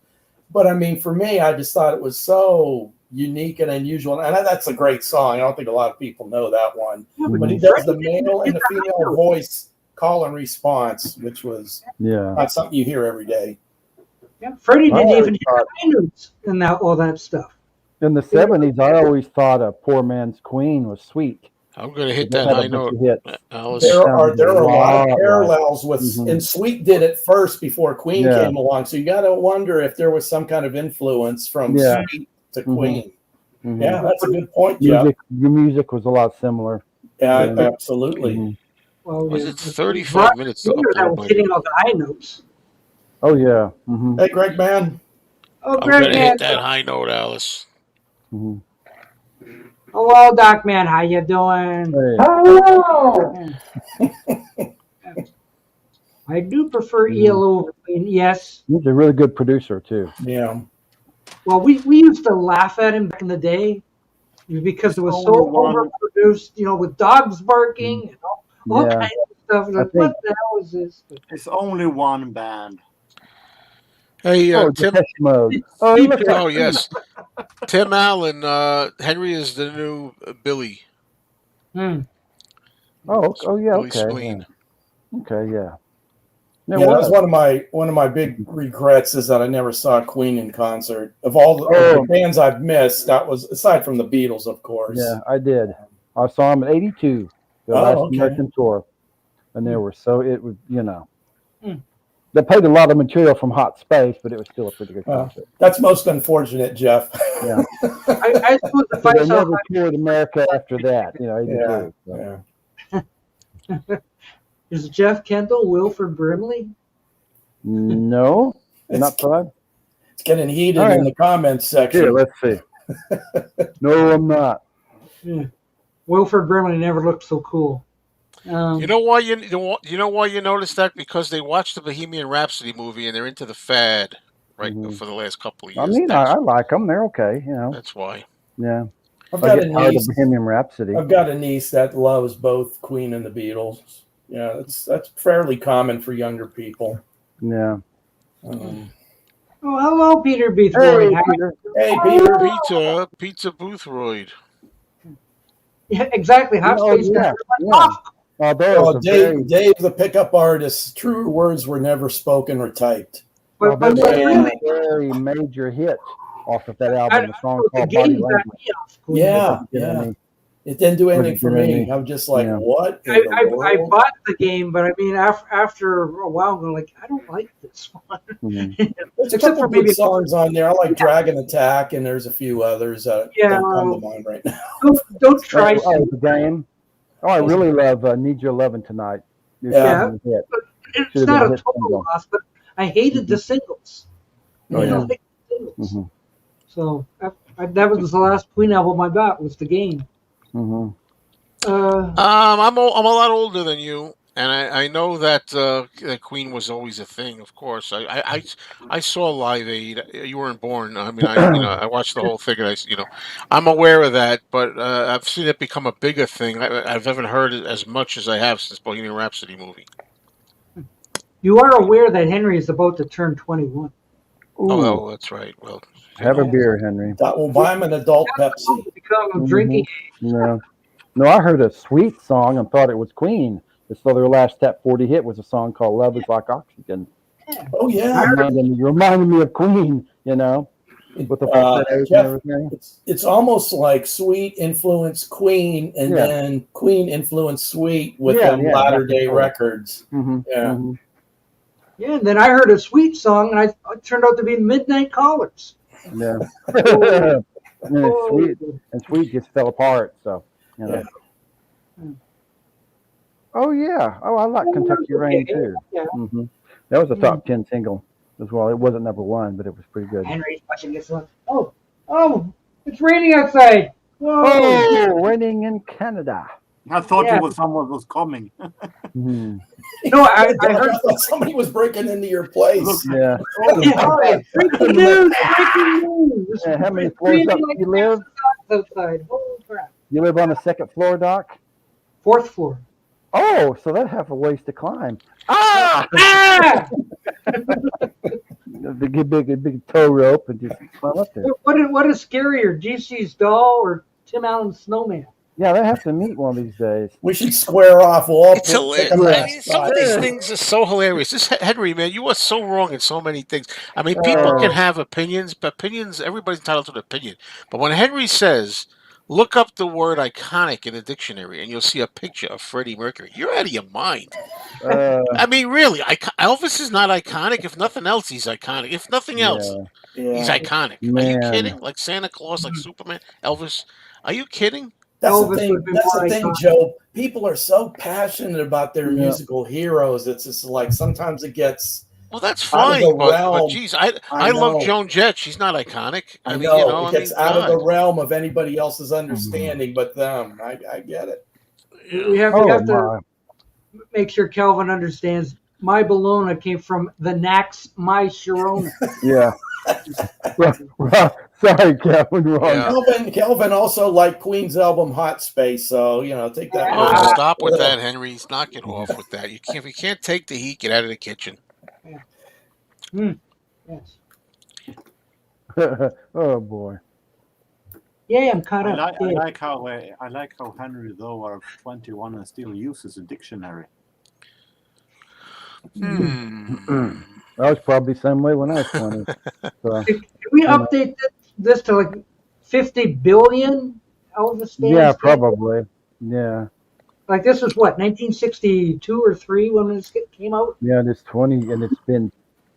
But, I mean, for me, I just thought it was so unique and unusual. And that's a great song. I don't think a lot of people know that one. But he does the male and the female voice call and response, which was not something you hear every day. Yeah, Freddie didn't even hit high notes and all that stuff. In the 70s, I always thought a Poor Man's Queen was sweet. I'm going to hit that high note, Alice. There are a lot of parallels with, and Sweet did it first before Queen came along. So you got to wonder if there was some kind of influence from Sweet to Queen. Yeah, that's a good point, Jeff. Your music was a lot lot Yeah, absolutely. Well, was it 35 minutes to upload? That was hitting all the high notes. Oh, yeah. Hey, Greg, man. Oh, I'm Greg, going to man. hit that high note, Alice. Hello, Doc Man. How you doing? Hey. Hello. I do prefer ELO over Queen. Yes. He's a really good producer, too. Yeah. Well, we used to laugh at him back in the day because it was so overproduced, with dogs barking and all kinds of stuff. Like, what the hell is this? It's only one band. Hey, Tim. Oh, yes. Tim Allen, Henry is the new Billy. Oh, yeah, Billy okay. Spleen. Yeah. Okay, yeah. Yeah, that was one of my big regrets is that I never saw Queen in concert. Of all the bands I've missed, that was aside from the Beatles, of course. Yeah, I did. I saw them in '82, the last American tour, and they were they played a lot of material from Hot Space, but it was still a pretty good concert. That's most unfortunate, Jeff. Yeah. I suppose the They never toured America after that, Is Jeff Kendall Wilford Brimley? No, not fun. It's getting heated in the comments section. Here, let's see. No, I'm not. Yeah. Wilford Brimley never looked so cool. You know why you noticed that? Because they watched the Bohemian Rhapsody movie and they're into the fad for the last couple of years. I mean, I like them; they're okay. That's why. Yeah. I've got a niece. Bohemian Rhapsody. I've got a niece that loves both Queen and the Beatles. Yeah, that's fairly common for younger people. Yeah. Hello, Peter Boothroyd. Hey, Peter. Pizza Boothroyd. Yeah, exactly. Hot Space. Dave, the pickup artist. Truer words were never spoken or typed. But a very major hit off of that album. A song called Body Language. Yeah. It didn't do anything for me. I'm just like, what? I bought the game, but I mean, after a while, I'm like, I don't like this one. There's a couple good songs on there. I like Dragon Attack, and there's a few others that don't come to mind right now. Don't try. The game. Oh, I really love Need Your Lovin' Tonight. It's not a total loss, but I hated the singles. Oh, yeah. So that was the last Queen album I got. Was the Game. Mm-hmm. I'm a lot older than you, and I know that that Queen was always a thing. Of course, I saw Live Aid. You weren't born. I mean, I watched the whole thing, and I'm aware of that. But I've seen it become a bigger thing. I haven't heard it as much as I have since Bohemian Rhapsody movie. You are aware that Henry is about to turn 21. Oh, that's right. Well, have a beer, Henry. That will buy him an adult Pepsi. Become drinking. No, I heard a Sweet song and thought it was Queen. So their last top 40 hit was a song called "Love Is Like Oxygen." Oh yeah, reminded me of Queen. With the falsettos and everything. It's almost like Sweet influenced Queen, and then Queen influenced Sweet with the Latter Day Records. Mm-hmm. Yeah. Mm-hmm. Yeah, and then I heard a Sweet song, and it turned out to be Midnight Callers. Yeah. and Sweet just fell apart. So, Yeah. Oh yeah. Oh, I like Kentucky Rain too. Yeah. Mm-hmm. That was a top 10 single as well. It wasn't number one, but it was pretty good. Henry's watching this one. Oh, it's raining outside. Whoa. Oh, raining in Canada. I thought it was someone was coming. Mm-hmm. I heard somebody was breaking into your place. Yeah. Breaking news! Breaking news! Yeah, how many floors up do you live? Outside. Holy crap! You live on the second floor, Doc? 4th floor. Oh, so that half a ways to climb. The big tow rope and just climb up there. What is scarier, GC's doll or Tim Allen's snowman? Yeah, they have to meet one of these days. We should square off. It's hilarious. Some of these things are so hilarious. This Henry, man, you are so wrong in so many things. I mean, people can have opinions, but everybody's entitled to an opinion. But when Henry says, look up the word iconic in the dictionary and you'll see a picture of Freddie Mercury, you're out of your mind. I mean, really, Elvis is not iconic. If nothing else, he's iconic. If nothing else, he's iconic. Man. Are you kidding? Like Santa Claus, like Superman, Elvis. Are you kidding? That's the thing, Joe. People are so passionate about their musical heroes. It's just like sometimes it gets. Well, that's fine, but geez, I love Joan Jett. She's not iconic. I mean, it gets out of the realm of anybody else's understanding but them. I get it. We have to make sure Calvin understands. My Bologna came from the Nax My Sharona. Yeah. Sorry, Calvin. Wrong. Calvin also liked Queen's album Hot Space, so take that. Oh, stop with that, Henry. Knock it off with that. If you can't take the heat, get out of the kitchen. Yes. Oh boy. Yeah, I'm caught up. I like how Henry, though, are 21 and still uses a dictionary. I was probably the same way when I was 20. So, Can we update this to like 50 billion Elvis stands? Yeah, probably. Yeah. Like this was what, 1962 or 3 when this came out? Yeah, it's 20 and it's been.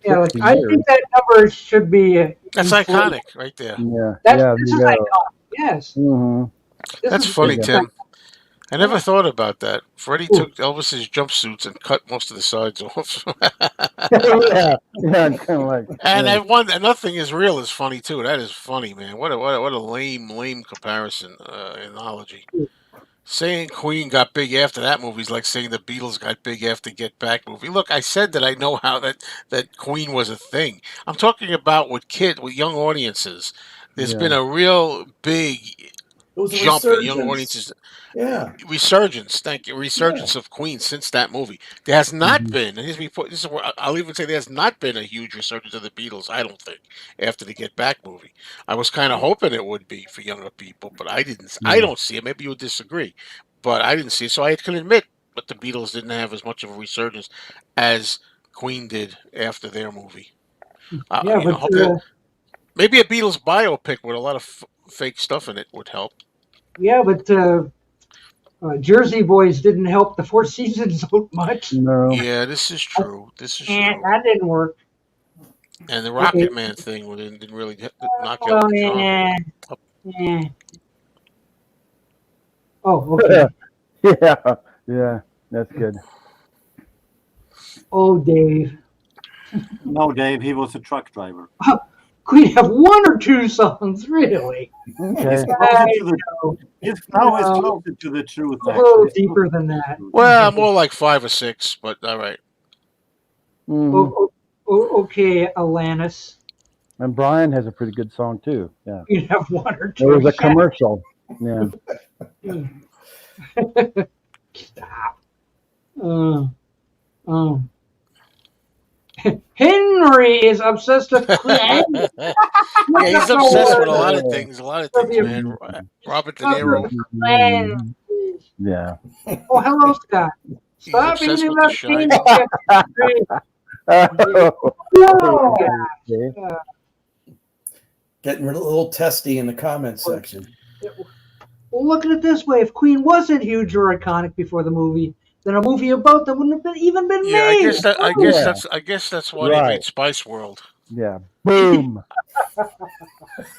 Yeah, like I think that number should be. That's iconic, right there. Yeah. This is iconic. Yes. Mm-hmm. That's funny, Tim. I never thought about that. Freddie took Elvis's jumpsuits and cut most of the sides off. yeah, kind of like. And nothing is real is funny too. That is funny, man. What a lame comparison analogy. Saying Queen got big after that movie is like saying the Beatles got big after Get Back movie. Look, I said that I know how that Queen was a thing. I'm talking about with young audiences. There's been a real big jump in young audiences. Yeah. Resurgence, thank you. Resurgence of Queen since that movie. There has not been, and this is where I'll even say there's not been a huge resurgence of the Beatles, I don't think, after the Get Back movie. I was kind of hoping it would be for younger people, but I didn't. I don't see it. Maybe you would disagree, but I didn't see it. So I can admit that the Beatles didn't have as much of a resurgence as Queen did after their movie. Maybe a Beatles biopic with a lot of fake stuff in it would help. Yeah, but Jersey Boys didn't help the Four Seasons out much. No. Yeah, this is true. And that didn't work. And the Rocket Man thing didn't really knock out the genre. Yeah. Oh, okay. Yeah, that's good. Oh, Dave. No, Dave, he was a truck driver. Queen have one or two songs, really? Okay. Now it's closer to the truth. A little deeper than that. Well, more like 5 or 6, but all right. Okay, Alanis. And Brian has a pretty good song too. Yeah. You have one or two. There was a commercial. Yeah. Stop. Henry is obsessed with Queen. Yeah, he's obsessed with a lot of things. A lot of things, man. Robert De Niro. Yeah. Oh, hello, Scott. Stop obsessed eating with The that Oh, getting a little testy in the comments section. Well, look at it this way: if Queen wasn't huge or iconic before the movie, then a movie about them wouldn't have even been Yeah, made. I guess that's why they made Spice World. Yeah. Boom.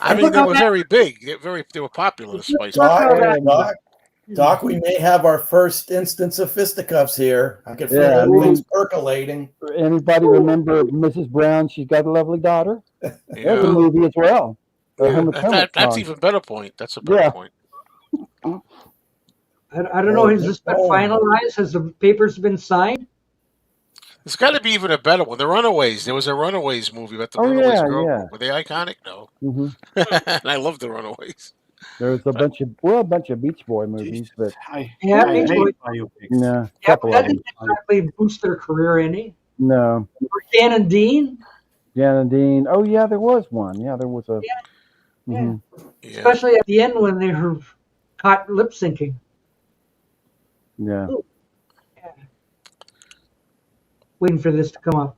I mean, they were very big. They were popular. The Spice World. Doc, we may have our first instance of fisticuffs here. I can feel things percolating. Anybody remember Mrs. Brown? She's got a lovely daughter. Yeah. There's a movie as well. That's even better point. That's a better point. I don't know. Has this been finalized? Has the papers been signed? There's got to be even a better one. The Runaways. There was a Runaways movie about the Runaways girl group. Were they iconic? No. Mm-hmm. And I love the Runaways. There's a bunch of Beach Boy movies, but Yeah, couple that of them. didn't exactly boost their career any. No. Dan and Dean. Jan and Dean. Oh yeah, there was one. Yeah, there was a. Yeah. Especially at the end when they were caught lip syncing. Yeah. Ooh. Waiting for this to come up.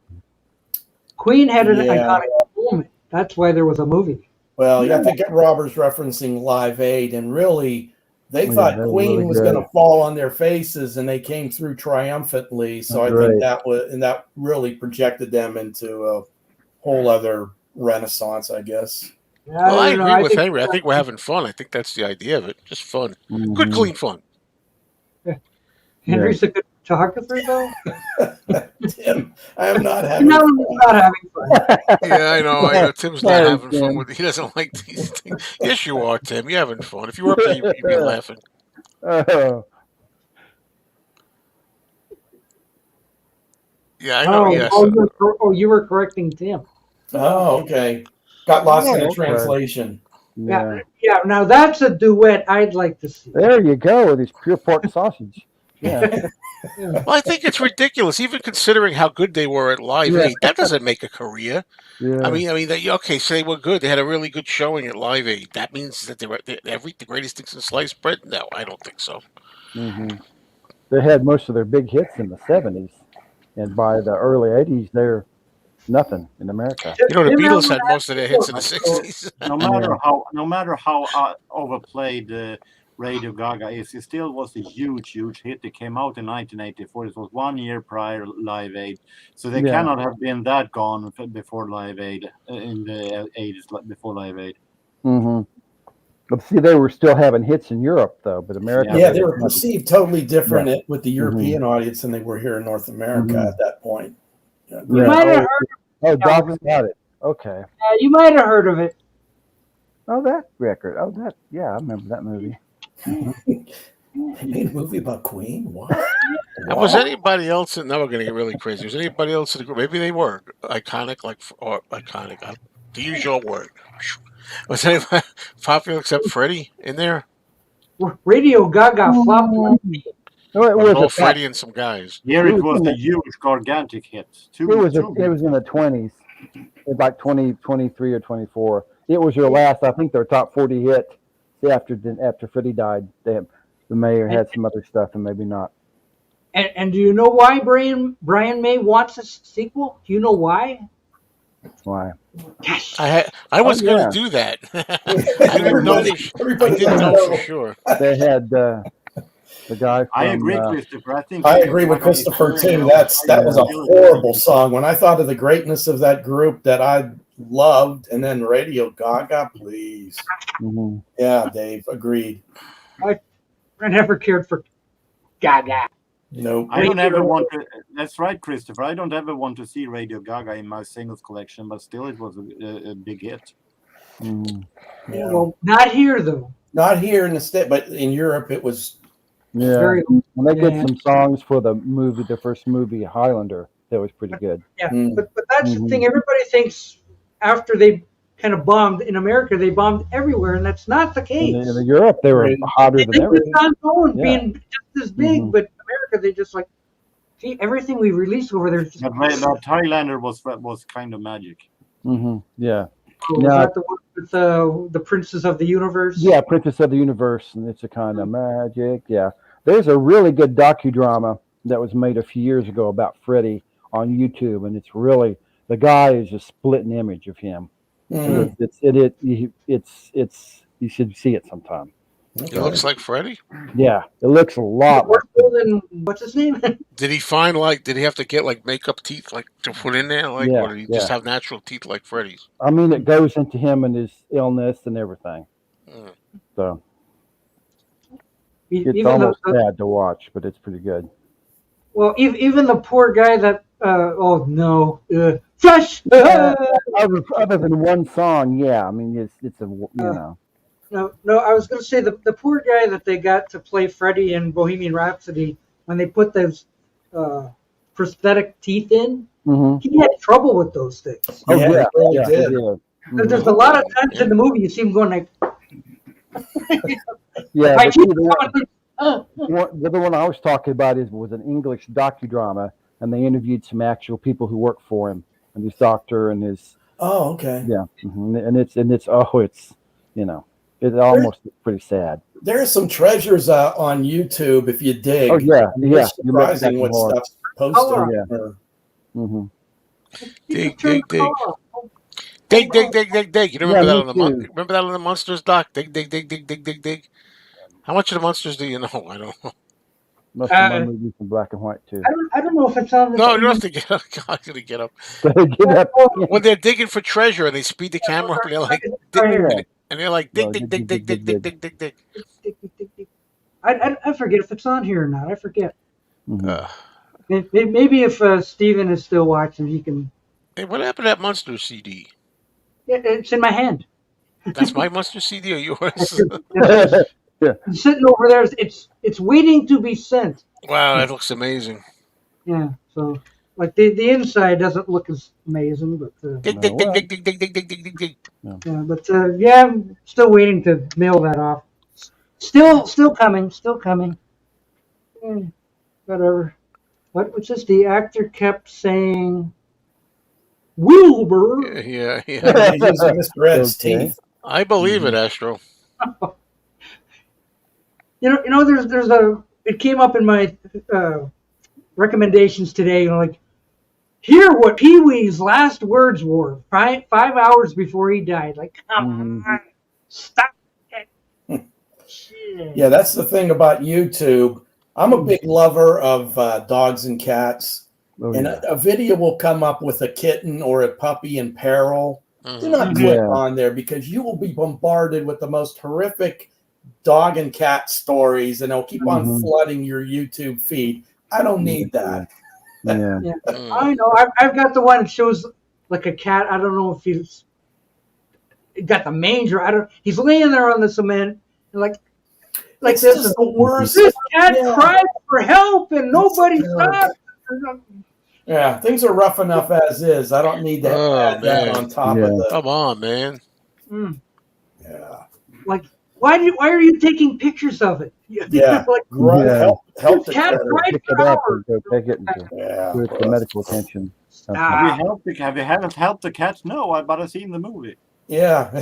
Queen had an iconic moment. That's why there was a movie. Well, I think Robert's referencing Live Aid, and really, they thought Queen really was going to fall on their faces, and they came through triumphantly. So I think that really projected them into a whole other renaissance, I guess. Well, I agree with Henry. I think we're having fun. I think that's the idea of it. Just fun. Good, clean fun. Henry's a good photographer, though. Tim, I am not having not having fun. Yeah, I know. Tim's not having fun with it. He doesn't like these things. Yes, you are, Tim. You're having fun. If you were up there, you'd be laughing. Yeah, I know. Yes. You were correcting Tim. Oh, okay. Got lost in the translation. Yeah. Now that's a duet I'd like to see. There you go with this pure pork sausage. Yeah. Well, I think it's ridiculous, even considering how good they were at Live Aid. That doesn't make a career. Yeah. I mean, okay, so they were good. They had a really good showing at Live Aid. That means that they were the greatest things in sliced bread? No, I don't think so. Mm-hmm. They had most of their big hits in the 70s, and by the early 80s, they're nothing in America. The Beatles had most of their hits in the 60s. No matter how overplayed Radio Gaga is, it still was a huge hit. It came out in 1984. It was 1 year prior Live Aid, so they cannot have been that gone before Live Aid in the 80s before Live Aid. Mm-hmm. But see, they were still having hits in Europe, though. But America, they were perceived totally different with the European audience than they were here in North America at that point. You might have heard. Doc's got it. Okay. You might have heard of it. Oh, that record. Oh, that. Yeah, I remember that movie. They made a movie about Queen. What? Was anybody else? Now we're going to get really crazy. Was anybody else in the group? Maybe they were iconic, or iconic. To use your word. Was anybody popular except Freddie in there? Radio Gaga flopped. No, it was Freddie and some guys. Yeah, it was a huge, gigantic hit. It was in the 20s, like 23 or 24. It was your last, I think, their top 40 hit. After Freddie died, the mayor had some other stuff, and maybe not. And do you know why Brian May wants a sequel? Do you know why? Why? Yes. I was going to do that. I didn't know for sure. They had the guy. I agree, Christopher. I agree with Christopher too. That was a horrible song. When I thought of the greatness of that group that I loved, and then Radio Gaga, please. Mm-hmm. Yeah, Dave, agreed. I never cared for Gaga. Nope. I don't ever want to. That's right, Christopher. I don't ever want to see Radio Gaga in my singles collection, but still, it was a big hit. Mm. Yeah, well, not here though. Not here in the state, but in Europe, it was. Yeah, Very- and they did yeah. some songs for the first movie Highlander. That was pretty good. Yeah, Mm. but that's the thing. Everybody thinks after they kind of bombed in America, they bombed everywhere, and that's not the case. In Europe, they were hotter They than keep everything. on going, Yeah. being just as big, but America, they just like, see, everything we release over there is just. But Highlander was kind of magic. Yeah. Was that the one with the Princes of the Universe? Yeah, Princess of the Universe, and it's a kind of magic. Yeah. There's a really good docudrama that was made a few years ago about Freddie on YouTube, and it's really, the guy is a splitting image of him. Mhm. It's you should see it sometime. It looks like Freddie. Yeah, it looks a lot like. Than, what's his name? Did he find did he have to get makeup teeth to put in there? Or did he just have natural teeth like Freddie's? I mean, it goes into him and his illness and everything. So it's almost sad to watch, but it's pretty good. Well, even the poor guy that Fresh. Other than one song, yeah. I mean, it's a No, I was going to say the poor guy that they got to play Freddie in Bohemian Rhapsody, when they put those prosthetic teeth in, he had trouble with those things. Oh yeah, he did. There's a lot of times in the movie you see him going like. Yeah, My but teeth the other one I was talking about was an English docudrama, and they interviewed some actual people who worked for him, and his doctor and his. Oh, okay. Yeah, and it's it's almost pretty sad. There are some treasures on YouTube if you dig. Oh yeah, yeah. It's surprising what stuff's posted. Yeah. Dig. You remember that on the remember that on the Monsters doc? Dig. How much of the Monsters do you know? I don't know. Most of my movies in black and white too. I don't know if it's on. No, you don't have to get up. God, I'm gonna get up. Get up. When they're digging for treasure and they speed the camera up and they're like, dig. I forget if it's on here or not. I forget. Maybe if Steven is still watching, he can. Hey, what happened to that Monsters CD? Yeah, it's in my hand. That's my Monsters CD or yours? Yeah. It's sitting over there. It's waiting to be sent. Wow, that looks amazing. Yeah. So, like the inside doesn't look as amazing, but dig. Yeah, but I'm still waiting to mail that off. Still coming. Whatever. What's this? The actor kept saying Wilbur. Yeah. Mr. Ed's teeth. I believe it, Astro. You know, there's it came up in my recommendations today. Like, hear what Pee Wee's last words were 5 hours before he died. Like, come on, stop it. Yeah, that's the thing about YouTube. I'm a big lover of dogs and cats. And a video will come up with a kitten or a puppy in peril. Do not click on there because you will be bombarded with the most horrific dog and cat stories, and they'll keep on flooding your YouTube feed. I don't need that. Yeah. I know. I've got the one that shows like a cat. I don't know if he's got the manger. He's laying there on the cement and like it's this. Just the worst. This cat cried for help and nobody stopped. Yeah, things are rough enough as is. I don't need to add that on top of the. Come on, man. Yeah. Like, why are you taking pictures of it? Yeah. Like, help the cat critter. cried Pick for it up hours. and go take it and do it for medical attention. Have you helped the cats? No, but I've seen the movie. Yeah. Yeah,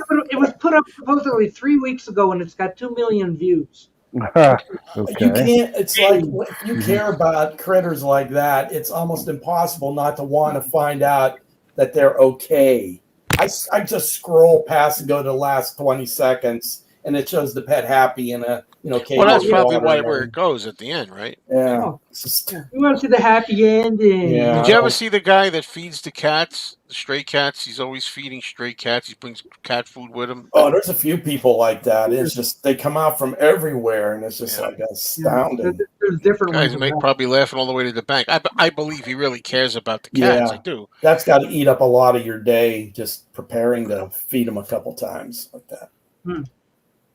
but it was put up supposedly 3 weeks ago, and it's got 2 million views. Okay. You can't. It's like if you care about critters like that, it's almost impossible not to want to find out that they're okay. I just scroll past and go to the last 20 seconds, and it shows the pet happy in a cage Well, that's of probably water where it goes at the end, right? Yeah. Oh, you want to see the happy ending? Yeah. Did you ever see the guy that feeds the cats, the stray cats? He's always feeding stray cats. He brings cat food with him. Oh, there's a few people like that. It's just they come out from everywhere, and it's just like astounding. There's different Guys ones. probably laughing all the way to the bank. I believe he really cares about the cats. Yeah, I do. That's got to eat up a lot of your day just preparing to feed them a couple times like that.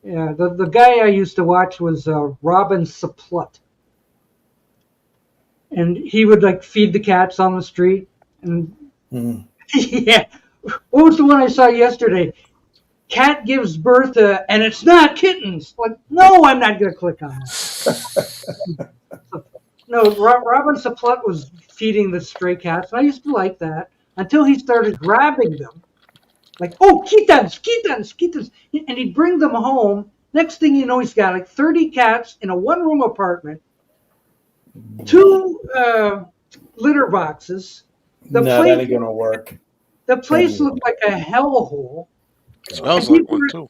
Yeah, the guy I used to watch was Robin Suplut. And he would like feed the cats on the street. And yeah, what was the one I saw yesterday? Cat gives birth to, and it's not kittens. Like, no, I'm not going to click on that. No, Robin Suplut was feeding the stray cats. And I used to like that until he started grabbing them. Like, oh, kittens. And he'd bring them home. Next thing you know, he's got like 30 cats in a one-room apartment, 2 litter boxes. That ain't going to work. The place looked like a hellhole. Smells like one, too.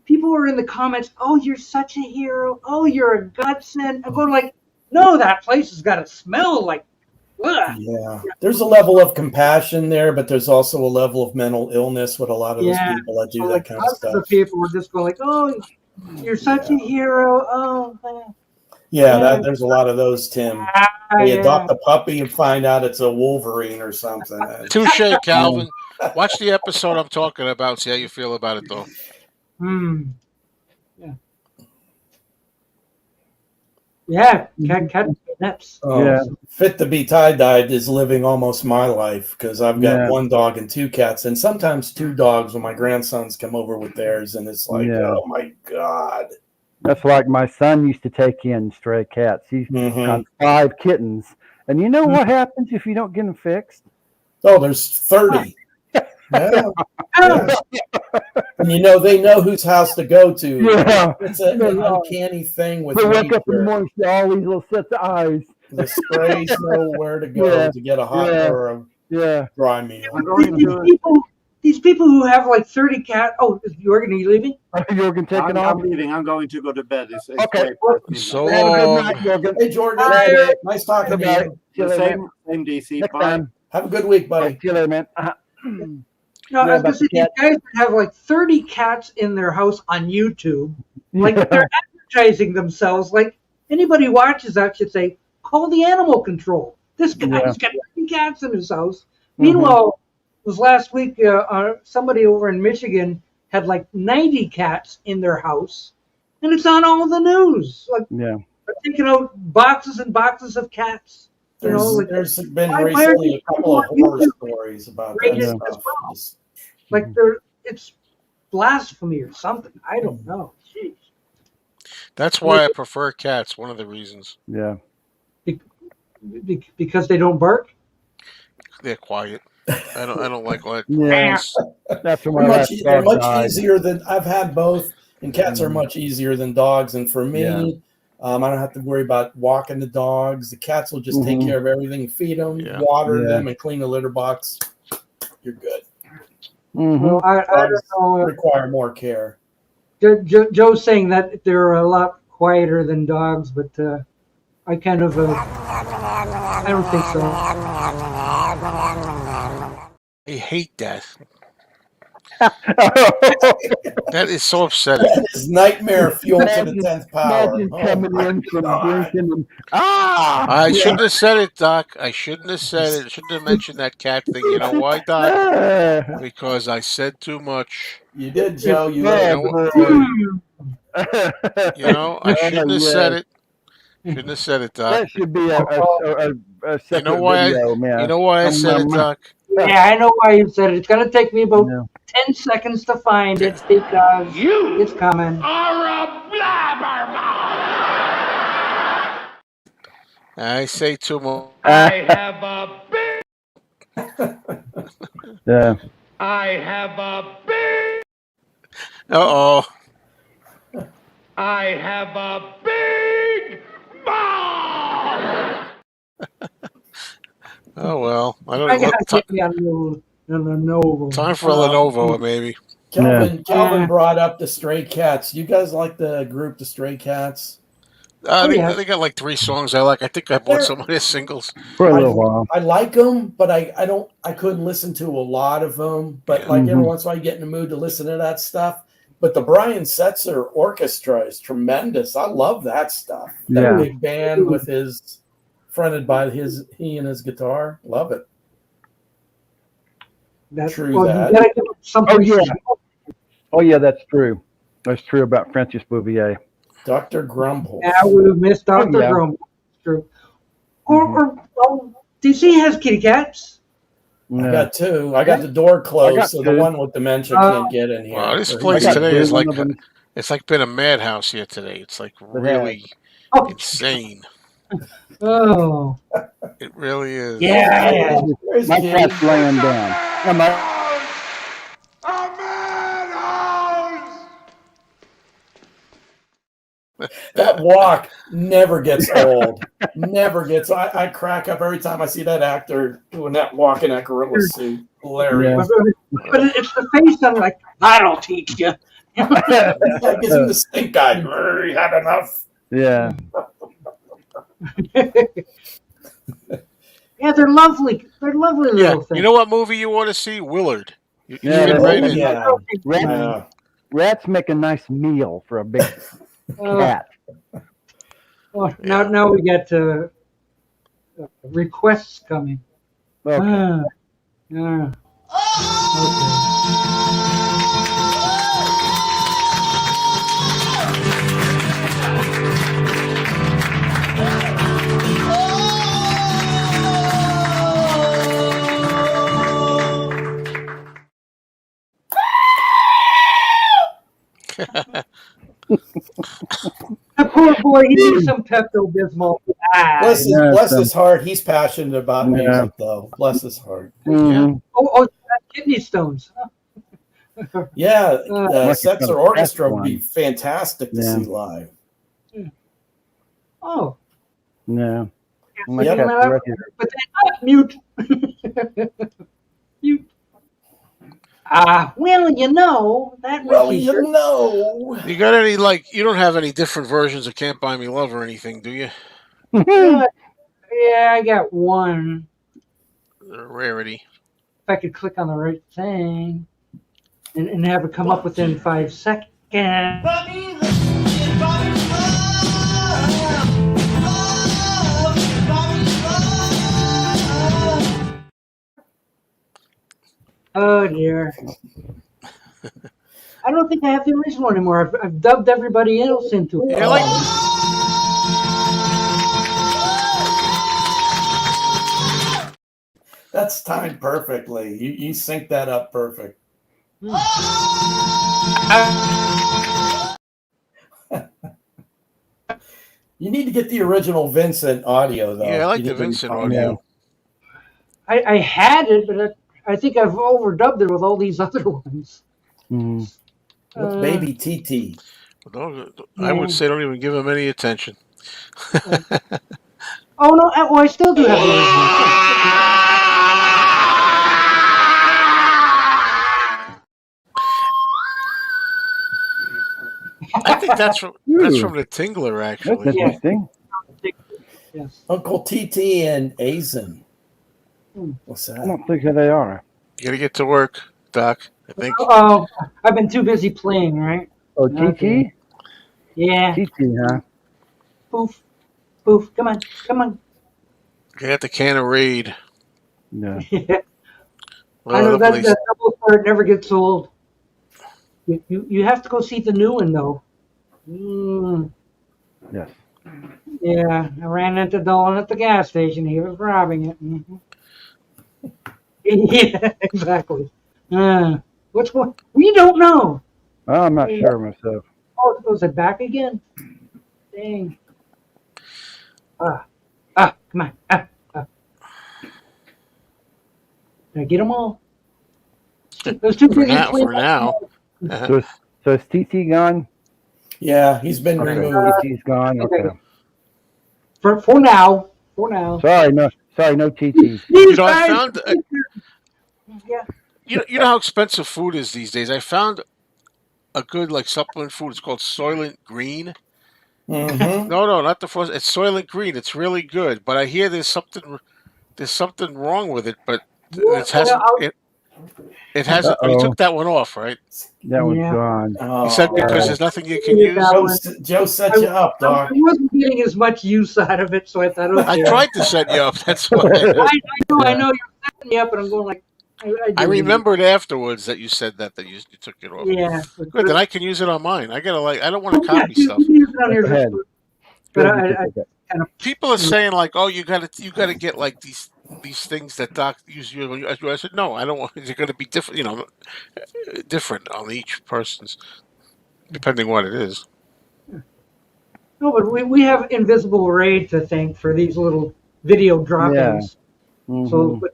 People were in the comments, oh, you're such a hero. Oh, you're a godsend. I'm going like, no, that place has got to smell like, ugh. Yeah. There's a level of compassion there, but there's also a level of mental illness with a lot of those people that do that kind of stuff. The people were just going like, oh, you're such a hero. Oh, man. Yeah, there's a lot of those, Tim. They adopt a puppy and find out it's a Wolverine or something. Touche, Calvin. Watch the episode I'm talking about. See how you feel about it, though. Yeah. Yeah, cat naps. Fit to be tie-dyed is living almost my life because I've got 1 dog and 2 cats, and sometimes 2 dogs when my grandsons come over with theirs, and it's like, oh my God. That's like my son used to take in stray cats. He's got 5 kittens. And you know what happens if you don't get them fixed? Oh, there's 30. Yeah. And they know whose house to go to. Yeah. It's an uncanny thing with they wake up in the nature. morning, see all these little sets of eyes. The sprays know where to go to get a hot or a dry meal. These people who have like 30 cats. Oh, is Jorgen, are you leaving? Jorgen taking off? I'm leaving. I'm going to go to bed. It's okay. So have a good night, Jorgen. Hey, Jorgen. Nice talking to you. Same DC. Next Bye. time. Have a good week, buddy. See you later, man. No, I was going to say, these guys have like 30 cats in their house on YouTube. Like, they're advertising themselves. Like, anybody who watches that should say, call the animal control. This guy's got 30 cats in his house. Meanwhile, it was last week, somebody over in Michigan had like 90 cats in their house. And it's on all the news. Like, they're taking out boxes and boxes of cats. There's been recently a couple of horror stories about that stuff. Like it's blasphemy or something. I don't know. Jeez. That's why I prefer cats. One of the reasons. Yeah. Because they don't bark. They're quiet. I don't like That's they're much easier than I've had both, and cats are much easier than dogs. And for me, I don't have to worry about walking the dogs. The cats will just take care of everything, feed them, water them, and clean the litter box. You're good. Well, I don't know. Require more care. Joe's saying that they're a lot quieter than dogs, but I kind of I don't think so. I hate that. That is so upsetting. That is nightmare fuel to the 10th power. Coming in from drinking and, I shouldn't have said it, Doc. I shouldn't have said it. I shouldn't have mentioned that cat thing. You know why, Doc? Because I said too much. You did, Joe. You I shouldn't have said it. Shouldn't have said it, Doc. That should be a separate video, man. You know why I said it, Doc? Yeah, I know why you said it. It's going to take me about 10 seconds to find it because it's coming. Are a blabbermouth. I say too much. I have a big. Yeah. I have a big. Uh-oh. I have a big mouth. Oh, well. I I don't got to know. take me on a Lenovo. Time for a Lenovo, maybe. Calvin brought up the Stray Cats. You guys like the group the Stray Cats? They got like 3 songs I like. I think I bought some of their singles for a little while. I like them, but I couldn't listen to a lot of them. But like every once in a while, you get in the mood to listen to that stuff. But the Brian Setzer Orchestra is tremendous. I love that stuff. That big band with fronted by he and his guitar. Love it. That's true. Oh yeah, that's true. That's true about Francis Bouvier. Dr. Grumble. Yeah, we missed Dr. Grumble. True. Or DC has kitty cats. I got 2. I got the door closed, so the one with dementia can't get in here. Wow, this place today is like been a madhouse here today. It's like really insane. Oh, it really is. Yeah, my cat's laying down. That walk never gets old. Never gets. I crack up every time I see that actor doing that walk in that gorilla suit. Hilarious. But it's the face of like, that'll teach you. That gives him the stink eye. He had enough. Yeah. Yeah, they're lovely. They're lovely little things. You know what movie you want to see? Willard. Rats make a nice meal for a big cat. Well, now we got requests coming. Okay. Okay. The poor boy, he needs some Pepto-Bismol. Bless his heart. He's passionate about music, though. Bless his heart. Mm-hmm. Oh, kidney stones. Yeah, Setzer Orchestra would be fantastic to see live. Oh. Yeah. But then, mute. Mute. Well, you know that. You got any you don't have any different versions of "Can't Buy Me Love" or anything, do you? Yeah, I got one. A rarity. If I could click on the right thing and have it come up within 5 seconds. Oh dear. I don't think I have the original anymore. I've dubbed everybody else into it. Yeah, That's timed perfectly. You sync that up perfect. You need to get the original Vincent audio, though. Yeah, I like the Vincent audio. I had it, but I think I've overdubbed it with all these other ones. What's Baby TT? I would say don't even give him any attention. Oh, no. I still do have the original. I think that's from the Tingler, actually. That's interesting. Yes. Uncle TT and Azen. What's that? I don't think who they are. You gotta get to work, Doc. I think. Oh, I've been too busy playing, right? Oh, TT? Okay. Yeah. TT, huh? Poof. Poof. Come on. Get the can of Raid. Yeah. I know that double part never gets old. You have to go see the new one, though. Yes. Yeah, I ran into Dolan at the gas station. He was robbing it. Mm-hmm. Yeah, exactly. Which one? We don't know. I'm not sure myself. Oh, was it back again? Dang. Come on. Did I get them all? Those two for now. So is TT gone? Yeah, he's been removed. TT's gone. Okay. For now. Sorry, no TT. You know, I found. You know how expensive food is these days. I found a good like supplement food. It's called Soylent Green. Mm-hmm. No, not the frozen. It's Soylent Green. It's really good, but I hear there's something wrong with it. But it hasn't. It hasn't. Oh, you Uh-oh. took that one off, right? That one's Yeah. gone. You said Oh, because yeah. there's nothing you can Yeah, use. that one. Joe set you up, I Doc. wasn't getting as much use out of it, so I thought, okay. I tried to set you up. That's why. I know you're setting me up, and I'm going like, I remembered afterwards that you said that you took it off. Yeah. Good. Then I can use it on mine. I don't want to copy you stuff. can use it on yours, Go ahead. but Good, I you can kind of. People are saying like, "Oh, you got to get like these things that doc use." I said, "No, I don't want. They're going to be different. Different on each person's, depending what it is." No, but we have Invisible Ray to thank for these little video drop-ins. Mhm. So, but,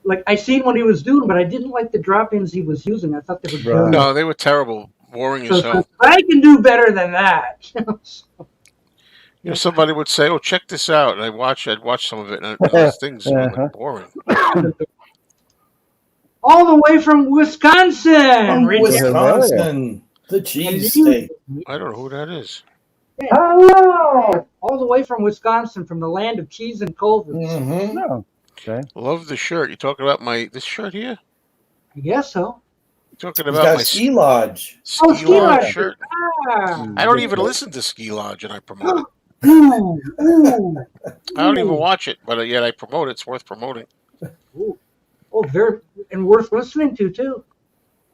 like I seen what he was doing, but I didn't like the drop-ins he was using. I thought they were Right. good. No, they were terrible, boring as hell. I can do better than that. Somebody would say, "Oh, check this out," and I'd watch some of it, and those things were Uh-huh. like boring. All the way from Wisconsin. Oh, Richard. Wisconsin, the cheese state. I don't know who that is. Hello. All the way from Wisconsin, from the land of cheese and culvers. Mm-hmm. No. Okay. Love the shirt. You talking about this shirt here? I guess so. You talking He's about got my ski lodge. Oh, Ski Ski Lodge Lodge. shirt? Ah. I don't even listen to Ski Lodge, and I promote it. Ooh, ooh, I don't even watch it, but yet I promote it. It's worth promoting. ooh. Oh, very and worth listening to too.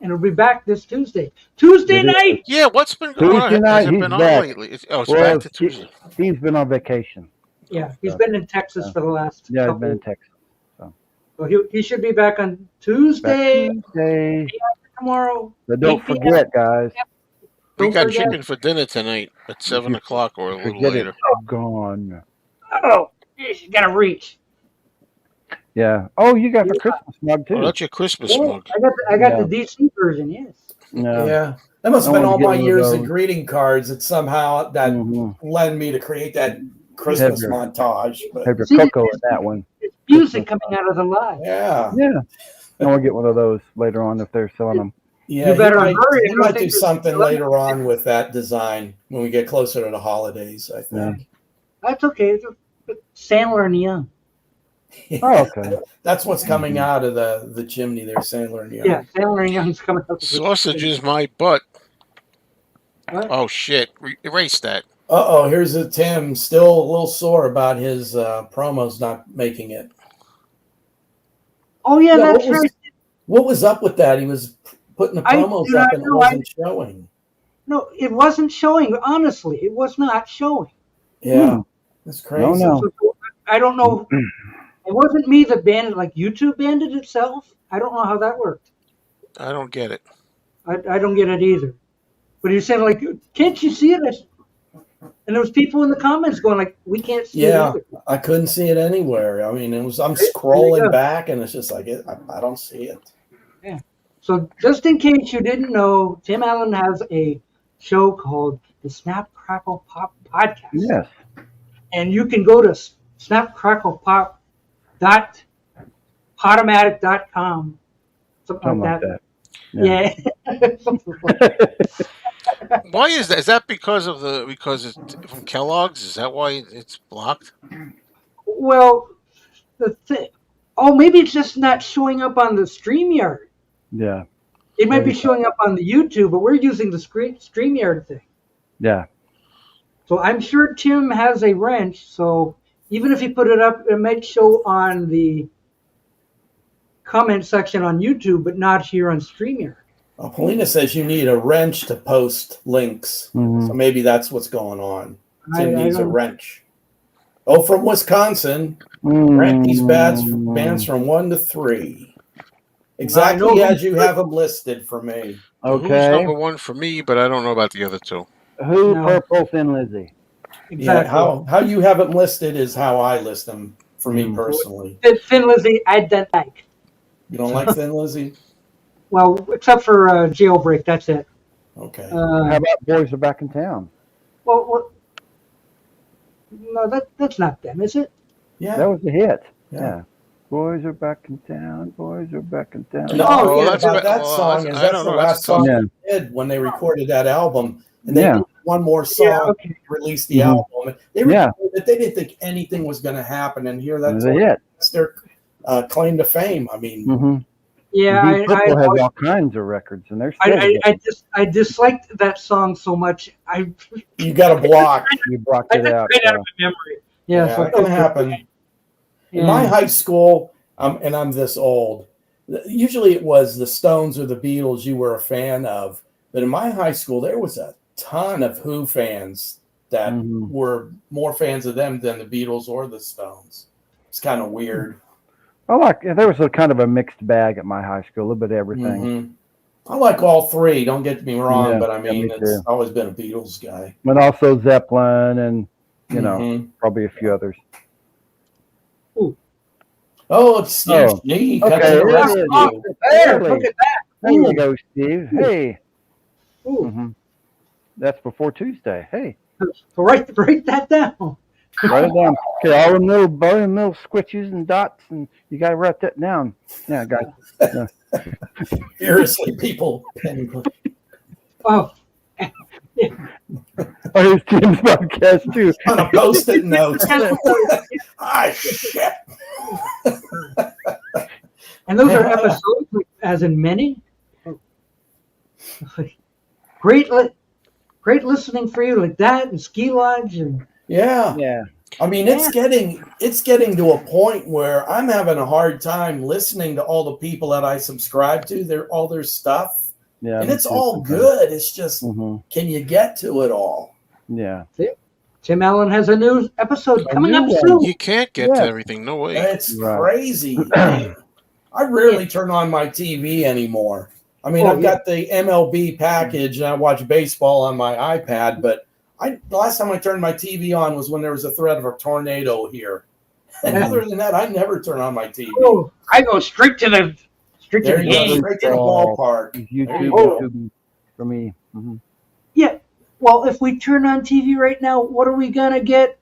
And it'll be back this Tuesday. Tuesday night. Yeah, what's been going on? Tuesday night, Has it he's been on back. lately? It's back to He, Tuesday. he's been on vacation. Yeah, he's been in Texas for the last Yeah, he's couple. been in Texas. So he should be back on Tuesday Tuesday. tomorrow. But don't 8 p.m. forget, guys. We Don't got forget. chicken for dinner tonight at 7 o'clock or a little Forget later. it's gone. Oh, you gotta reach. Yeah. Oh, you got the Christmas mug too. Oh, that's your Christmas Yeah, mug. I got Yeah. the DC version. Yes. No. Yeah. That must I have been wanted all to get my one of years of those. greeting cards that somehow that Mhm. led me to create that Christmas Have your- montage. But Have your See, cocoa in that one. It's music coming out of the live. yeah. Yeah. I want to get one of those later on if they're selling them. Yeah, You better he hurry. he I don't might do think something there's- later on with that design when we get closer to the holidays, I think. That's okay. It's Sandler and Young. Oh, okay. That's what's coming out of the chimney there, Sandler and Young. Yeah, Sandler and Young's coming out. Sausage is my butt. What? Oh, shit. Erase that. Uh-oh, here's a Tim still a little sore about his promos not making it. Oh yeah, Yeah, that's right. What was up with that? He was putting the I promos do up not and it know. wasn't showing. No, it wasn't showing. Honestly, it was not showing. Yeah, that's crazy. No. So, I don't know. It wasn't me that banned it. Like YouTube banned it itself. I don't know how that worked. I don't get it. I don't get it either. But he said like, can't you see it? And there was people in the comments going like, we can't see it Yeah, either. I couldn't see it anywhere. I mean, I'm There you scrolling go. back and it's just like I don't see it. So just in case you didn't know, Tim Allen has a show called the Snap Crackle Pop Podcast. Yes. And you can go to snapcracklepop.podomatic.com. Something like that. Yeah. Something like that. Why is that? Is that because it's from Kellogg's? Is that why it's blocked? Well, maybe it's just not showing up on the StreamYard. Yeah. It might be Maybe so. showing up on the YouTube, but we're using the StreamYard thing. Yeah. So I'm sure Tim has a wrench, so even if he put it up, it might show on the comment section on YouTube, but not here on StreamYard. Well, Polina says you need a wrench to post links. Mhm. So maybe that's what's going on. Tim I needs a don't- wrench. Oh, from Wisconsin. Rank these bands from 1 to 3. Exactly as you have them listed for me. Who's Okay. number one for me, but I don't know about the other two. Who? No. Purple Thin Lizzy. Yeah, how you have them listed is how I list them for me personally. Thin Lizzy, I don't like. You don't like Thin Lizzy? Well, except for Jailbreak, that's it. Okay. How about Boys Are Back in Town? Well, no, that's not them, is it? Yeah. That was a hit. Yeah. Yeah. Boys are back in town. Boys are back in town. And Oh, yeah. about that song is I that's don't the know. last That's song Yeah. they did when they recorded that album. And they Yeah. did one more song Yeah, okay. to release the Mhm. album. They Yeah. recorded it. They didn't think anything was going to happen. And here That's that's their claim to fame. I mean, Mm-hmm. Yeah, Deep Purple has all kinds of records, and they're still together. I disliked that song so much. you got a block. You blocked I it just out. right out of my memory. Yeah, so it can happen. Yeah. In my high school, and I'm this old, usually it was the Stones or the Beatles you were a fan of. But in my high school, there was a ton of Who fans that were more fans of them than the Beatles or the Stones. It's kind of weird. There was a kind of a mixed bag at my high school, a little bit of everything. Mm-hmm. I like all three. Don't get me wrong, Yeah, but I mean, me it's too. always been a Beatles guy. And also Zeppelin, and probably a few others. Oh, it's Steve. He cut okay. the rest of you. There, look at that. There you go, Steve. Hey. Ooh. That's before Tuesday. Hey. So write that down. Write it down. Okay, all the little squishes and dots, and you got to write that down. Yeah, guys. Yeah. Seriously, people. Oh. Oh, here's Jim's podcast too. On a post-it note. Ah, shit. And those are episodes, as in many. Great listening for you, like that, and Ski Lodge, and yeah. I mean, it's getting to a point where I'm having a hard time listening to all the people that I subscribe to. All their stuff. Yeah, and it's all good. It's just, can you get to it all? Yeah. Tim Allen has a new episode coming up soon. You can't get to everything. No way. It's crazy. I rarely turn on my TV anymore. I mean, I've got the MLB package and I watch baseball on my iPad, but the last time I turned my TV on was when there was a threat of a tornado here. And other than that, I never turn on my TV. Oh, I go straight to the game. Straight to the ballpark. YouTube for me. Mm-hmm. Yeah. Well, if we turn on TV right now, what are we gonna get?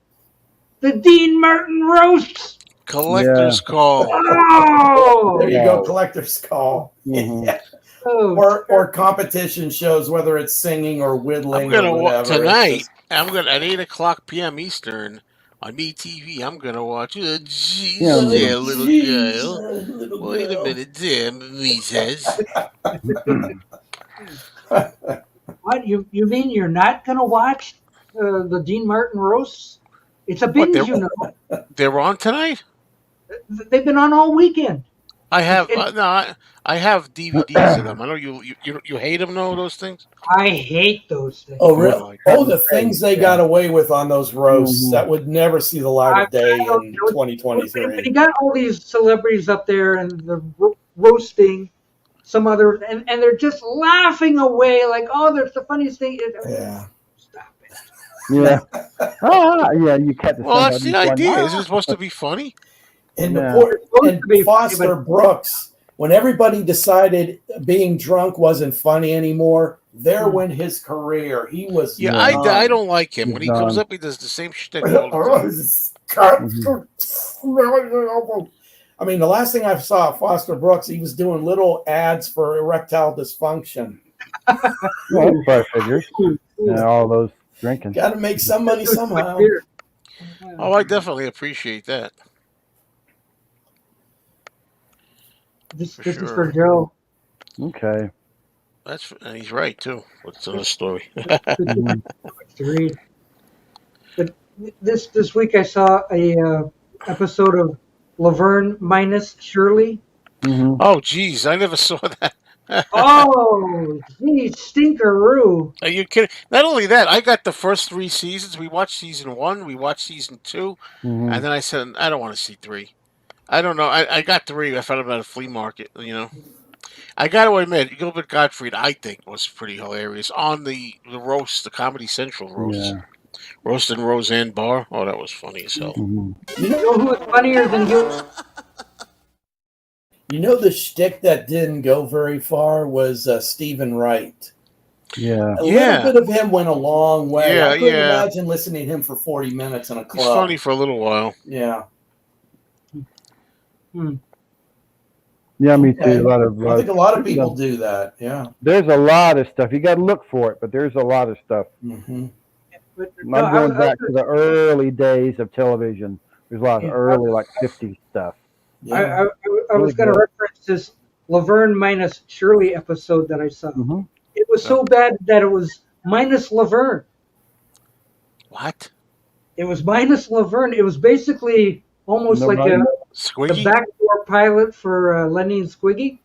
The Dean Martin roasts. Collector's call. Oh, there you go, collector's call. Mm-hmm. Or competition shows, whether it's singing or whittling. I'm gonna or whatever. tonight. I'm gonna at 8:00 p.m. Eastern on MeTV. I'm gonna watch it. Jeez, little girl. Wait a minute, there, me says. What you mean you're not gonna watch the Dean Martin roasts? It's a binge, you know. They're on tonight. They've been on all weekend. I have I have DVDs of them. I know you hate them, though, those things. I hate those things. Oh, really? The things they got away with on those roasts that would never see the light of day in 2023. But you got all these celebrities up there and the roasting some other, and they're just laughing away like, oh, that's the funniest thing. Yeah. Stop it. Yeah. Yeah. You cut the. Well, that's the idea. Is it supposed to be funny? And Foster Brooks, when everybody decided being drunk wasn't funny anymore, there went his career. He was I don't like him. When he comes up, he does the same shtick all the time. I mean, the last thing I saw of Foster Brooks, he was doing little ads for erectile dysfunction. Well, figures. And all those drinking. Got to make some money somehow. Oh, I definitely appreciate that. This is for Joe. Okay. And he's right too. What's in the story? To read. But this week I saw a episode of Laverne minus Shirley. Mm-hmm. Oh, geez, I never saw that. Oh, geez, stinkeroo. Are you kidding? Not only that, I got the first 3 seasons. We watched season 1, we watched season 2, and then I said, I don't want to see 3. I don't know. I got 3. I found them at a flea market, you know. I got to admit, Gilbert Gottfried, I think, was pretty hilarious on the roast, the Comedy Central roast. Yeah. Roast and Roseanne Barr. Oh, that was funny as hell. Mm-hmm. You know who was funnier than you? You know, the shtick that didn't go very far was Stephen Wright. Yeah. A little bit of him went a long way. Yeah, I couldn't imagine listening to him for 40 minutes in a club. He's funny for a little while. Yeah. Yeah, me too. Okay. A lot of. I think a lot of people do that. Yeah. There's a lot of stuff. You got to look for it, but there's a lot of stuff. Mm-hmm. But, I'm going back to the early days of television. There's a lot of early, like 50s stuff. Yeah. I was going to reference this Laverne minus Shirley episode that I saw. Mm-hmm. It was so bad that it was minus Laverne. What? It was minus Laverne. It was basically almost like the Squiggy? backdoor pilot for Lenny and Squiggy.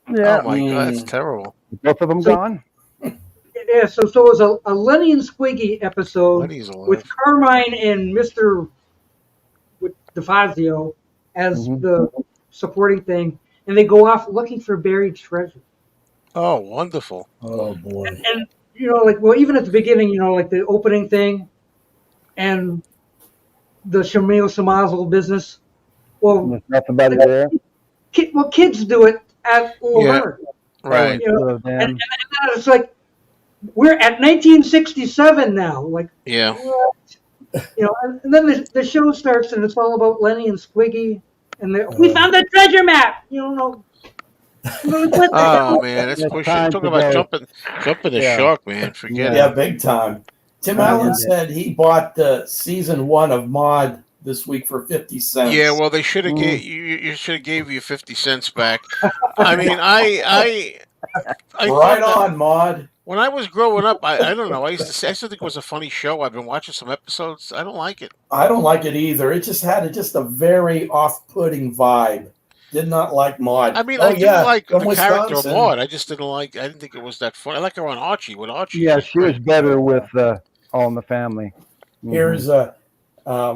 Yeah. Oh my God, that's terrible. Both of them gone? Yeah, so it was a Lenny and Squiggy episode Lenny's alive. with Carmine and Mr. with DeFazio as the supporting thing, and they go off looking for buried treasure. Oh, wonderful. Oh boy. And like, well, even at the beginning, like the opening thing and the Shamil Samazel business. Well, There's nothing about it there. Kids do it at Laverne. Right. And then it's like, we're at 1967 now. Like, Yeah. what? And then the show starts and it's all about Lenny and Squiggy. And we found the treasure map. Oh man, that's pushing. Talking about jumping the shark, man. Forget it. Yeah, big time. Tim Allen said he bought the season 1 of Maude this week for 50 cents. Yeah, well, they should have gave you should have gave you 50 cents back. I mean, I right on, Maude. When I was growing up, I don't know. I used to think it was a funny show. I've been watching some episodes. I don't like it. I don't like it either. It just had a very off-putting vibe. Did not like Maude. I mean, I didn't like the character of Wisconsin. Maude. I just didn't like. I didn't think it was that funny. I like her on Archie. With Archie, Yeah, she was better with All in the Family. Mm-hmm. Here's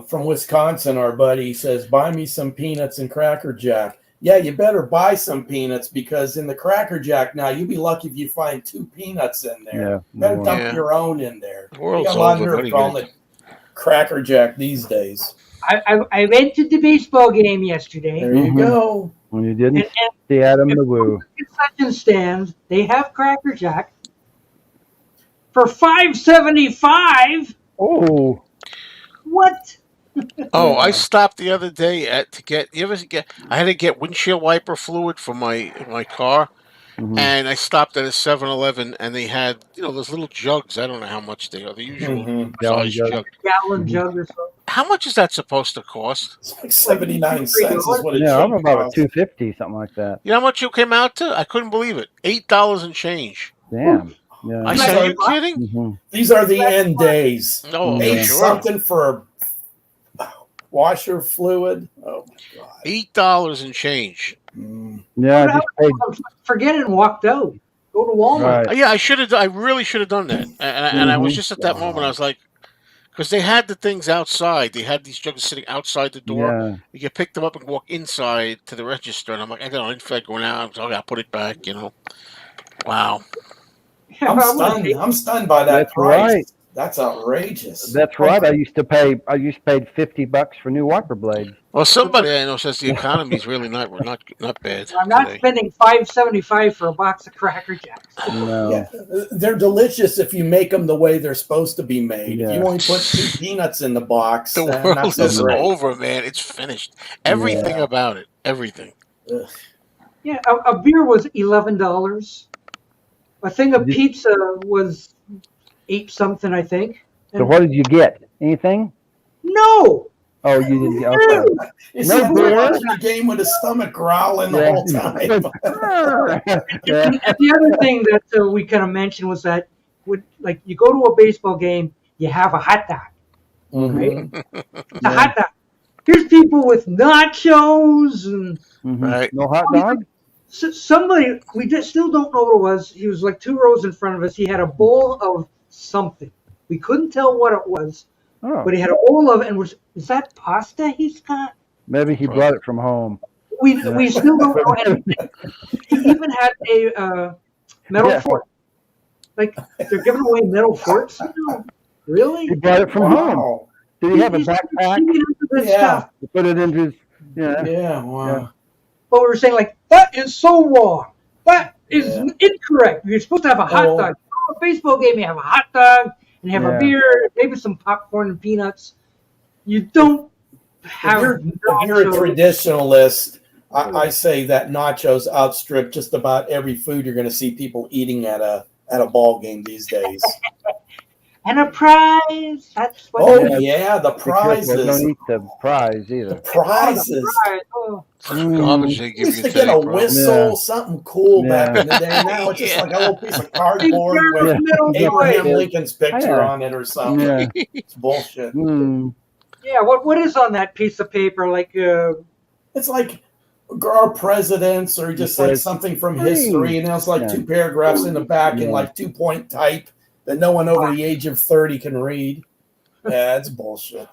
from Wisconsin, our buddy says, "Buy me some peanuts and Cracker Jack." Yeah, you better buy some peanuts because in the Cracker Jack now, you'd be lucky if you find 2 peanuts in there. Yeah, better dump your own in there. The You world's got a lot of over. nerve calling it Cracker Jack these days. I went to the baseball game yesterday. There you go. When you didn't see Adam the Woo. Concession stand, they have Cracker Jack for $5.75. Oh. What? Oh, I stopped the other day to get. I had to get windshield wiper fluid for my car, and I stopped at a 7-Eleven, and they had those little jugs. I don't know how much they are. The usual size jug. Gallon jug or something. How much is that supposed to cost? It's like 79 cents is what it Yeah, I'm should about cost. $2.50, something like that. You know how much it came out to? I couldn't believe it. $8 and change. Damn. Yeah. I said, "Are you kidding?" Mm-hmm. These are the end days. No, $8 sure. something for washer fluid. Oh my God. $8 and change. Yeah, I just paid. Forget it and walked out. Go to Walmart. Right. Yeah, I should have. I really should have done that. And I was just at that moment. I was like, because they had the things outside. They had these jugs sitting outside the door. Yeah. You can pick them up and walk inside to the register. And I'm like, I don't know, I'm going out. So I got to put it back. Wow. I'm stunned by that That's price. right. That's outrageous. That's right. I used to pay $50 for new wiper blades. Well, somebody I know says the economy is really not bad. I'm not today. spending $5.75 for a box of Cracker Jacks. No. Yeah, they're delicious if you make them the way they're supposed to be made. Yeah. If you only put 2 peanuts in the box, The then world not so is great. over, man. It's finished. Everything about it. Everything. Ugh. Yeah, a beer was $11. A thing of pizza was 8 something, I think. So what did you get? Anything? No. Oh, you didn't. Okay. You No see, beer? watching the game with his stomach growling the whole time. Yeah. And the other thing that we kind of mentioned was that, you go to a baseball game, you have a hot dog, right? It's a hot dog. Here's people with nachos and Right. No hot dog? somebody, still don't know what it was. He was like 2 rows in front of us. He had a bowl of something. We couldn't tell what it was, but he had a bowl of it. And is that pasta he's got? Maybe he brought it from home. We still don't know. And he even had a metal fork. Like, they're giving away metal forks? No. Really? He brought it from home. Did he have a backpack? Yeah. To put it into his. Yeah. Yeah, wow. Yeah. But we were saying, like, that is so wrong. That is incorrect. You're supposed to have a hot dog. A baseball game, you have a hot dog, and you have a beer, maybe some popcorn and peanuts. You don't have. If you're a traditionalist, I say that nachos outstrip just about every food you're going to see people eating at a ball game these days. And a prize. That's what. Oh yeah, the Be careful, prizes. don't eat the prize The either. prizes. Oh. Garbage they We give used you to get today, a bro. whistle, Yeah. something cool back Yeah. in the day. Now it's just Yeah. like a little piece of cardboard with Yeah. Abraham Yeah. Lincoln's picture Yeah. on it or something. Yeah. It's bullshit. Yeah. What is on that piece of paper? Like It's like our presidents or just like something from history, and now it's like 2 paragraphs in the back in like 2-point type that no one over the age of 30 can read. Yeah, it's bullshit.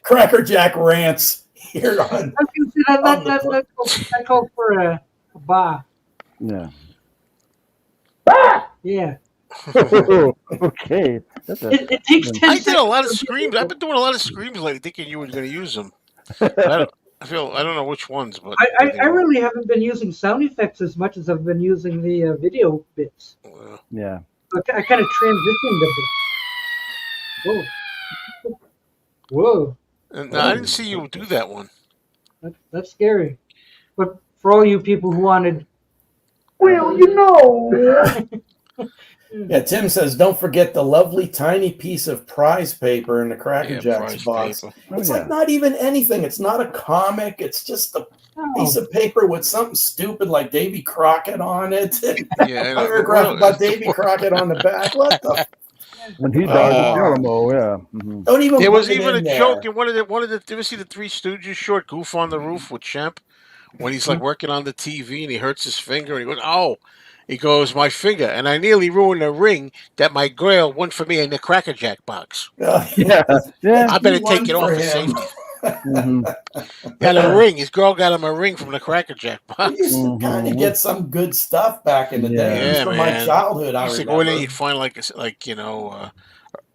Cracker Jack rants here on. that calls for a bar. Yeah. Yeah. Okay. It takes 10 I did a seconds lot of to screams. I've been doing a lot of screams lately, thinking you were going to use them. I don't know which ones, but I really haven't been using sound effects as much as I've been using the video bits. Yeah. I kind of transitioned a bit. Whoa. And I didn't see you do that one. That's scary. But for all you people who wanted, well, you know. Yeah, Tim says, don't forget the lovely tiny piece of prize paper in the Cracker Jacks box. Paper. It's like not even anything. It's not a comic. It's just a piece of paper with something stupid like Davy Crockett on it. Yeah, a paragraph about Davy Crockett on the back. What the? When he died in Alamo, yeah. Mm-hmm. Don't even. There was put it even a in there. joke in one of the. Did you ever see the Three Stooges short Goof on the Roof with Shemp? When he's like working on the TV and he hurts his finger and he goes, "Oh," he goes, "My finger," and I nearly ruined a ring that my girl won for me in the Cracker Jack box. Yeah. I better One take it off for for him. safety. Mm-hmm. Got a ring. His girl got him a ring from the Cracker Jack box. We used to kind of get some good stuff back in the day. At least Yeah, from man. my childhood, I You used to remember. go in there, you'd find like a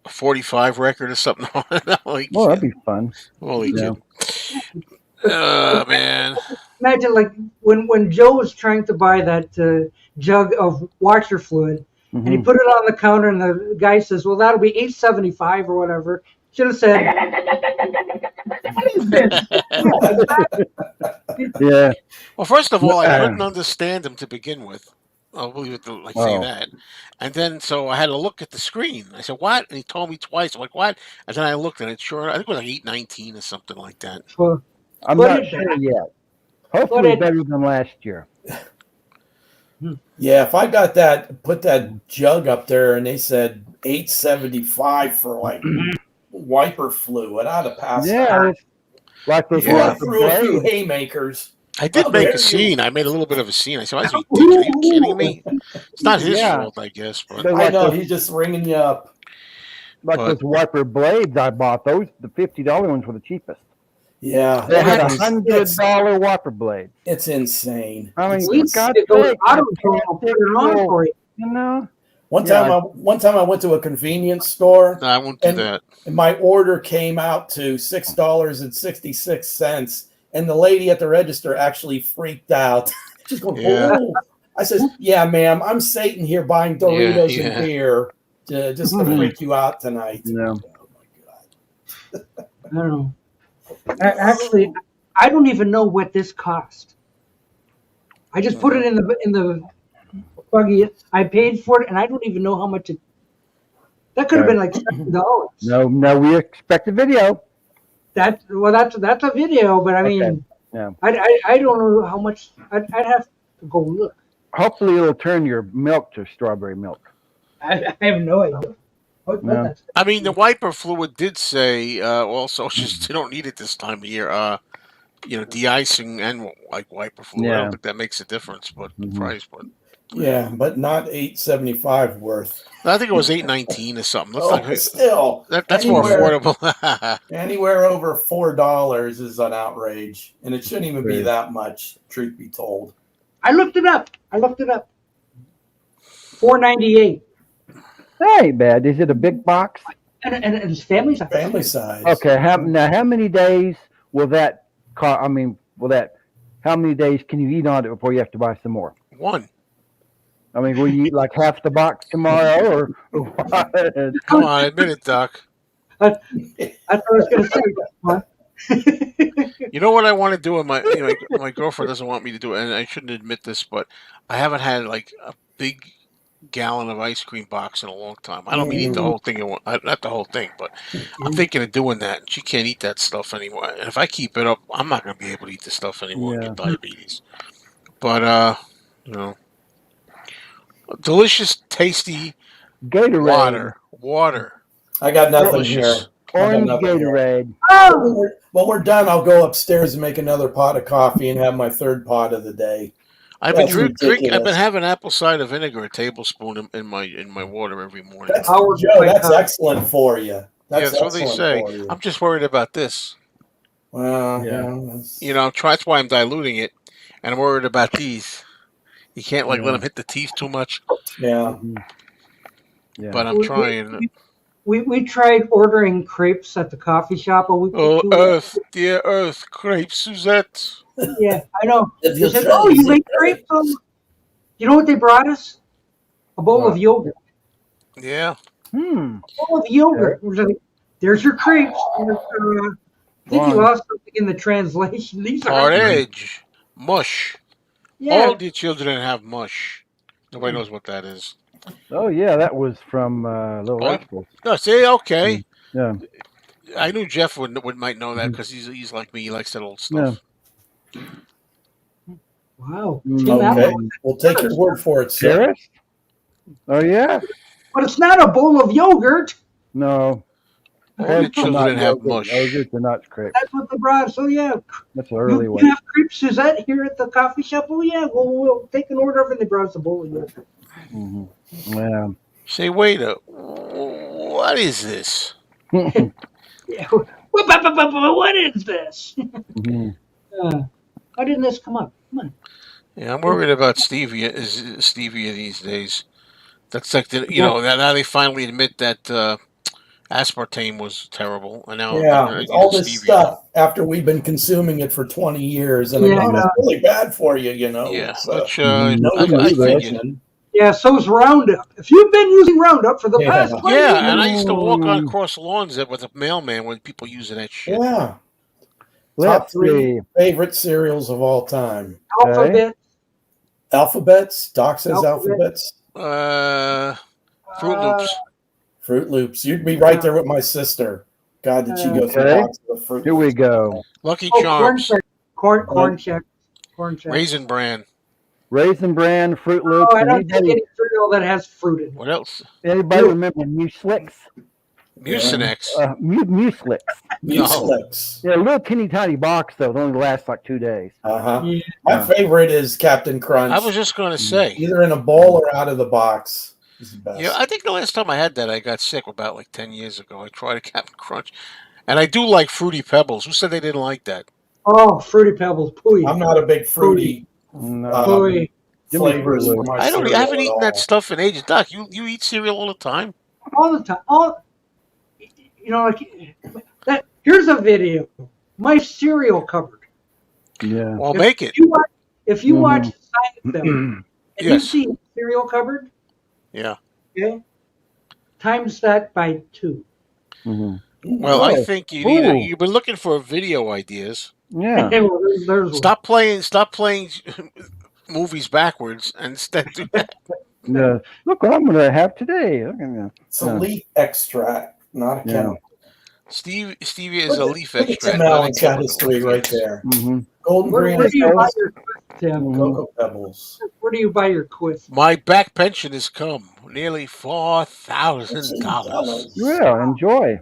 45 record or something on it. Like, Well, that'd be fun. holy Yeah. shit. Man. Imagine like when Joe was trying to buy that jug of washer fluid, and he put it on the counter, and the guy says, "Well, that'll be $8.75 or whatever." Should have said, "What is this?" Yeah. Well, first of all, I couldn't understand him to begin with. I'll believe it like say that. And then so I had to look at the screen. I said, "What?" And he told me twice. I'm like, "What?" And then I looked at it. Sure, I think it was like 8.19 or something like that. Well, I'm put not it sure back. yet. Hopefully better than last year. Yeah, if I got that, put that jug up there, and they said $8.75 for like wiper fluid, I'd have passed Yeah. out. Like they Before I said threw a few today. haymakers. I did Oh, make there a you- scene. I made a little bit of a scene. I said, "Are you kidding me?" It's not his Yeah. fault, I guess. But They're I like know those, he's just ringing you up. like But- those wiper blades I bought. Those the $50 ones were the cheapest. Yeah, They had it's- $100 wiper blades. It's insane. I mean, At for least God's it goes sake, auto that tune, I'll put it on plastic for you. You know? One Yeah. time I went to a convenience store, no, I won't do and, that. and my order came out to $6.66, and the lady at the register actually freaked out. She's going, Yeah. "Oh!" I said, "Yeah, ma'am, I'm Satan here buying Doritos Yeah. and beer just to freak you out tonight." Yeah. I don't know. Actually, I don't even know what this cost. I just put it in the buggy. I paid for it, and I don't even know how much it. That could have been like $7. No, we expect a video. That's a video, but I mean, Yeah. I don't know how much. I'd have to go look. Hopefully it'll turn your milk to strawberry milk. I have no idea. What No. that's- I mean, the wiper fluid did say also just you don't need it this time of year. De-icing and like wiper fluid. I Yeah. don't think that makes a difference, but the price. But Yeah, but not $8.75 worth. I think it was 8.19 or something. Looks Oh, like still, that's more anywhere- affordable. Anywhere over $4 is an outrage, and it shouldn't even be Right. that much. Truth be told. I looked it up. $4.98, That ain't bad. Is it a big box? and it's family size. Family size. Okay. How many days will that cost? I mean, how many days can you eat on it before you have to buy some more? One. I mean, will you eat like half the box tomorrow or what? Come on, admit it, Doc. That's what I was going to say. Huh? You know what I want to do? And my girlfriend doesn't want me to do it, and I shouldn't admit this, but I haven't had like a big gallon of ice cream box in a long time. I don't mean eat the whole thing, not the whole thing, but I'm thinking of doing that. And she can't eat that stuff anymore. And if I keep it up, I'm not going to be able to eat this stuff anymore and get diabetes. But you know, delicious, tasty Gatorade. water. I got nothing Delicious. here. Orange Gatorade. Oh, When we're done, I'll go upstairs and make another pot of coffee and have my third pot of the day. I've been That's drinking. I've been ridiculous. having apple cider vinegar, a tablespoon in my water every morning. That's, Joe, that's excellent for you. That's what they say. for you. I'm just worried about this. Well, You know, that's why I'm diluting it, and I'm worried about these. You can't let them hit the teeth too much. Yeah. But I'm trying. We tried ordering crepes at the coffee shop a week Oh, or two. Earth, dear Earth, crepes, Suzette. Yeah, I know. They said, "Oh, you make crepes?" You know what they brought us? A bowl of yogurt. Yeah. A bowl of yogurt. It was like, there's your crepes. I think you lost something in the translation. These Hard are edge, mush. Yeah. All the children have mush. Nobody knows what that is. Oh yeah, that was from Little Rascals. No, see, okay. Yeah. I knew Jeff might know that because he's like me. He likes that old stuff. Wow. Okay. We'll take your word for it, sir. Serious? Oh yeah. But it's not a bowl of yogurt. No. All the children have mush. Yogurt, they're not crepes. That's what they brought us. So yeah. That's an early You one. have crepes, Suzette, here at the coffee shop? Oh yeah. Well, we'll take an order of it. They brought us a bowl of yogurt. Yeah. Say, waiter, what is this? Yeah. What is this? Why didn't this come up? Come on. Yeah, I'm worried about stevia these days. That's like now they finally admit that aspartame was terrible, and now all this stuff after we've been consuming it for 20 years, and it's really bad for you, you know. Yeah, It's, I figured. Yeah, so's Roundup. If you've been using Roundup for the past 20 years, and I used to walk on cross lawns with a mailman when people using that shit. Yeah. Top 3 favorite cereals of all time. Alphabets. Doc says alphabets. Fruit Loops. Fruit Loops. You'd be right there with my sister. God, did she go through lots of Fruit Loops. Here we go. Lucky Charms. Corn check. Raisin Bran. Raisin Bran, Fruit Loops. Oh, I don't think any cereal that has fruit in it. What else? Anybody remember Mueslix? Mucinex. Mueslix. Mueslix. Yeah, a little teeny tiny box though. It only lasts like 2 days. Yeah. My favorite is Captain Crunch. I was just going to say. Either in a bowl or out of the box. Is the best. Yeah, I think the last time I had that, I got sick about like 10 years ago. I tried a Captain Crunch. And I do like Fruity Pebbles. Who said they didn't like that? Oh, Fruity Pebbles. Pooey. I'm not a big fruity flavors for my I haven't eaten that stuff in ages. Doc, you eat cereal all the time? All the time. You know, like here's a video. My cereal cupboard. Yeah. Well, make it. If you watch Seinfeld, and you see cereal cupboard, yeah. Okay. Times that by 2. Well, I think you've been looking for video ideas. Yeah. Well, there's Stop playing movies backwards and instead do that. Yeah. Look what I'm going to have today. It's a leaf extract, not a chemical. Stevia is a leaf extract. Tim Allen's got his 3 right there. Golden Where do you buy your Quist, Tim? Cocoa Pebbles. Where do you buy your Quist? My back pension has come. Nearly $4,000. Yeah, enjoy.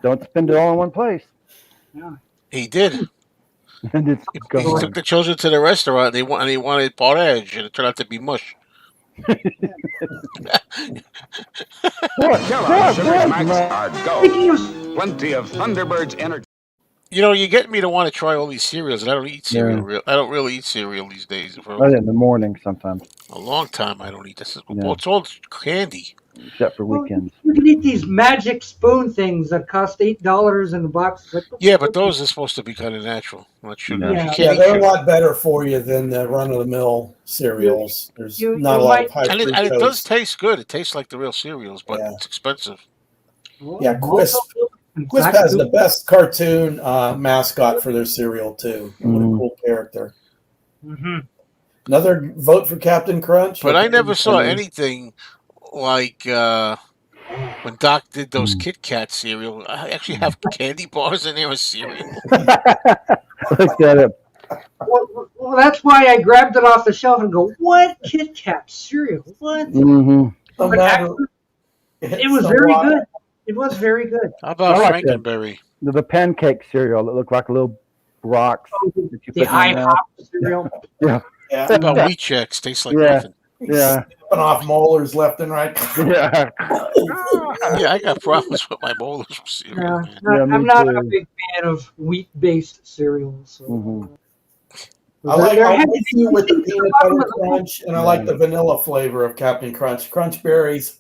Don't spend it all in one place. Yeah. He did. And it's He took the children to the restaurant. They wanted porridge, and it turned out to be mush. Kellogg's Sugar Smacks are go. Plenty of Thunderbird's energy. You know, you get me to want to try all these cereals, and I don't eat cereal. I don't really eat cereal these days. For Right in the morning sometimes. a long time, I don't eat this. Well, it's all candy. Except for weekends. You can eat these magic spoon things that cost $8 in the box. Yeah, but those are supposed to be kind of natural, not sugar. Yeah. You can't Yeah, eat they're sugar. a lot better for you than the run-of-the-mill cereals. There's not a lot of high And it does fructose. taste good. It tastes like the real cereals, but it's expensive. Yeah, Quist Quisp has the best cartoon mascot for their cereal too. What a cool character! Mm-hmm. Another vote for Captain Crunch. But I never saw anything like when Doc did those Kit Kat cereal. I actually have candy bars in there as cereal. Look at it. Well, that's why I grabbed it off the shelf and go, "What Kit Kat cereal? What?" No But matter, actually, it was very good. It was very good. How about I like Frankenberry? The pancake cereal that looked like little rocks. That you The put in high your mouth. hop cereal. Yeah. How about Wheat Chex? Tastes like nothing. Yeah. Snipping off molars left and right. Yeah. Yeah, I got problems with my molars with cereal. Yeah, Man. I'm not a big fan of wheat-based cereals. So. I'll with you with the peanut butter crunch, and I like the vanilla flavor of Captain Crunch. Crunch berries,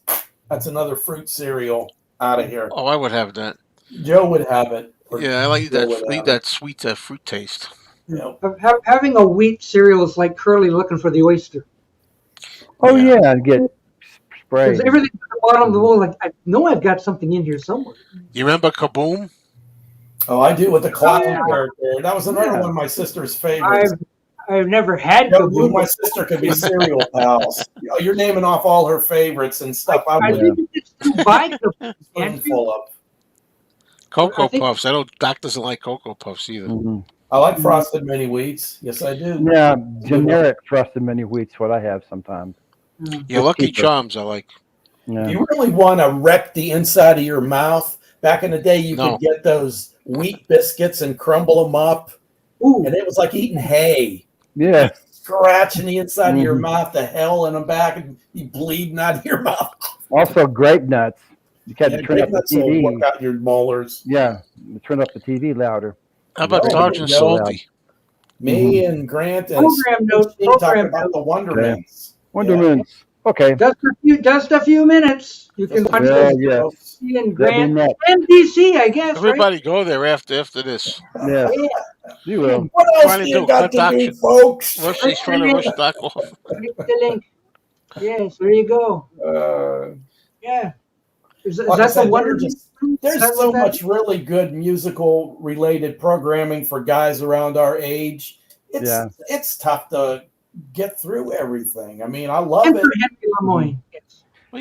that's another fruit cereal out of here. Oh, I would have that. Joe would have it. Yeah, I like that sweet fruit taste. Having a wheat cereal is like Curly looking for the oyster. Oh yeah, get sprayed. Because everything at the bottom of the bowl, like I know I've got something in here somewhere. You remember Kaboom? Oh, I do with the clown character. That was another one of my sister's favorites. I've never had Kaboom. Kaboom. My sister could be cereal pals. You're naming off all her favorites and stuff. I think it's to buy Kaboom. Spoonful of. Cocoa Puffs. I don't. Doc doesn't like Cocoa Puffs either. I like frosted mini wheats. Yes, I do. Yeah, generic frosted mini wheats. What I have sometimes. Yeah, Lucky Charms. I like. Yeah. You really want to wreck the inside of your mouth? Back in the day, you could get those wheat biscuits and crumble them up. Ooh. And it was like eating hay. Yeah. Scratching the inside of your mouth, the hell in the back, and you bleeding out of your mouth. Also, grape nuts. You got to turn up the TV. Work out your molars. Yeah, turn up the TV louder. How about Sergeant Salty? Me and Grant and talking about the Wonderments. Wonderments. Okay. Just a few minutes. You can watch those. And Grant and DC, I guess. Everybody go there after this. Yeah. You will. What else do you got to do, folks? He's trying to rush Doc off. Click the link. Yes, there you go. Yeah. Is that the Wonder? There's so much really good musical related programming for guys around our age. It's tough to get through everything. I mean, I love it.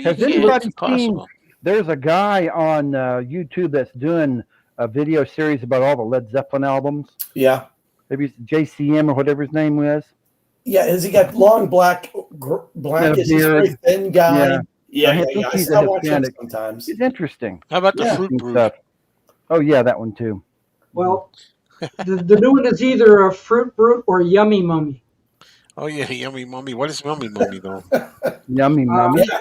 Has anybody seen? There's a guy on YouTube that's doing a video series about all the Led Zeppelin albums. Yeah. Maybe it's JCM or whatever his name was. Yeah, has he got long black is he a very thin guy? Yeah. I still watch him sometimes. It's interesting. How about the Fruit Brew? Stuff. Oh yeah, that one too. Well, the new one is either a Fruit Brute or Yummy Mummy. Oh yeah, Yummy Mummy. What is Mummy Mummy though? Yummy Mummy. Yeah,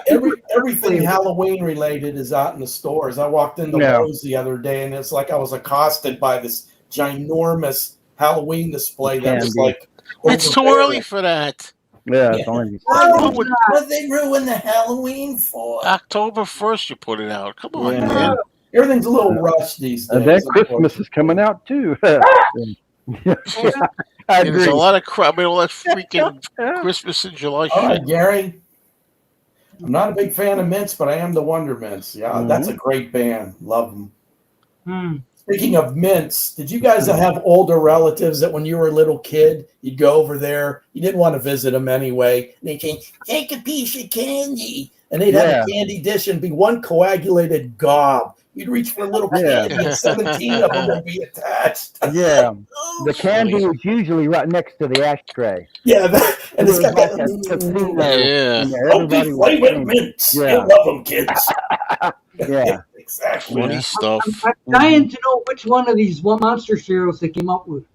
everything Halloween related is out in the stores. I walked into Lowe's the other day, and it's like I was accosted by this ginormous Halloween display that was like. It's too early for that. Yeah, it's only. What did they ruin the Halloween for? October 1st, you put it out. Come on, man. Everything's a little rushed these days. And then Christmas is coming out too. I agree. There's a lot of crap. I mean, all that freaking Christmas in July All right, shit. Gary. I'm not a big fan of Mints, but I am the Wondermints. Yeah, that's a great band. Love them. Speaking of mints, did you guys have older relatives that when you were a little kid, you'd go over there, you didn't want to visit them anyway, and they'd say, take a piece of candy, and they'd have a candy dish and be one coagulated gob. You'd reach for a little candy, and 17 of them would be attached. Yeah, the candy is usually right next to the ashtray. Yeah, and it's got that. Yeah. Don't be flavored mints. Yeah. You love them, kids. Yeah. Exactly. Funny stuff. I'm dying to know which one of these monster cereals they came up with.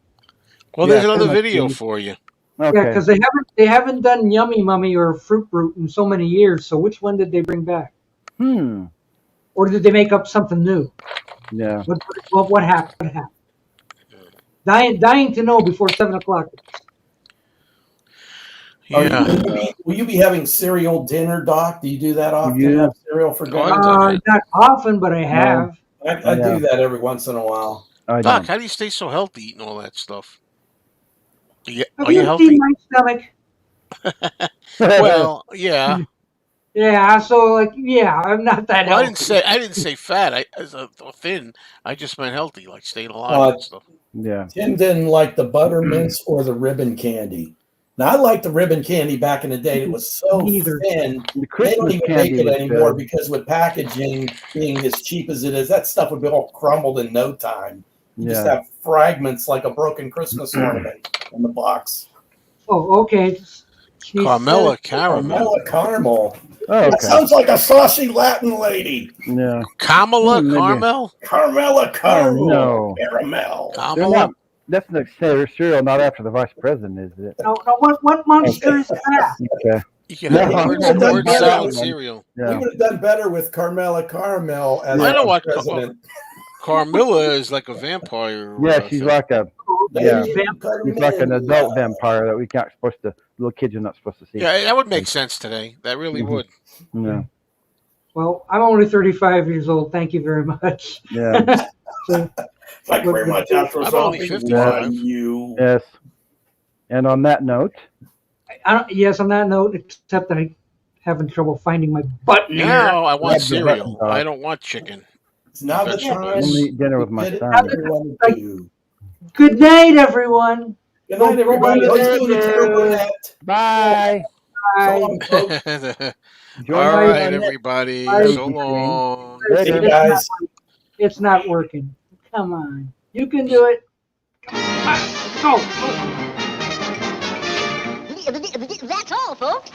Well, there's another video for you. Okay. Yeah, because they haven't done Yummy Mummy or Fruit Brute in so many years. So which one did they bring back? Or did they make up something new? Yeah. What happened? What happened? Dying to know before 7:00. Yeah. Will you be having cereal dinner, Doc? Do you do that often? Yeah. Have cereal for dinner? Not often, but I have. I do that every once in a while. Doc, how do you stay so healthy eating all that stuff? Are Have you you healthy? seen my stomach? Well, yeah. Yeah, so like, yeah, I'm not that Well, healthy. I didn't say fat. I as a thin. I just meant healthy, like staying alive and stuff. Yeah. Tim didn't like the buttermints or the ribbon candy. Now I liked the ribbon candy back in the day. It was so Neither. thin. The They don't Christmas even make candy it was anymore good. because with packaging being as cheap as it is, that stuff would be all crumbled in no time. You just Yeah. have fragments like a broken Christmas ornament in the box. Oh, okay. She Carmela said, caramel. Carmela caramel. Oh, That okay. sounds like a saucy Latin lady. Yeah. Kamala Maybe. caramel. Carmela Oh caramel. no. Caramel. They're Kamala. not. That's the cereal, not after the vice president, is it? no, what monster is that? Okay. You can No, have we word, would've done word better salad with- cereal. We Yeah. would have done better with Carmela Caramel as Yeah. I know our what president. Carmilla is like a vampire. Yeah, she's thing. like a yeah. Lady She's like an adult Carmela. vampire that we can't supposed to. Little kids are not supposed to see. Yeah, that would make sense today. That really Mhm. would. Yeah. Well, I'm only 35 years old. Thank you very much. Yeah. So, Thank you very much, After I'm only 55. You. Yes. And on that note, yes, on that note, except that I'm having trouble finding my button here. Now I want Grab the cereal. button, I don't want chicken. It's now the Vegetable. time. I'm gonna eat dinner with my to get son. everyone to do. Good night, everyone. Good night, everybody. Let's do the Carol Burnett. Bye. So Bye. long, folks. Join All me right, on that. everybody. Bye. So long. See you guys. It's not working. Come on. You can do it. Go. That's all, folks.